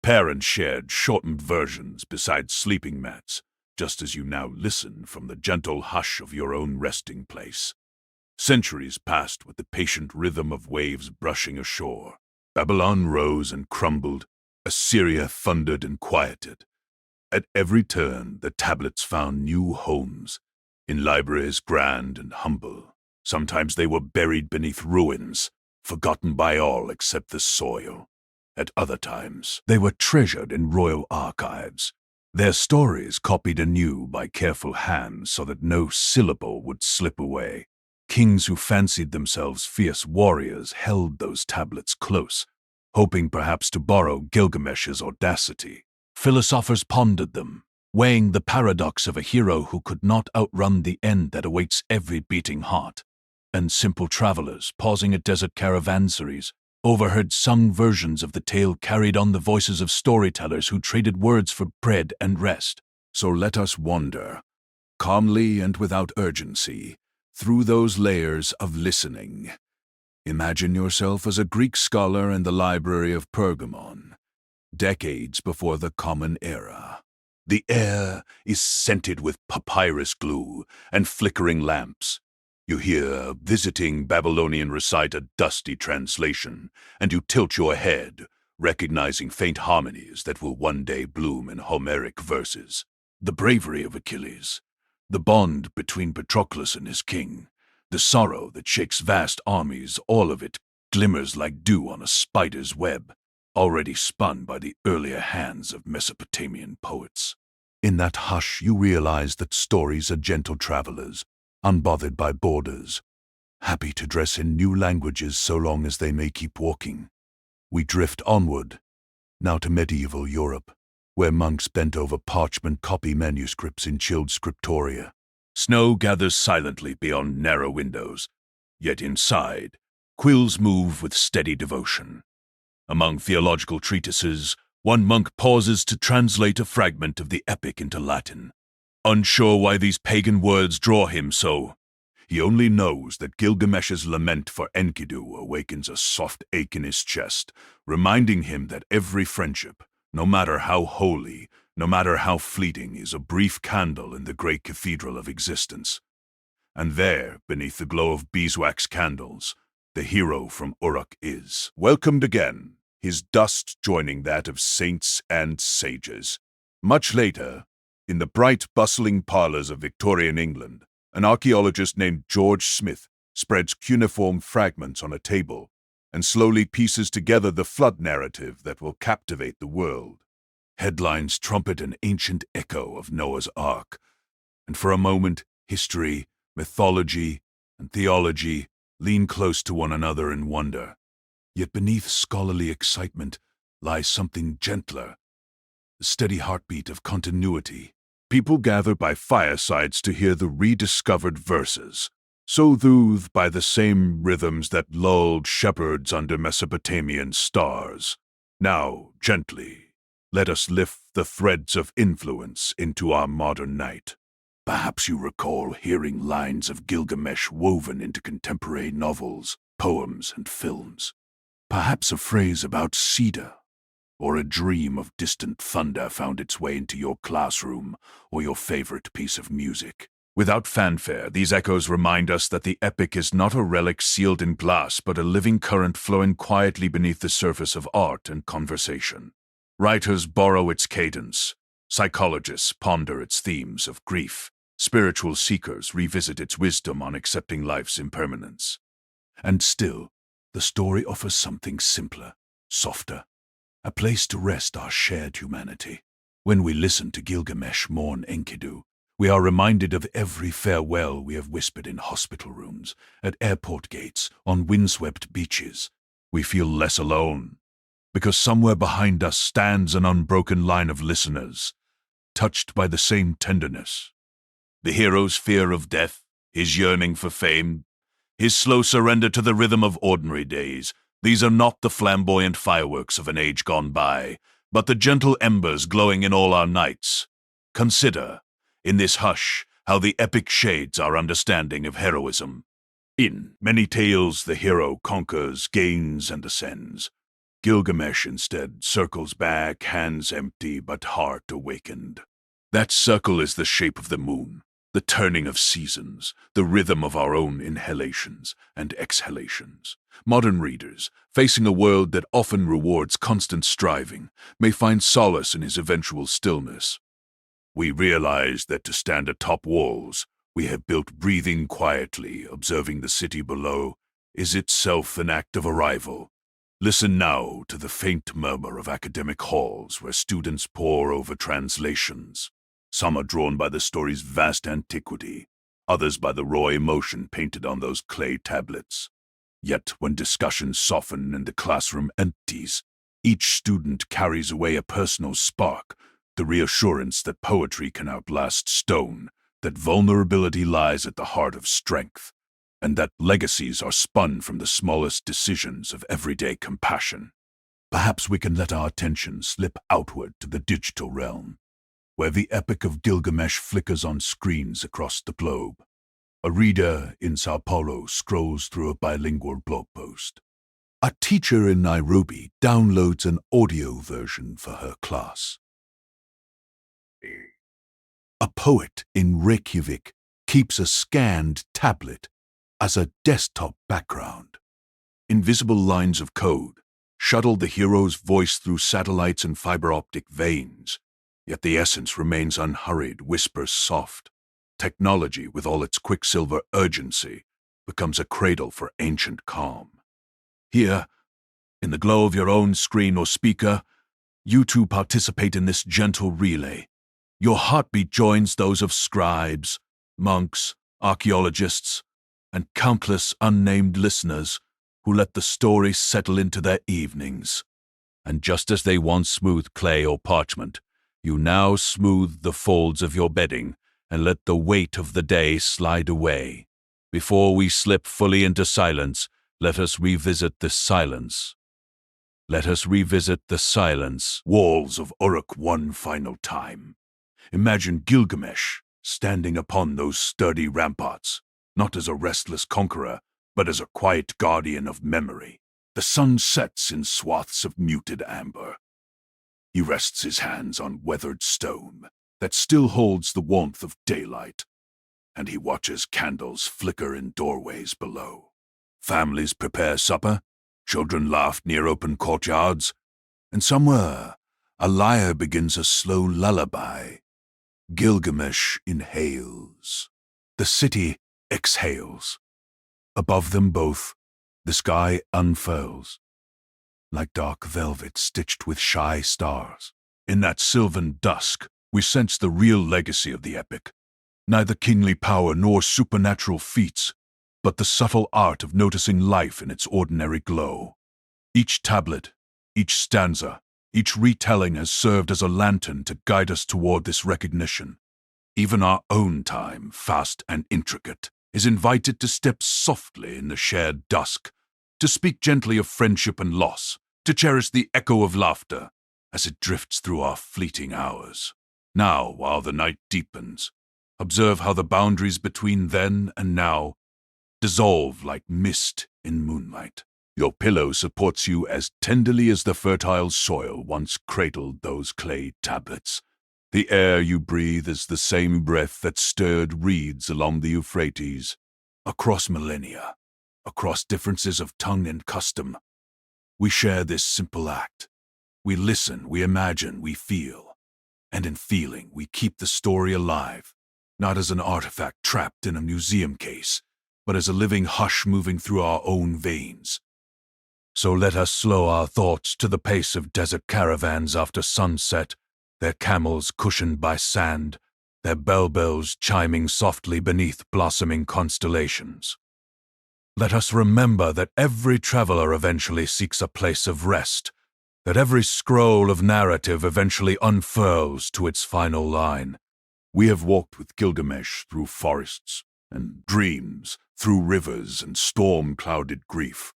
Parents shared shortened versions beside sleeping mats, just as you now listen from the gentle hush of your own resting place. Centuries passed with the patient rhythm of waves brushing ashore. Babylon rose and crumbled. Assyria thundered and quieted. At every turn, the tablets found new homes, in libraries grand and humble. Sometimes they were buried beneath ruins, forgotten by all except the soil. At other times, they were treasured in royal archives, their stories copied anew by careful hands so that no syllable would slip away. Kings who fancied themselves fierce warriors held those tablets close, hoping perhaps to borrow Gilgamesh's audacity. Philosophers pondered them, weighing the paradox of a hero who could not outrun the end that awaits every beating heart. And simple travelers, pausing at desert caravansaries, overheard sung versions of the tale carried on the voices of storytellers who traded words for bread and rest. So let us wander, calmly and without urgency, through those layers of listening. Imagine yourself as a Greek scholar in the library of Pergamon, decades before the Common Era. The air is scented with papyrus glue and flickering lamps. You hear a visiting Babylonian recite a dusty translation, and you tilt your head, recognizing faint harmonies that will one day bloom in Homeric verses. The bravery of Achilles, the bond between Patroclus and his king, the sorrow that shakes vast armies, all of it glimmers like dew on a spider's web, already spun by the earlier hands of Mesopotamian poets. In that hush you realize that stories are gentle travelers, unbothered by borders, happy to dress in new languages so long as they may keep walking. We drift onward, now to medieval Europe, where monks bent over parchment copy manuscripts in chilled scriptoria. Snow gathers silently beyond narrow windows, yet inside, quills move with steady devotion. Among theological treatises, one monk pauses to translate a fragment of the epic into Latin. Unsure why these pagan words draw him so, he only knows that Gilgamesh's lament for Enkidu awakens a soft ache in his chest, reminding him that every friendship, no matter how holy, no matter how fleeting, is a brief candle in the great cathedral of existence. And there, beneath the glow of beeswax candles, the hero from Uruk is welcomed again, his dust joining that of saints and sages. Much later, in the bright, bustling parlors of Victorian England, an archaeologist named George Smith spreads cuneiform fragments on a table and slowly pieces together the flood narrative that will captivate the world. Headlines trumpet an ancient echo of Noah's Ark, and for a moment, history, mythology, and theology lean close to one another in wonder. Yet beneath scholarly excitement lies something gentler, the steady heartbeat of continuity. People gather by firesides to hear the rediscovered verses, soothed by the same rhythms that lulled shepherds under Mesopotamian stars. Now, gently, let us lift the threads of influence into our modern night. Perhaps you recall hearing lines of Gilgamesh woven into contemporary novels, poems, and films. Perhaps a phrase about cedar, or a dream of distant thunder found its way into your classroom or your favorite piece of music. Without fanfare, these echoes remind us that the epic is not a relic sealed in glass, but a living current flowing quietly beneath the surface of art and conversation. Writers borrow its cadence, psychologists ponder its themes of grief, spiritual seekers revisit its wisdom on accepting life's impermanence. And still, the story offers something simpler, softer, a place to rest our shared humanity. When we listen to Gilgamesh mourn Enkidu, we are reminded of every farewell we have whispered in hospital rooms, at airport gates, on windswept beaches. We feel less alone, because somewhere behind us stands an unbroken line of listeners, touched by the same tenderness. The hero's fear of death, his yearning for fame, his slow surrender to the rhythm of ordinary days, these are not the flamboyant fireworks of an age gone by, but the gentle embers glowing in all our nights. Consider, in this hush, how the epic shades our understanding of heroism. In many tales, the hero conquers, gains, and ascends. Gilgamesh instead circles back, hands empty but heart awakened. That circle is the shape of the moon, the turning of seasons, the rhythm of our own inhalations and exhalations. Modern readers, facing a world that often rewards constant striving, may find solace in his eventual stillness. We realize that to stand atop walls we have built breathing quietly, observing the city below, is itself an act of arrival. Listen now to the faint murmur of academic halls where students pore over translations. Some are drawn by the story's vast antiquity, others by the raw emotion painted on those clay tablets. Yet when discussions soften and the classroom empties, each student carries away a personal spark, the reassurance that poetry can outlast stone, that vulnerability lies at the heart of strength, and that legacies are spun from the smallest decisions of everyday compassion. Perhaps we can let our attention slip outward to the digital realm, where the Epic of Gilgamesh flickers on screens across the globe. A reader in Sao Paulo scrolls through a bilingual blog post. A teacher in Nairobi downloads an audio version for her class. A poet in Reykjavik keeps a scanned tablet as a desktop background. Invisible lines of code shuttle the hero's voice through satellites and fiber optic veins, yet the essence remains unhurried, whispers soft. Technology, with all its quicksilver urgency, becomes a cradle for ancient calm. Here, in the glow of your own screen or speaker, you too participate in this gentle relay. Your heartbeat joins those of scribes, monks, archaeologists, and countless unnamed listeners who let the story settle into their evenings. And just as they once smoothed clay or parchment, you now smooth the folds of your bedding and let the weight of the day slide away. Before we slip fully into silence, Let us revisit the silence. Let us revisit the silence. Walls of Uruk one final time. Imagine Gilgamesh standing upon those sturdy ramparts, not as a restless conqueror, but as a quiet guardian of memory. The sun sets in swaths of muted amber. He rests his hands on weathered stone that still holds the warmth of daylight, and he watches candles flicker in doorways below. Families prepare supper, children laugh near open courtyards, and somewhere a lyre begins a slow lullaby. Gilgamesh inhales. The city exhales. Above them both, the sky unfurls, like dark velvet stitched with shy stars. In that sylvan dusk, we sense the real legacy of the epic. Neither kingly power nor supernatural feats, but the subtle art of noticing life in its ordinary glow. Each tablet, each stanza, each retelling has served as a lantern to guide us toward this recognition. Even our own time, fast and intricate, is invited to step softly in the shared dusk, to speak gently of friendship and loss, to cherish the echo of laughter as it drifts through our fleeting hours. Now, while the night deepens, observe how the boundaries between then and now dissolve like mist in moonlight. Your pillow supports you as tenderly as the fertile soil once cradled those clay tablets. The air you breathe is the same breath that stirred reeds along the Euphrates. Across millennia, across differences of tongue and custom, we share this simple act. We listen, we imagine, we feel. And in feeling, we keep the story alive, not as an artifact trapped in a museum case, but as a living hush moving through our own veins. So let us slow our thoughts to the pace of desert caravans after sunset, their camels cushioned by sand, their bell-bells chiming softly beneath blossoming constellations. Let us remember that every traveler eventually seeks a place of rest, that every scroll of narrative eventually unfurls to its final line. We have walked with Gilgamesh through forests and dreams, through rivers and storm-clouded grief,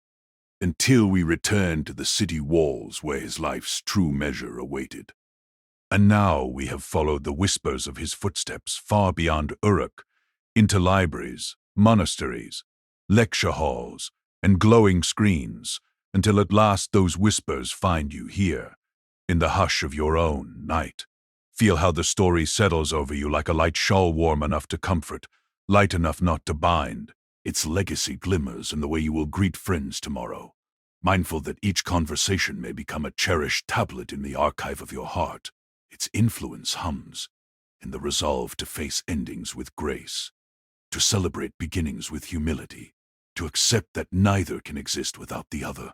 until we return to the city walls where his life's true measure awaited. And now we have followed the whispers of his footsteps far beyond Uruk, into libraries, monasteries, lecture halls, and glowing screens, until at last those whispers find you here, in the hush of your own night. Feel how the story settles over you like a light shawl warm enough to comfort, light enough not to bind. Its legacy glimmers in the way you will greet friends tomorrow, mindful that each conversation may become a cherished tablet in the archive of your heart. Its influence hums in the resolve to face endings with grace, to celebrate beginnings with humility, to accept that neither can exist without the other.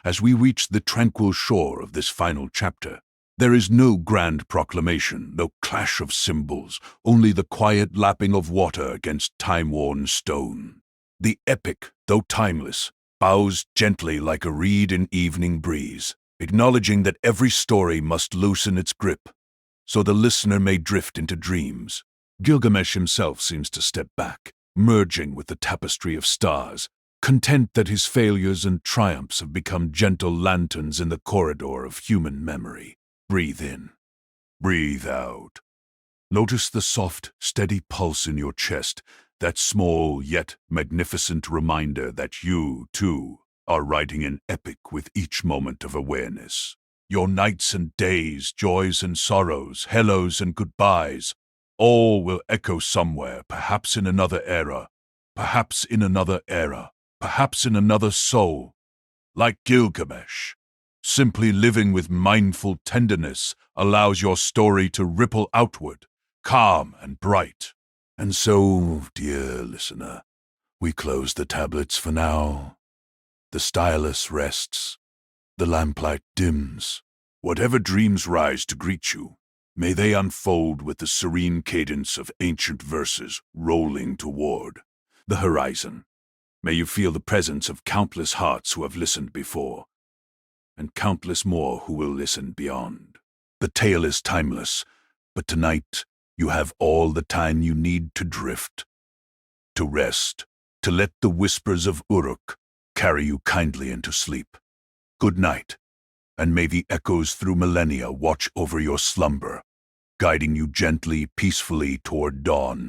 As we reach the tranquil shore of this final chapter, there is no grand proclamation, no clash of cymbals, only the quiet lapping of water against time-worn stone. The epic, though timeless, bows gently like a reed in evening breeze, acknowledging that every story must loosen its grip, so the listener may drift into dreams. Gilgamesh himself seems to step back, merging with the tapestry of stars, content that his failures and triumphs have become gentle lanterns in the corridor of human memory. Breathe in. Breathe out. Notice the soft, steady pulse in your chest, that small yet magnificent reminder that you, too, are writing an epic with each moment of awareness. Your nights and days, joys and sorrows, hellos and goodbyes, all will echo somewhere, perhaps in another era, perhaps in another era, perhaps in another soul. Like Gilgamesh, simply living with mindful tenderness allows your story to ripple outward, calm and bright. And so, dear listener, we close the tablets for now. The stylus rests, the lamplight dims. Whatever dreams rise to greet you, may they unfold with the serene cadence of ancient verses rolling toward the horizon. May you feel the presence of countless hearts who have listened before, and countless more who will listen beyond. The tale is timeless, but tonight you have all the time you need to drift, to rest, to let the whispers of Uruk carry you kindly into sleep. Good night, and may the echoes through millennia watch over your slumber, guiding you gently, peacefully toward dawn.